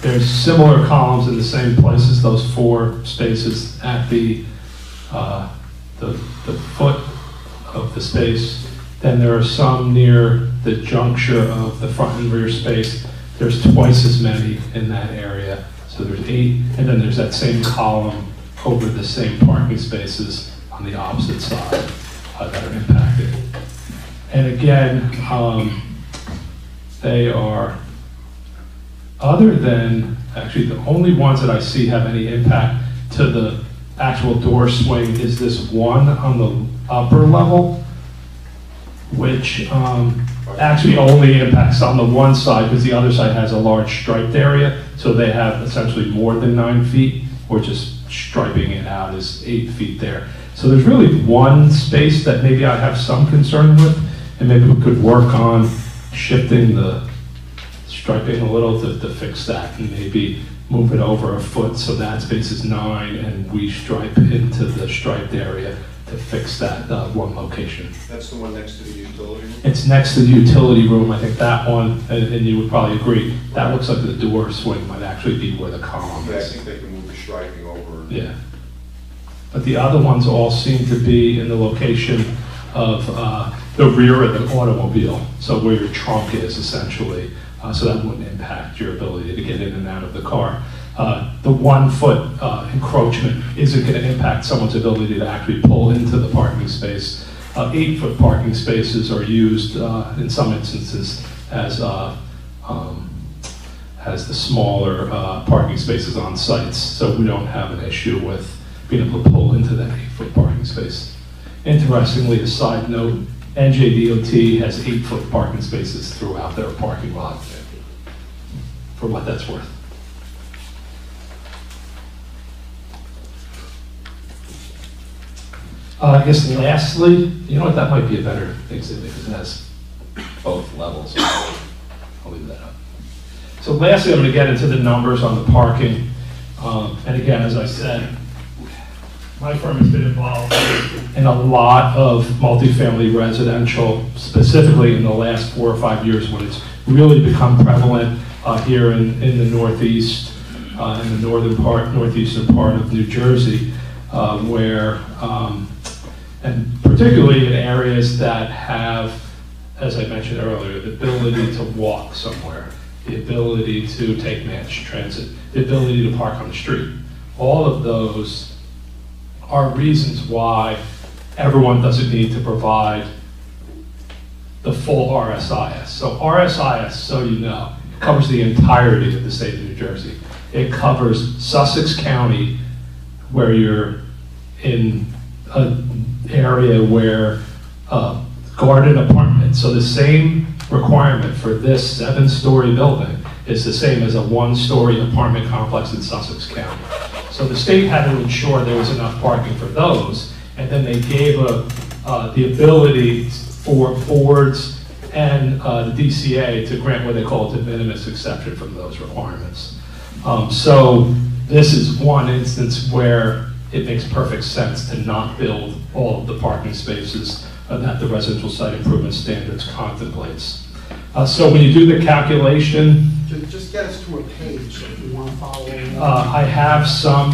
[SPEAKER 19] there's similar columns in the same places, those 4 spaces at the foot of the space. Then there are some near the juncture of the front and rear space. There's twice as many in that area. So there's 8, and then there's that same column over the same parking spaces on the opposite side that are impacted. And again, they are, other than, actually the only ones that I see have any impact to the actual door swing is this one on the upper level, which actually only impacts on the one side because the other side has a large striped area, so they have essentially more than 9 feet. We're just striping it out as 8 feet there. So there's really one space that maybe I have some concern with, and maybe we could work on shifting the striping a little to fix that, and maybe move it over a foot so that space is 9, and we stripe into the striped area to fix that one location.
[SPEAKER 6] That's the one next to the utility room?
[SPEAKER 19] It's next to the utility room. I think that one, and you would probably agree, that looks like the door swing might actually be where the column
[SPEAKER 6] Yeah, I
[SPEAKER 19] is.
[SPEAKER 6] think they can move the striping over.
[SPEAKER 19] Yeah. But the other ones all seem to be in the location of the rear of the automobile, so where your trunk is essentially, so that wouldn't impact your ability to get in and out of the car. The 1 foot encroachment isn't going to impact someone's ability to actually pull into the parking space. 8 foot parking spaces are used in some instances as the smaller parking spaces on sites, so we don't have an issue with being able to pull into that 8 foot parking space. Interestingly, a side note, NJDOT has 8 foot parking spaces throughout their parking lot, for what that's worth. I guess lastly, you know what, that might be a better exhibit because it has both levels. I'll leave that up. So lastly, I'm going to get into the numbers on the parking. And again, as I said, my firm has been involved in a lot of multifamily residential, specifically in the last 4 or 5 years when it's really become prevalent here in the Northeast, in the northeastern part of New Jersey, where, and particularly in areas that have, as I mentioned earlier, the ability to walk somewhere, the ability to take mass transit, the ability to park on the street. All of those are reasons why everyone doesn't need to provide the full RSIS. So RSIS, so you know, covers the entirety of the state of New Jersey. It covers Sussex County, where you're in an area where garden apartment. So the same requirement for this 7-story building is the same as a 1-story apartment complex in Sussex County. So the state had to ensure there was enough parking for those, and then they gave the ability for boards and the DCA to grant what they call a de minimis exception from those requirements. So this is one instance where it makes perfect sense to not build all of the parking spaces that the residential site improvement standards contemplates. So when you do the calculation,
[SPEAKER 4] Just get us to a page if you want to follow along.
[SPEAKER 19] I have some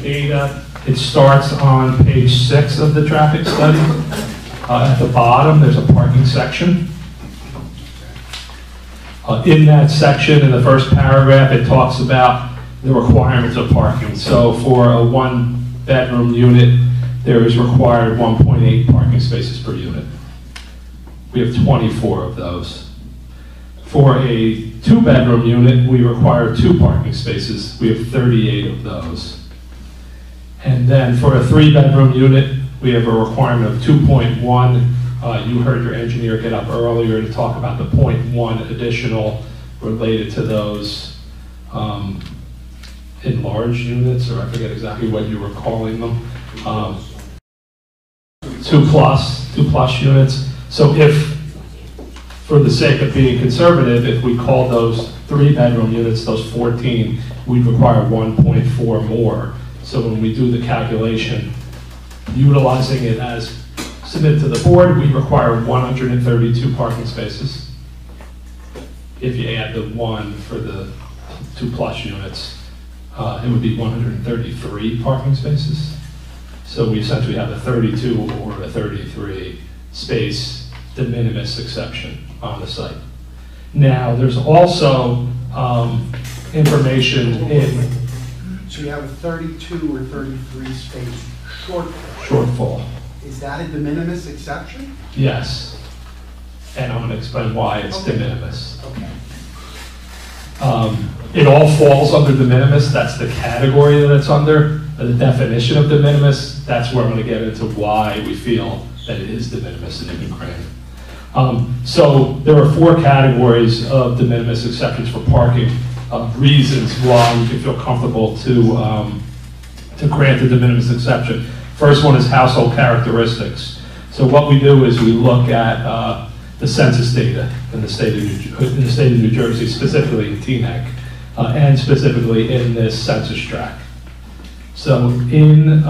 [SPEAKER 19] data. It starts on page 6 of the traffic study. At the bottom, there's a parking section. In that section, in the first paragraph, it talks about the requirements of parking. So for a 1-bedroom unit, there is required 1.8 parking spaces per unit. We have 24 of those. For a 2-bedroom unit, we require 2 parking spaces. We have 38 of those. And then for a 3-bedroom unit, we have a requirement of 2.1. You heard your engineer get up earlier to talk about the 0.1 additional related to those enlarged units, or I forget exactly what you were calling them. 2 plus units. So if, for the sake of being conservative, if we call those 3-bedroom units, those 14, we'd require 1.4 more. So when we do the calculation, utilizing it as submitted to the board, we require 132 parking spaces. If you add the 1 for the 2 plus units, it would be 133 parking spaces. So we essentially have a 32 or a 33 space de minimis exception on the site. Now, there's also information in...
[SPEAKER 4] So you have a 32 or 33 space
[SPEAKER 19] shortfall.
[SPEAKER 4] Is that a de minimis exception?
[SPEAKER 19] Yes. And I'm going to explain why it's de minimis.
[SPEAKER 4] Okay.
[SPEAKER 19] It all falls under de minimis. That's the category that it's under. The definition of de minimis, that's where I'm going to get into why we feel that it is de minimis and it can grant. So there are 4 categories of de minimis exceptions for parking, reasons why you can feel comfortable to grant the de minimis exception. First one is household characteristics. So what we do is we look at the census data in the state of New Jersey, specifically in Teaneck, and specifically in this census tract. So in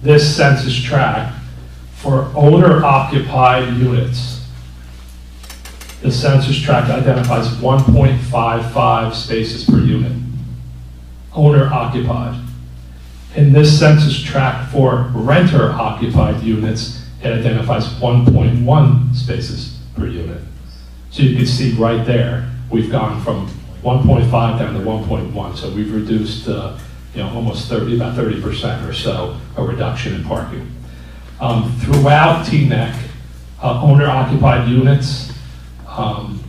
[SPEAKER 19] this census tract, for owner-occupied units, the census tract identifies 1.55 spaces per unit, owner-occupied. In this census tract for renter-occupied units, it identifies 1.1 spaces per unit. So you can see right there, we've gone from 1.5 down to 1.1. So we've reduced, almost about 30% or so, a reduction in parking. Throughout Teaneck, owner-occupied units have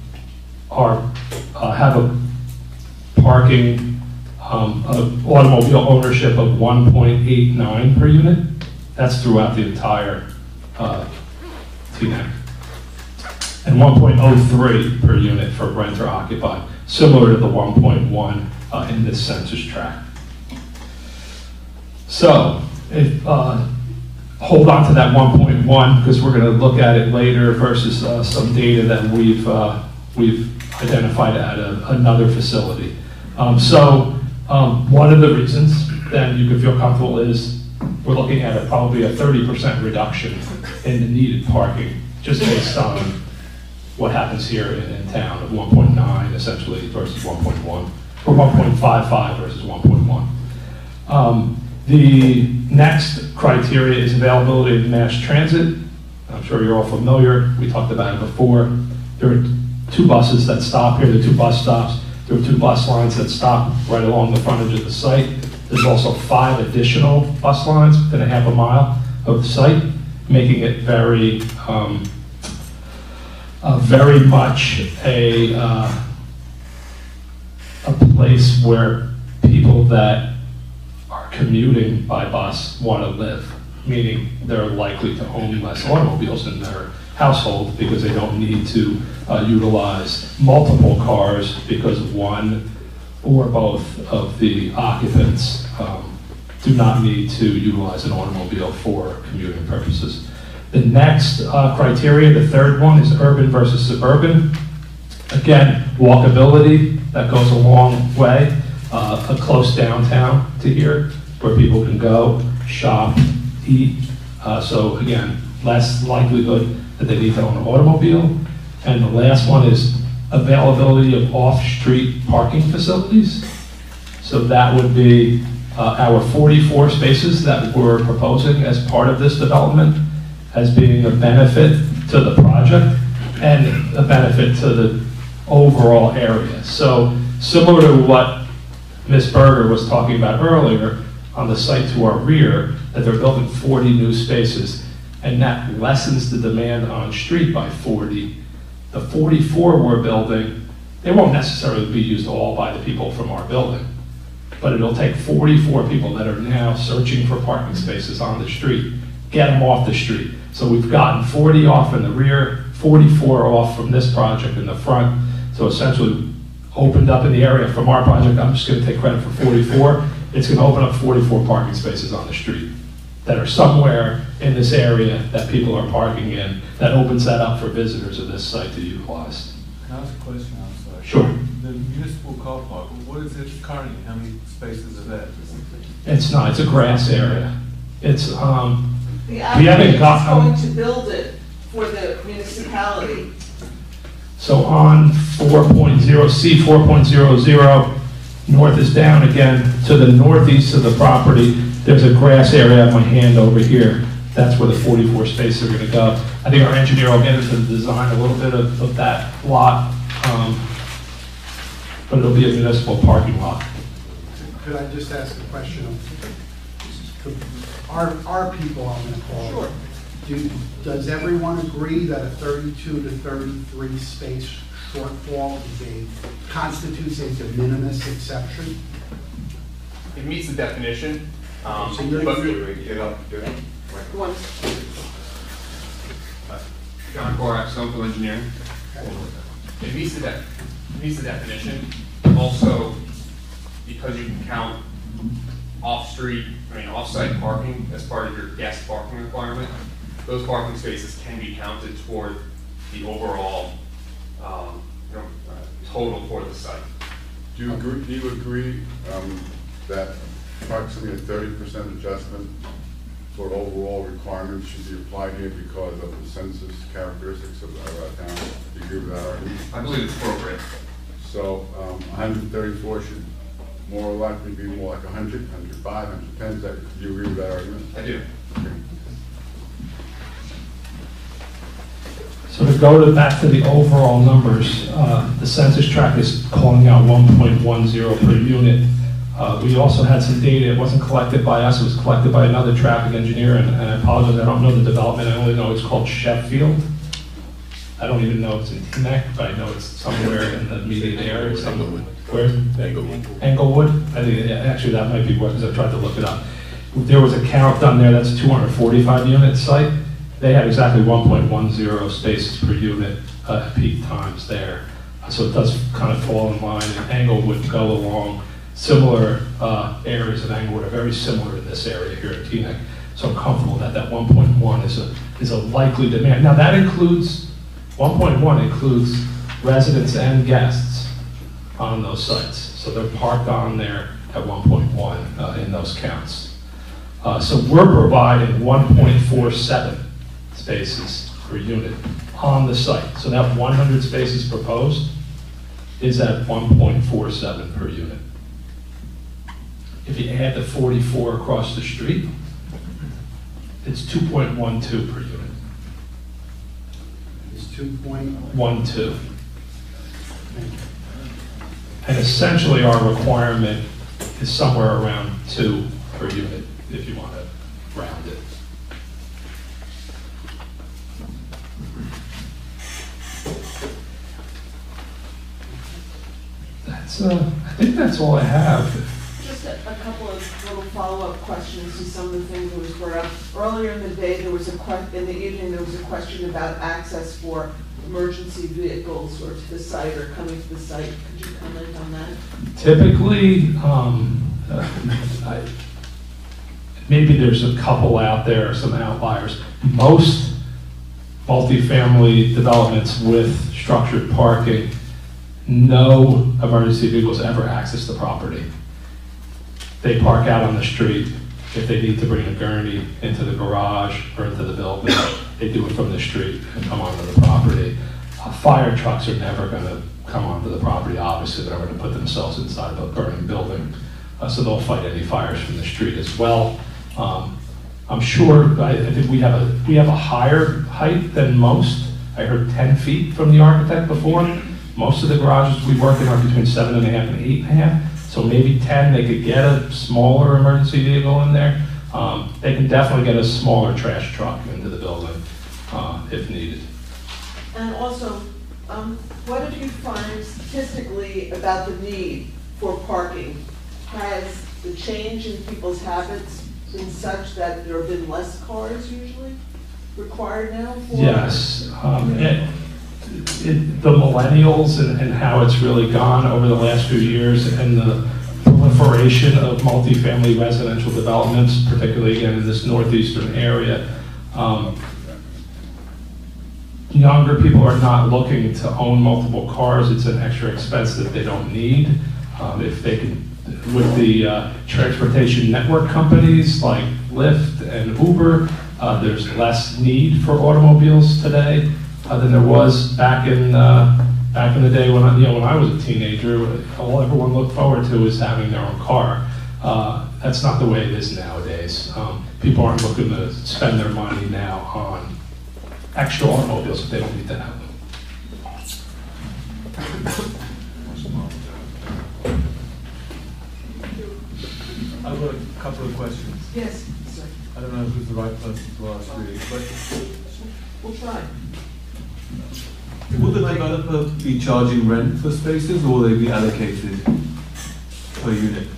[SPEAKER 19] a parking, automobile ownership of 1.89 per unit. That's throughout the entire Teaneck. And 1.03 per unit for renter occupied, similar to the 1.1 in this census tract. So, hold on to that 1.1 because we're going to look at it later versus some data that we've identified at another facility. One of the reasons then you can feel comfortable is we're looking at probably a 30% reduction in the needed parking, just based on what happens here in town of 1.9 essentially versus 1.1, or 1.55 versus 1.1. The next criteria is availability of mass transit. I'm sure you're all familiar. We talked about it before. There are 2 buses that stop here, the 2 bus stops. There are 2 bus lines that stop right along the frontage of the site. There's also 5 additional bus lines within a half a mile of the site, making it very much a place where people that are commuting by bus want to live, meaning they're likely to own less automobiles in their household because they don't need to utilize multiple cars because one or both of the occupants do not need to utilize an automobile for commuting purposes. The next criteria, the third one, is urban versus suburban. Again, walkability, that goes a long way. A close downtown to here where people can go, shop, eat. So again, less likelihood that they need to own an automobile. And the last one is availability of off-street parking facilities. So that would be our 44 spaces that we're proposing as part of this development as being a benefit to the project and a benefit to the overall area. So similar to what Ms. Berger was talking about earlier on the site to our rear, that they're building 40 new spaces, and that lessens the demand on street by 40. The 44 we're building, they won't necessarily be used all by the people from our building, but it'll take 44 people that are now searching for parking spaces on the street, get them off the street. So we've gotten 40 off in the rear, 44 off from this project in the front. So essentially opened up in the area from our project. I'm just going to take credit for 44. It's going to open up 44 parking spaces on the street that are somewhere in this area that people are parking in. That opens that up for visitors of this site to utilize.
[SPEAKER 20] Can I ask a question? I'm sorry.
[SPEAKER 19] Sure.
[SPEAKER 20] The municipal car park, what is it currently? How many spaces are that?
[SPEAKER 19] It's not. It's a grass area. It's
[SPEAKER 1] The
[SPEAKER 19] we haven't
[SPEAKER 1] applicant
[SPEAKER 19] got
[SPEAKER 1] is going to build it for the municipality.
[SPEAKER 19] So on 4.0, C 4.00, north is down again. To the northeast of the property, there's a grass area. I have my hand over here. That's where the 44 spaces are going to go. I think our engineer will get into the design a little bit of that lot, but it'll be a municipal parking lot.
[SPEAKER 4] Could I just ask a question? Our people on the call,
[SPEAKER 1] Sure.
[SPEAKER 4] Does everyone agree that a 32 to 33 space shortfall constitutes a de minimis exception?
[SPEAKER 10] It meets the definition.
[SPEAKER 4] So you're-
[SPEAKER 6] Get up.
[SPEAKER 1] One.
[SPEAKER 10] John Korak, Stonefield Engineering. It meets the definition. Also, because you can count off-site parking as part of your guest parking requirement, those parking spaces can be counted toward the overall total for the site.
[SPEAKER 3] Do you agree that approximately a 30% adjustment for overall requirements should be applied here because of the census characteristics of our town? Do you agree with that argument?
[SPEAKER 10] I believe it's appropriate.
[SPEAKER 3] So 134 should more likely be more like 100, 105, 110. Do you agree with that argument?
[SPEAKER 10] I do.
[SPEAKER 3] Okay.
[SPEAKER 19] So to go back to the overall numbers, the census tract is calling out 1.10 per unit. We also had some data. It wasn't collected by us. It was collected by another traffic engineer, and I apologize, I don't know the development. I only know it's called Sheffield. I don't even know it's in Teaneck, but I know it's somewhere in the immediate area. Where? Englewood. I think, actually, that might be what, because I tried to look it up. There was a count done there. That's a 245 unit site. They had exactly 1.10 spaces per unit at peak times there. So it does kind of fall in line, and Englewood go along. Similar areas of Englewood are very similar to this area here at Teaneck. So I'm comfortable that that 1.1 is a likely demand. Now that includes, 1.1 includes residents and guests on those sites. So they're parked on there at 1.1 in those counts. So we're providing 1.47 spaces per unit on the site. So that 100 spaces proposed is at 1.47 per unit. If you add the 44 across the street, it's 2.12 per unit.
[SPEAKER 4] It's 2.12.
[SPEAKER 19] 1.2. And essentially our requirement is somewhere around 2 per unit, if you want to round it. That's, I think that's all I have.
[SPEAKER 1] Just a couple of little follow-up questions to some of the things that was brought up. Earlier in the day, there was in the evening, there was a question about access for emergency vehicles or to the site or coming to the site. Could you comment on that?
[SPEAKER 19] Typically, maybe there's a couple out there, some outliers. Most multifamily developments with structured parking, no emergency vehicles ever access the property. They park out on the street. If they need to bring a gurney into the garage or into the building, they do it from the street and come onto the property. Fire trucks are never going to come onto the property, obviously. They're never going to put themselves inside of a burning building. So they'll fight any fires from the street as well. I'm sure, I think we have a higher height than most. I heard 10 feet from the architect before. Most of the garages we work in are between 7.5 and 8.5. So maybe 10, they could get a smaller emergency vehicle in there. They can definitely get a smaller trash truck into the building if needed.
[SPEAKER 1] And also, what have you find statistically about the need for parking? Has the change in people's habits been such that there have been less cars usually required now for?
[SPEAKER 19] Yes. The millennials and how it's really gone over the last few years, and the proliferation of multifamily residential developments, particularly again in this northeastern area. Younger people are not looking to own multiple cars. It's an extra expense that they don't need. If they can, with the transportation network companies like Lyft and Uber, there's less need for automobiles today than there was back in the day when I was a teenager. All everyone looked forward to was having their own car. That's not the way it is nowadays. People aren't looking to spend their money now on extra automobiles if they don't need to have them.
[SPEAKER 20] I've got a couple of questions.
[SPEAKER 1] Yes, sir.
[SPEAKER 20] I don't know who's the right person to ask really, but
[SPEAKER 1] We'll try.
[SPEAKER 7] Will the developer be charging rent for spaces, or will they be allocated per unit?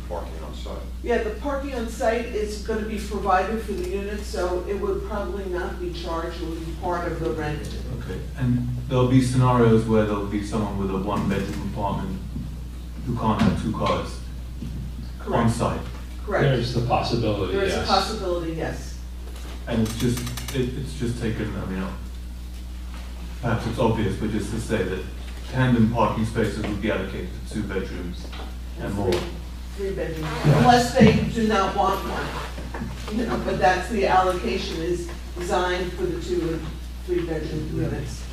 [SPEAKER 6] Parking on site.
[SPEAKER 1] Yeah, the parking on site is going to be provided for the unit, so it would probably not be charged. It would be part of the rent.
[SPEAKER 7] Okay, and there'll be scenarios where there'll be someone with a one-bedroom apartment who can't have two cars on site.
[SPEAKER 1] Correct.
[SPEAKER 19] There's the possibility,
[SPEAKER 1] There is
[SPEAKER 19] yes.
[SPEAKER 1] a possibility, yes.
[SPEAKER 7] And it's just taken, I mean, perhaps it's obvious, but just to say that tandem parking spaces would be allocated to 2 bedrooms and more.
[SPEAKER 1] Three bedrooms, unless they do not want one. But that's the allocation is designed for the 2 and 3 bedroom units.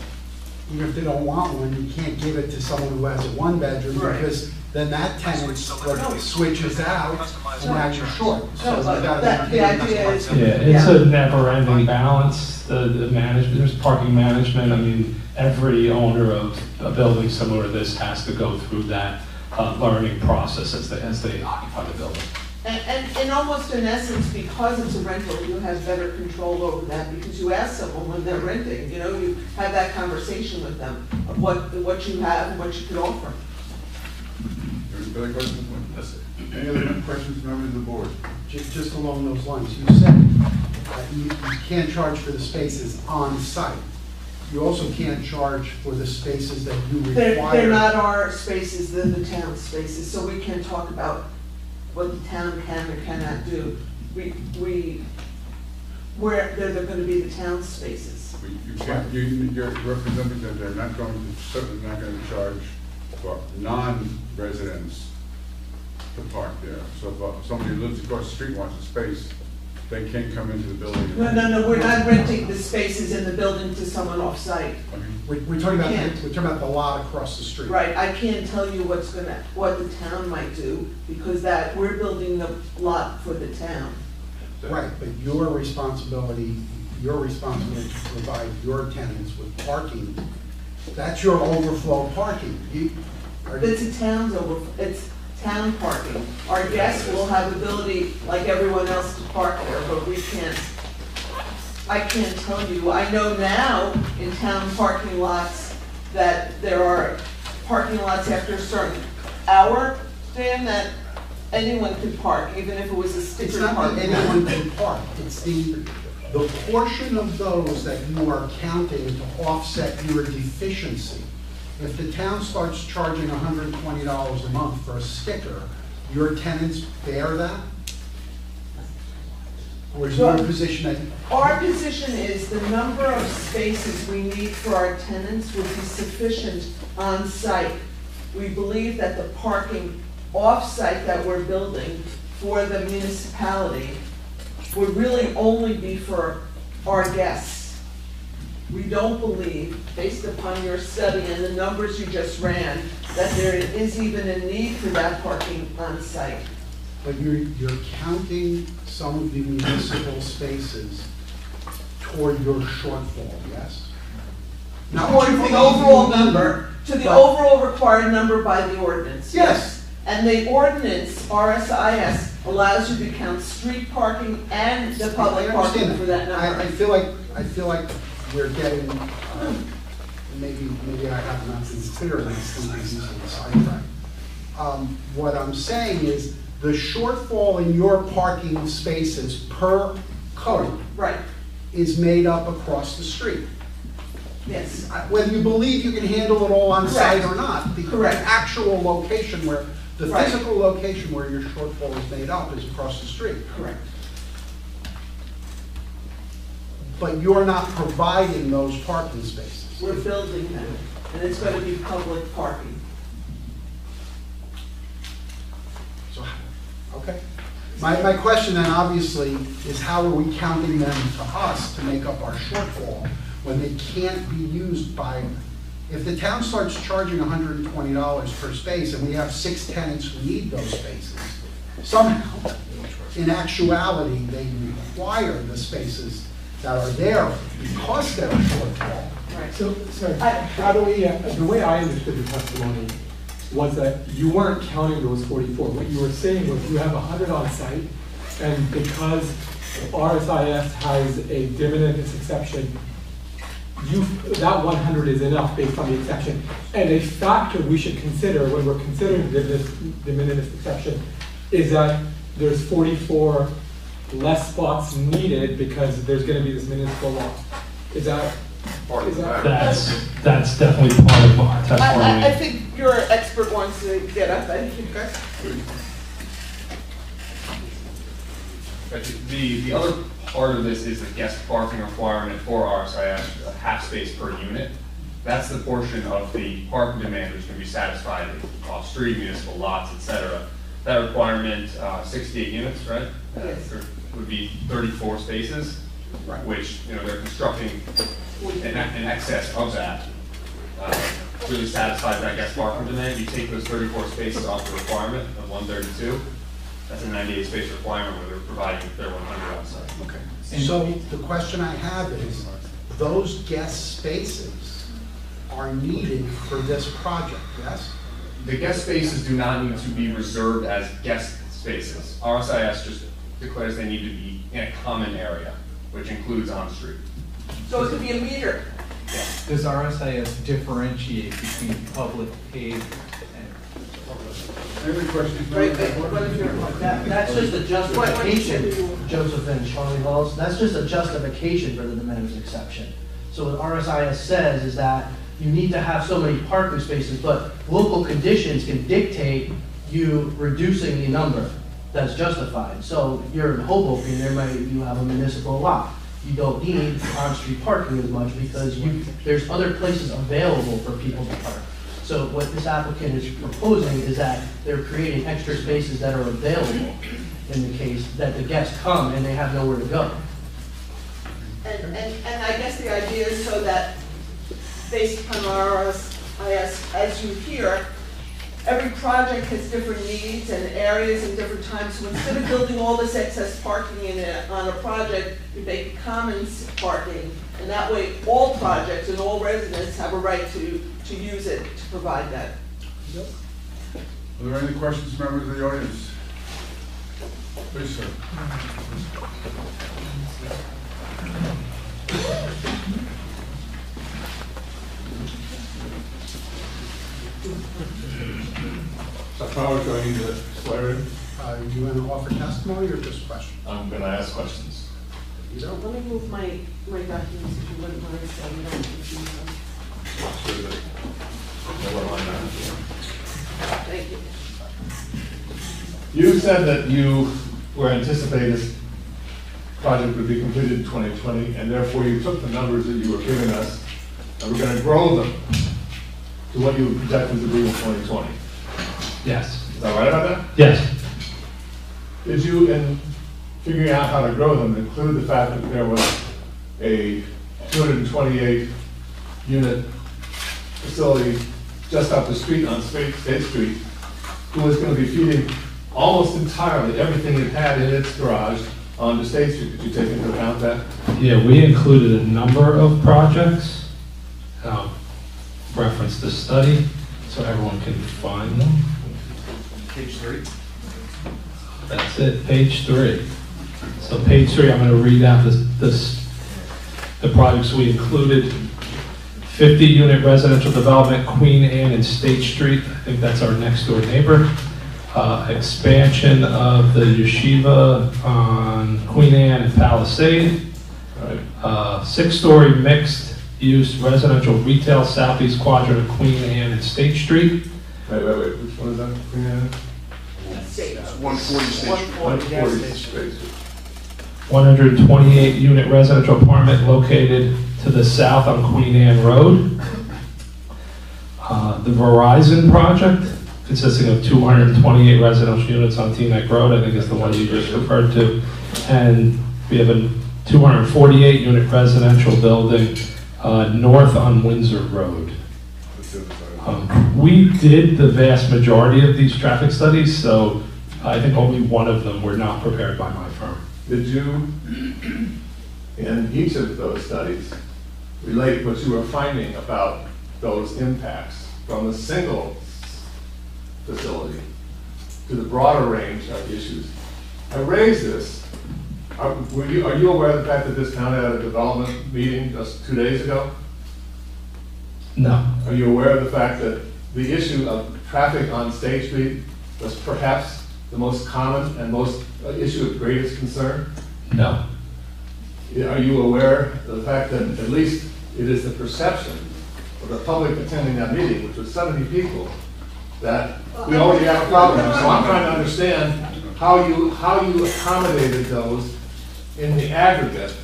[SPEAKER 4] Even if they don't want one, you can't give it to someone who has a 1 bedroom
[SPEAKER 1] Right.
[SPEAKER 4] because then that tenant switches out and now you're short. So
[SPEAKER 1] No,
[SPEAKER 4] you
[SPEAKER 1] but
[SPEAKER 4] gotta
[SPEAKER 1] the idea is.
[SPEAKER 19] Yeah, it's a never-ending balance. The management, there's parking management. I mean, every owner of a building similar to this has to go through that learning process as they occupy the building.
[SPEAKER 1] And almost in essence, because it's a rental, you have better control over that because you ask someone when they're renting, you have that conversation with them of what you have and what you can offer.
[SPEAKER 3] Any other questions? That's it. Any other questions, members of the board?
[SPEAKER 4] Just along those lines, you said that you can't charge for the spaces on site. You also can't charge for the spaces that you require.
[SPEAKER 1] They're not our spaces, they're the town's spaces, so we can't talk about what the town can or cannot do. where they're gonna be the town spaces.
[SPEAKER 3] You can't, you're representing that they're not going to, certainly not going to charge for non-residents to park there. So if somebody who lives across the street wants a space, they can't come into the building.
[SPEAKER 1] No, we're not renting the spaces in the building to someone off-site.
[SPEAKER 4] We're talking about the lot across the street.
[SPEAKER 1] Right, I can't tell you what the town might do, because we're building the lot for the town.
[SPEAKER 4] Right, but your responsibility to provide your tenants with parking, that's your overflow parking.
[SPEAKER 1] It's town parking. Our guests will have ability, like everyone else, to park there, but I can't tell you. I know now in town parking lots that there are parking lots after a certain hour, Dan, that anyone could park, even if it was a sticker.
[SPEAKER 4] It's not that anyone can park, it's the portion of those that you are counting to offset your deficiency. If the town starts charging $120 a month for a sticker, your tenants bear that? Or is your position that?
[SPEAKER 1] Our position is the number of spaces we need for our tenants would be sufficient on site. We believe that the parking off-site that we're building for the municipality would really only be for our guests. We don't believe, based upon your study and the numbers you just ran, that there is even a need for that parking on site.
[SPEAKER 4] But you're counting some of the municipal spaces toward your shortfall, yes?
[SPEAKER 1] Toward the overall number, to the overall required number by the ordinance.
[SPEAKER 4] Yes.
[SPEAKER 1] And the ordinance, RSIS, allows you to count street parking and the public parking for that number.
[SPEAKER 4] I feel like we're getting, maybe I have not been clear and I think I'm using the sidetrack. What I'm saying is the shortfall in your parking spaces per code is made up across the street.
[SPEAKER 1] Yes.
[SPEAKER 4] Whether you believe you can handle it all on site or not, the actual location where, the physical location where your shortfall is made up is across the street.
[SPEAKER 1] Correct.
[SPEAKER 4] But you're not providing those parking spaces.
[SPEAKER 1] We're building them, and it's going to be public parking.
[SPEAKER 4] So, okay. My question then obviously is how are we counting them to us to make up our shortfall when they can't be used by, if the town starts charging $120 per space and we have 6 tenants who need those spaces, somehow, in actuality, they require the spaces that are there because they're a shortfall.
[SPEAKER 1] Right.
[SPEAKER 17] So, sorry, how do we, the way I understood the testimony was that you weren't counting those 44. What you were saying was you have 100 on site, and because RSIS has a de minimis exception, that 100 is enough based on the exception. And a factor we should consider when we're considering the de minimis exception is that there's 44 less spots needed because there's going to be this municipal law. Is that part of that?
[SPEAKER 19] That's definitely part of our testimony.
[SPEAKER 1] I think your expert wants to get up. I think
[SPEAKER 10] the other part of this is the guest parking requirement for RSIS, a half space per unit. That's the portion of the parking demand which can be satisfied off-street, municipal lots, etc. That requirement, 68 units, right?
[SPEAKER 1] Yes.
[SPEAKER 10] Would be 34 spaces, which they're constructing in excess of that. Really satisfies that guest parking demand. You take those 34 spaces off the requirement of 132. That's a 98 space requirement where they're providing their 100 outside.
[SPEAKER 4] Okay. So the question I have is, those guest spaces are needed for this project, yes?
[SPEAKER 10] The guest spaces do not need to be reserved as guest spaces. RSIS just declares they need to be in a common area, which includes on-street.
[SPEAKER 1] So it could be a meter.
[SPEAKER 10] Yeah.
[SPEAKER 21] Does RSIS differentiate between public, paid, and
[SPEAKER 3] Any questions?
[SPEAKER 22] That's just a justification, Joseph and Charlie Walls, that's just a justification for the de minimis exception. So what RSIS says is that you need to have so many parking spaces, but local conditions can dictate you reducing the number that's justified. So you're in Hoboken, you have a municipal lot. you don't need on-street parking as much because there's other places available for people to park. So what this applicant is proposing is that they're creating extra spaces that are available in the case that the guests come and they have nowhere to go.
[SPEAKER 1] And I guess the idea is so that based upon RSIS, as you hear, every project has different needs and areas and different times. So instead of building all this excess parking on a project, you make commons parking. And that way, all projects and all residents have a right to use it to provide that.
[SPEAKER 3] Are there any questions, members of the audience? Please, sir.
[SPEAKER 8] So how are we going to swear in?
[SPEAKER 4] You want to offer testimony or just questions?
[SPEAKER 8] I'm going to ask questions.
[SPEAKER 4] You don't?
[SPEAKER 1] Let me move my documents if you wouldn't mind, so we don't confuse them. Thank you.
[SPEAKER 8] You said that you were anticipating this project would be completed in 2020, and therefore you took the numbers that you were giving us, and we're going to grow them to what you projected to be in 2020.
[SPEAKER 19] Yes.
[SPEAKER 8] Is that right about that?
[SPEAKER 19] Yes.
[SPEAKER 8] Did you, in figuring out how to grow them, include the fact that there was a 228 unit facility just up the street on State Street who was going to be feeding almost entirely everything it had in its garage on the State Street? Did you take into account that?
[SPEAKER 19] Yeah, we included a number of projects, reference the study, so everyone can find them.
[SPEAKER 10] Page 3.
[SPEAKER 19] That's it, page 3. So page 3, I'm going to read out the projects we included. 50-unit residential development, Queen Anne and State Street. I think that's our next door neighbor. Expansion of the yeshiva on Queen Anne and Palisade. 6-story mixed-use residential retail southeast quadrant of Queen Anne and State Street.
[SPEAKER 8] Wait, which one is that? Queen Anne?
[SPEAKER 1] State.
[SPEAKER 3] 140 State Street.
[SPEAKER 19] 128-unit residential apartment located to the south on Queen Anne Road. The Verizon project, consisting of 228 residential units on Teaneck Road, I think is the one you just referred to. And we have a 248-unit residential building north on Windsor Road. We did the vast majority of these traffic studies, so I think only one of them were not prepared by my firm.
[SPEAKER 8] Did you, in each of those studies, relate what you were finding about those impacts from a single facility to the broader range of issues? I raised this. Are you aware of the fact that this town had a development meeting just 2 days ago?
[SPEAKER 19] No.
[SPEAKER 8] Are you aware of the fact that the issue of traffic on State Street was perhaps the most common and most issue of greatest concern?
[SPEAKER 19] No.
[SPEAKER 8] Are you aware of the fact that at least it is the perception of the public attending that meeting, which was 70 people, that we already have a problem? So I'm trying to understand how you accommodated those in the aggregate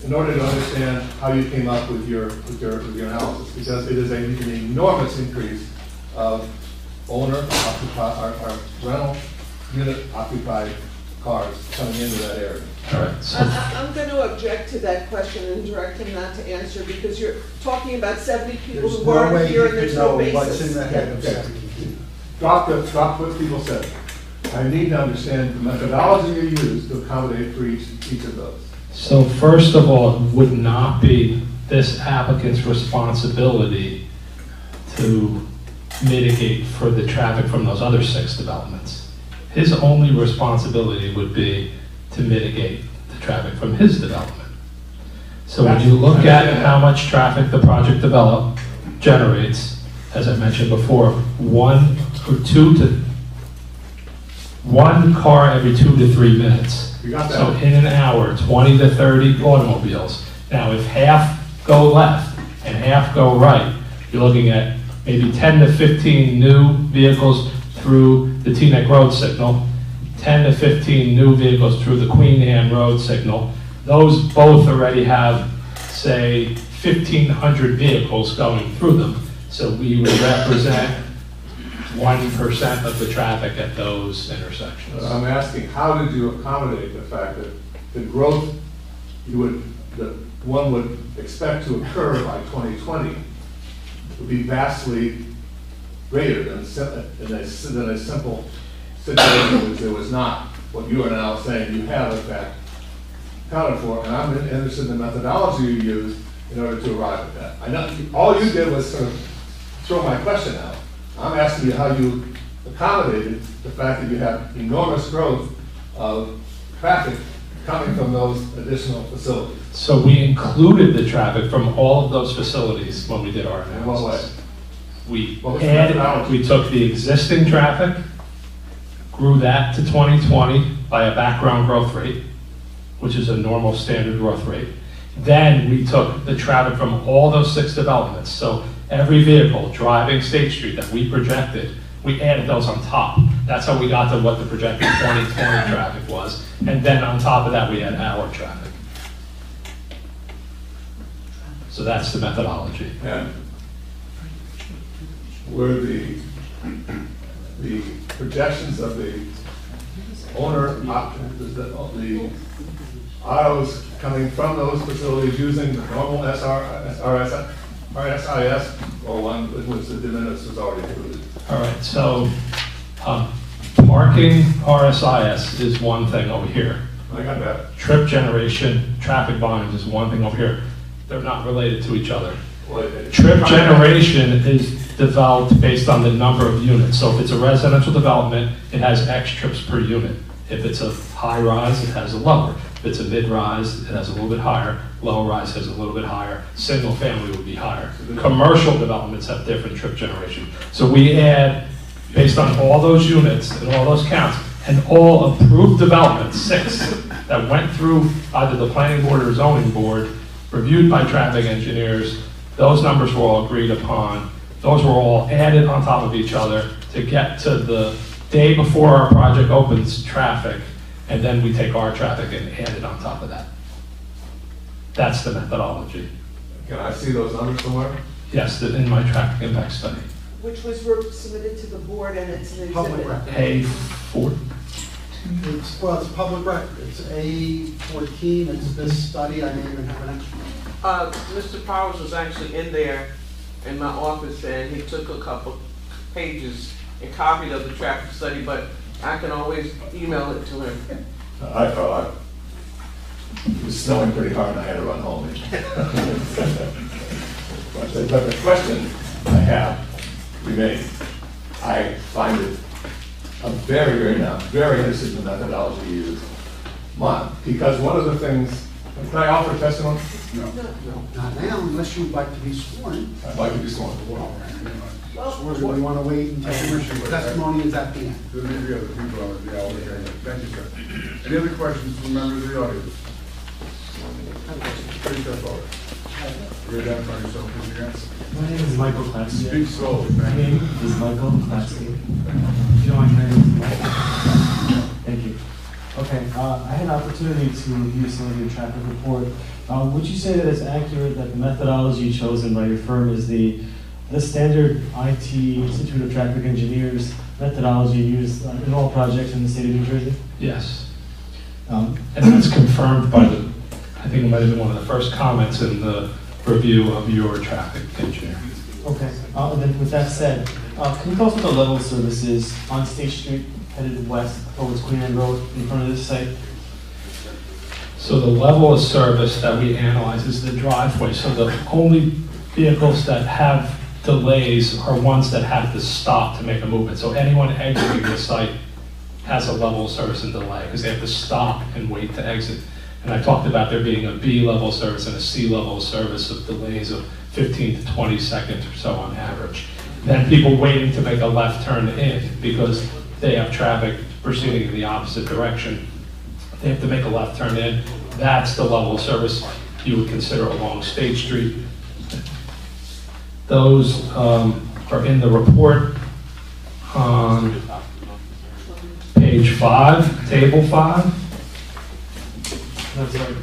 [SPEAKER 8] in order to understand how you came up with your analysis, because it is an enormous increase of rental unit occupied cars coming into that area.
[SPEAKER 19] All right. So
[SPEAKER 1] I'm going to object to that question and direct him not to answer, because you're talking about 70 people who weren't here and there's no basis.
[SPEAKER 8] Drop what people said. I need to understand the methodology you used to accommodate for each of those.
[SPEAKER 19] So first of all, it would not be this applicant's responsibility to mitigate for the traffic from those other 6 developments. His only responsibility would be to mitigate the traffic from his development. So when you look at how much traffic the project generates, as I mentioned before, one car every 2 to 3 minutes. So in an hour, 20 to 30 automobiles. Now, if half go left and half go right, you're looking at maybe 10 to 15 new vehicles through the Teaneck Road signal, 10 to 15 new vehicles through the Queen Anne Road signal, Those both already have, say, 1,500 vehicles going through them. So we would represent 1% of the traffic at those intersections.
[SPEAKER 8] I'm asking, how did you accommodate the fact that the growth that one would expect to occur by 2020 would be vastly greater than a simple situation in which there was not what you are now saying you have in fact accounted for, and I'm interested in the methodology you used in order to arrive at that. I know all you did was sort of throw my question out. I'm asking you how you accommodated the fact that you have enormous growth of traffic coming from those additional facilities.
[SPEAKER 19] So we included the traffic from all of those facilities when we did our analysis.
[SPEAKER 8] In what way?
[SPEAKER 19] We took the existing traffic, grew that to 2020 by a background growth rate, which is a normal standard growth rate. Then we took the traffic from all those 6 developments. So every vehicle driving State Street that we projected, we added those on top. That's how we got to what the projected 2020 traffic was. And then on top of that, we had our traffic. So that's the methodology.
[SPEAKER 8] And were the projections of the owner, the autos coming from those facilities using the normal RSIS, or one in which the de minimis was already included?
[SPEAKER 19] All right, so marking RSIS is one thing over here.
[SPEAKER 8] I got that.
[SPEAKER 19] Trip generation, traffic volumes is one thing over here. They're not related to each other. Trip generation is developed based on the number of units. So if it's a residential development, it has X trips per unit. If it's a high rise, it has a lower. If it's a mid rise, it has a little bit higher. Low rise has a little bit higher. Single family would be higher. Commercial developments have different trip generation. So we add, based on all those units and all those counts, and all approved developments, 6, that went through either the planning board or zoning board, reviewed by traffic engineers, those numbers were all agreed upon. Those were all added on top of each other to get to the day before our project opens traffic, and then we take our traffic and add it on top of that. That's the methodology.
[SPEAKER 8] Can I see those numbers somewhere?
[SPEAKER 19] Yes, in my traffic impact study.
[SPEAKER 1] Which was submitted to the board and it's an
[SPEAKER 4] Public
[SPEAKER 1] exhibit.
[SPEAKER 4] record.
[SPEAKER 19] A4.
[SPEAKER 4] It's public record. It's A14. It's this study. I may even have an extra.
[SPEAKER 9] Mr. Powers was actually in there in my office and he took a couple pages and copied of the traffic study, but I can always email it to him.
[SPEAKER 8] I thought it was snowing pretty hard and I had to run home. But the question I have remains. I find it very interested in the methodology you use. Because one of the things, can I offer testimony?
[SPEAKER 4] No, not now, unless you'd like to be sworn.
[SPEAKER 8] I'd like to be sworn.
[SPEAKER 4] Or we want to wait until the testimony is at the end.
[SPEAKER 3] There may be other people on the hour. Thank you, sir. Any other questions from members of the audience? Please step forward. You identify yourself, please, again.
[SPEAKER 12] My name is Michael Klatsky.
[SPEAKER 3] Speak slowly.
[SPEAKER 12] My name is Michael Klatsky. Join me. Thank you. Okay, I had an opportunity to review some of your traffic report. Would you say that it's accurate that the methodology chosen by your firm is the standard IT Institute of Traffic Engineers methodology used in all projects in the state of New Jersey?
[SPEAKER 19] Yes. And that's confirmed by I think it might have been one of the first comments in the review of your traffic engineer.
[SPEAKER 12] Okay, and then with that said, can you tell us what the level of service is on State Street headed west towards Queen Anne Road in front of this site?
[SPEAKER 19] So the level of service that we analyze is the driveway. So the only vehicles that have delays are ones that have to stop to make a movement. So anyone exiting the site has a level of service and delay because they have to stop and wait to exit. And I talked about there being a B level of service and a C level of service of delays of 15 to 20 seconds or so on average. Then people waiting to make a left turn in because they have traffic proceeding in the opposite direction. They have to make a left turn in. That's the level of service you would consider along State Street. Those are in the report on page 5, table 5.
[SPEAKER 12] That's right.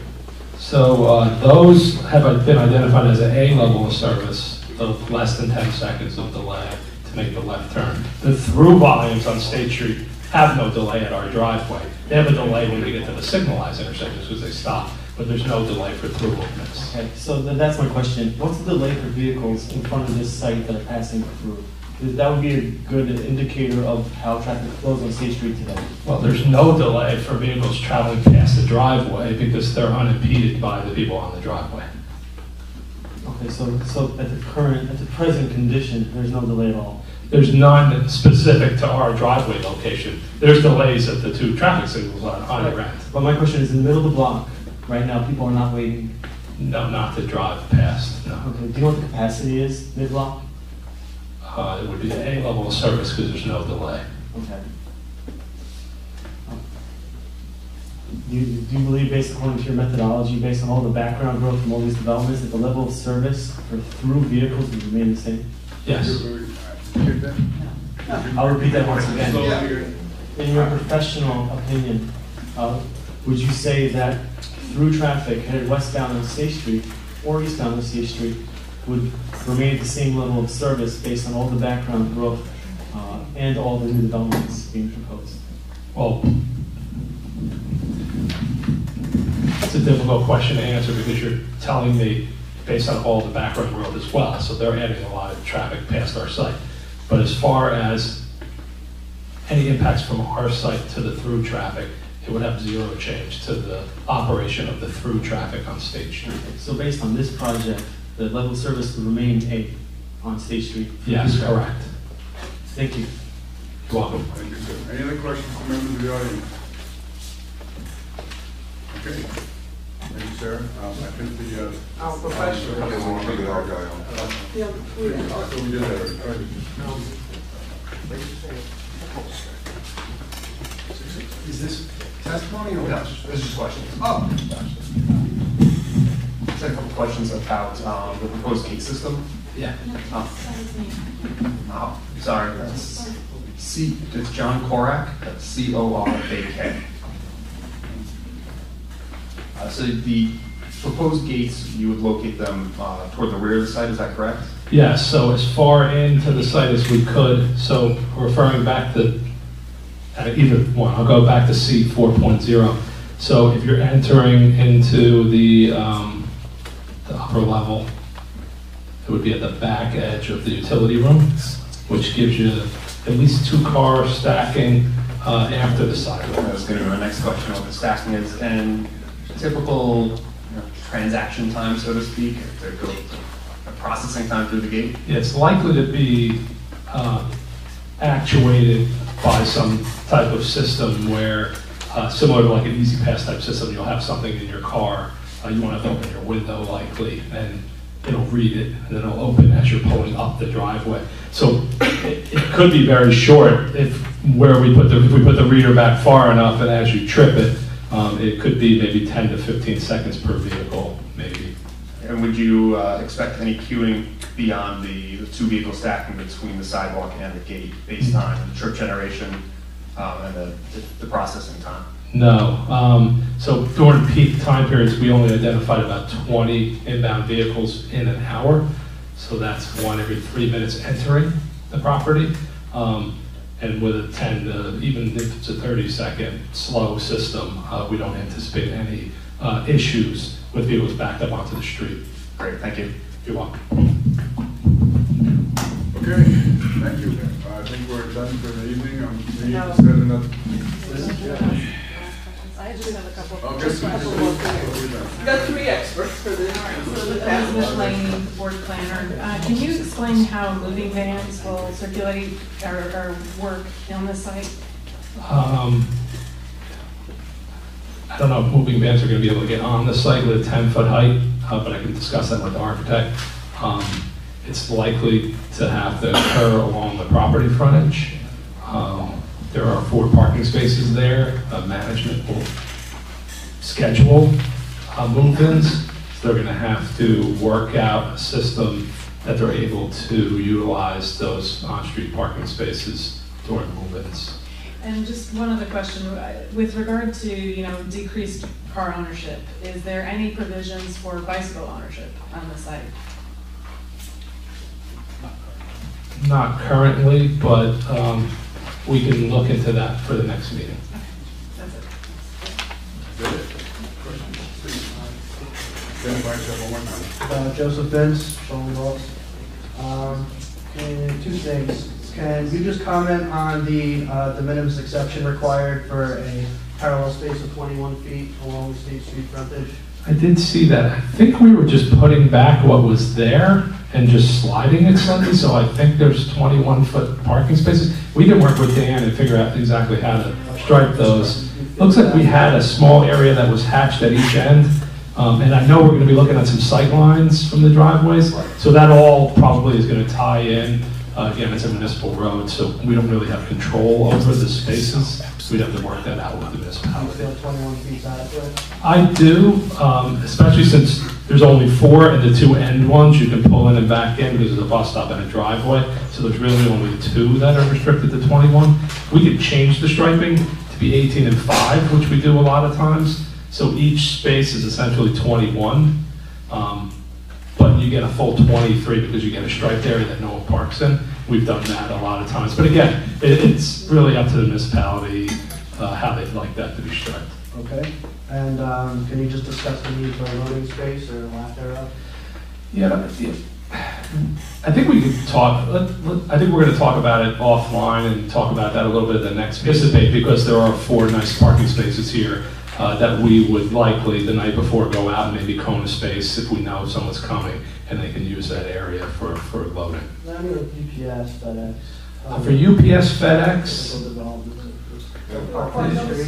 [SPEAKER 19] So those have been identified as an A level of service, of less than 10 seconds of delay to make the left turn. The through volumes on State Street have no delay at our driveway. They have a delay when they get to the signalized intersections because they stop, but there's no delay for through movements.
[SPEAKER 12] Okay, so that's my question. What's the delay for vehicles in front of this site that are passing through? That would be a good indicator of how traffic flows on State Street today.
[SPEAKER 19] Well, there's no delay for vehicles traveling past the driveway because they're unimpeded by the people on the driveway.
[SPEAKER 12] Okay, so at the present condition, there's no delay at all?
[SPEAKER 19] There's none specific to our driveway location. There's delays at the two traffic signals on either end.
[SPEAKER 12] But my question is, in the middle of the block, right now, people are not waiting?
[SPEAKER 19] No, not to drive past, no.
[SPEAKER 12] Okay, do you know what the capacity is mid-block?
[SPEAKER 19] It would be an A level of service because there's no delay.
[SPEAKER 12] Okay. Do you believe, based according to your methodology, based on all the background growth from all these developments, that the level of service for through vehicles would remain the same?
[SPEAKER 19] Yes.
[SPEAKER 12] I'll repeat that once again. In your professional opinion, would you say that through traffic headed westbound on State Street or eastbound on State Street would remain at the same level of service based on all the background growth and all the new developments being proposed?
[SPEAKER 19] Well, it's a difficult question to answer because you're telling me based on all the background growth as well. So they're adding a lot of traffic past our site. But as far as any impacts from our site to the through traffic, it would have zero change to the operation of the through traffic on State Street.
[SPEAKER 12] So based on this project, the level of service would remain A on State Street?
[SPEAKER 19] Yes, correct.
[SPEAKER 12] Thank you.
[SPEAKER 19] You're welcome.
[SPEAKER 3] Thank you, sir. Any other questions from members of the audience? Okay. Thank you, sir. I think the...
[SPEAKER 9] Our professional.
[SPEAKER 3] Okay, we want to bring our guy on.
[SPEAKER 9] Yeah,
[SPEAKER 3] We did that already.
[SPEAKER 4] Is this testimony or?
[SPEAKER 10] No, this is just questions.
[SPEAKER 4] Oh.
[SPEAKER 10] Just had a couple questions about the proposed gate system.
[SPEAKER 19] Yeah.
[SPEAKER 10] Oh, sorry. That's it's John Korak. That's C-O-R-A-K. So the proposed gates, you would locate them toward the rear of the site, is that correct?
[SPEAKER 19] Yes, so as far into the site as we could. So referring back to either one, I'll go back to C 4.0. So if you're entering into the upper level, it would be at the back edge of the utility room, which gives you at least 2 cars stacking after the sidewalk.
[SPEAKER 10] That was going to be my next question, what the stacking is, and typical transaction time, so to speak, to go processing time through the gate?
[SPEAKER 19] It's likely to be actuated by some type of system where, similar to like an Easy Pass type system, you'll have something in your car, you won't have to open your window likely, and it'll read it, and then it'll open as you're pulling up the driveway. So it could be very short if we put the reader back far enough, and as you trip it, it could be maybe 10 to 15 seconds per vehicle, maybe.
[SPEAKER 10] And would you expect any queuing beyond the 2 vehicles stacking between the sidewalk and the gate based on trip generation and the processing time?
[SPEAKER 19] No. So during peak time periods, we only identified about 20 inbound vehicles in an hour. So that's 1 every 3 minutes entering the property. And with a 10 to, even if it's a 30-second slow system, we don't anticipate any issues with vehicles backed up onto the street.
[SPEAKER 10] Great, thank you.
[SPEAKER 19] You're welcome.
[SPEAKER 3] Okay, thank you. I think we're done for the evening. We said enough.
[SPEAKER 11] I just have a couple of
[SPEAKER 3] Okay.
[SPEAKER 9] We got 3 experts for this.
[SPEAKER 11] So Ms. Laney, board planner, can you explain how moving vans will circulate or work on the site?
[SPEAKER 19] I don't know if moving vans are going to be able to get on the site with a 10-foot height, but I can discuss that with the architect. It's likely to have to occur along the property frontage. There are 4 parking spaces there. Management will schedule move-ins. So they're going to have to work out a system that they're able to utilize those on-street parking spaces during move-ins.
[SPEAKER 11] And just one other question, with regard to, decreased car ownership, is there any provisions for bicycle ownership on the site?
[SPEAKER 19] Not currently, but we can look into that for the next meeting.
[SPEAKER 11] That's it.
[SPEAKER 3] Identify yourself one more time.
[SPEAKER 22] Joseph Vince, Sean Ross. Two things. Can you just comment on the de minimis exception required for a parallel space of 21 feet along the State Street frontage?
[SPEAKER 19] I did see that. I think we were just putting back what was there and just sliding it slightly, so I think there's 21-foot parking spaces. We did work with Dan and figure out exactly how to stripe those. Looks like we had a small area that was hatched at each end, and I know we're going to be looking at some sight lines from the driveways, so that all probably is going to tie in. Again, it's a municipal road, so we don't really have control over the spaces. We'd have to work that out with the municipality.
[SPEAKER 22] Do you feel 21 feet is adequate?
[SPEAKER 19] I do, especially since there's only 4 and the 2 end ones you can pull in and back in because there's a bus stop and a driveway. So there's really only 2 that are restricted to 21. We could change the striping to be 18 and 5, which we do a lot of times. So each space is essentially 21. But you get a full 23 because you get a striped area that no one parks in. We've done that a lot of times. But again, it's really up to the municipality how they'd like that to be striped.
[SPEAKER 22] Okay. And can you just discuss the need for a loading space or lack thereof?
[SPEAKER 19] Yeah, I think we could talk, I think we're going to talk about it offline and talk about that a little bit at the next participate because there are 4 nice parking spaces here. That we would likely, the night before, go out and maybe cone a space if we know someone's coming and they can use that area for loading.
[SPEAKER 22] I mean, UPS, FedEx.
[SPEAKER 19] For UPS, FedEx,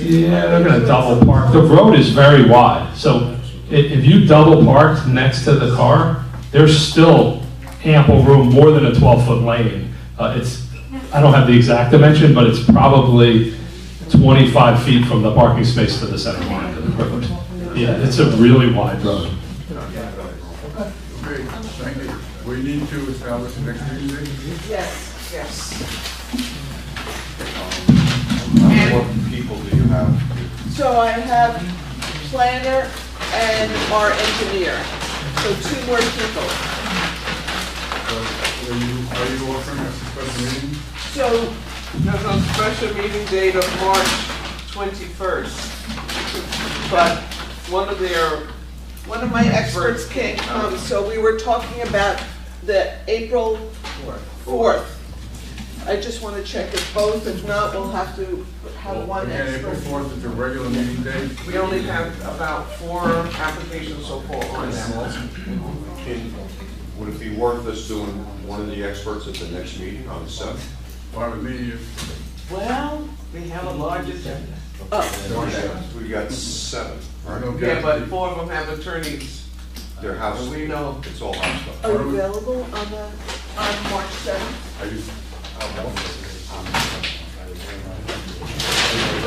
[SPEAKER 19] yeah, they're going to double park. The road is very wide, so if you double parked next to the car, there's still ample room, more than a 12-foot lane. I don't have the exact dimension, but it's probably 25 feet from the parking space to the center line of the road. Yeah, it's a really wide road.
[SPEAKER 3] Okay, thank you. We need to establish the next meeting date?
[SPEAKER 9] Yes, yes.
[SPEAKER 6] How many people do you have?
[SPEAKER 1] So I have planner and our engineer, so 2 more people.
[SPEAKER 3] Are you offering us a special meeting?
[SPEAKER 1] So
[SPEAKER 9] There's a special meeting date of March 21st, but one of my experts can't come, so we were talking about the April 4th. I just want to check if both, if not, we'll have to have one
[SPEAKER 3] Again,
[SPEAKER 1] extra.
[SPEAKER 3] April 4th is a regular meeting date.
[SPEAKER 9] We only have about 4 applications so far on that one.
[SPEAKER 6] Would it be worth us doing one of the experts at the next meeting on the 7th?
[SPEAKER 3] Why with me?
[SPEAKER 9] Well, we have a large agenda.
[SPEAKER 6] We got 7, right?
[SPEAKER 9] Yeah, but 4 of them have attorneys.
[SPEAKER 6] Their house,
[SPEAKER 9] We know.
[SPEAKER 6] it's all house stuff.
[SPEAKER 1] Are you available on March 7th?
[SPEAKER 3] Are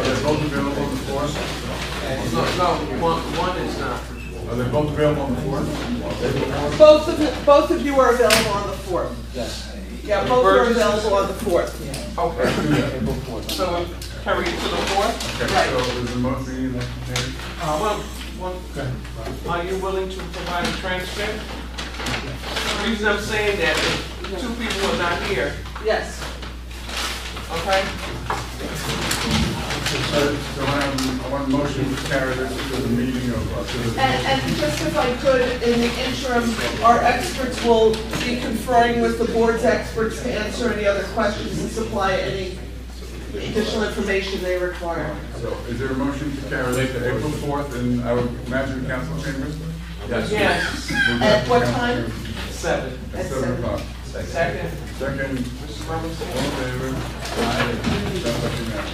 [SPEAKER 3] they both available on the 4th?
[SPEAKER 9] No, one is not.
[SPEAKER 3] Are they both available on the 4th?
[SPEAKER 1] Both of you are available on the 4th.
[SPEAKER 9] Yes.
[SPEAKER 1] Yeah, both are available on the 4th.
[SPEAKER 9] Okay. So we carry it to the 4th?
[SPEAKER 3] Okay,
[SPEAKER 1] Right.
[SPEAKER 3] so is the motion that contained?
[SPEAKER 9] Are you willing to provide a transcript? The reason I'm saying that is 2 people are not here,
[SPEAKER 1] Yes.
[SPEAKER 9] okay?
[SPEAKER 3] So I want a motion to carry this to the meeting of,
[SPEAKER 1] And just if I could, in the interim, our experts will be conferring with the board's experts to answer any other questions and supply any additional information they require.
[SPEAKER 3] So is there a motion to carry this to April 4th in our Management Council chambers?
[SPEAKER 9] Yes.
[SPEAKER 1] At what time?
[SPEAKER 9] 7.
[SPEAKER 3] At 7 o'clock.
[SPEAKER 9] Second.
[SPEAKER 3] Second.
[SPEAKER 9] Mrs. Robinson?
[SPEAKER 3] All in favor? Aye. That's what you have.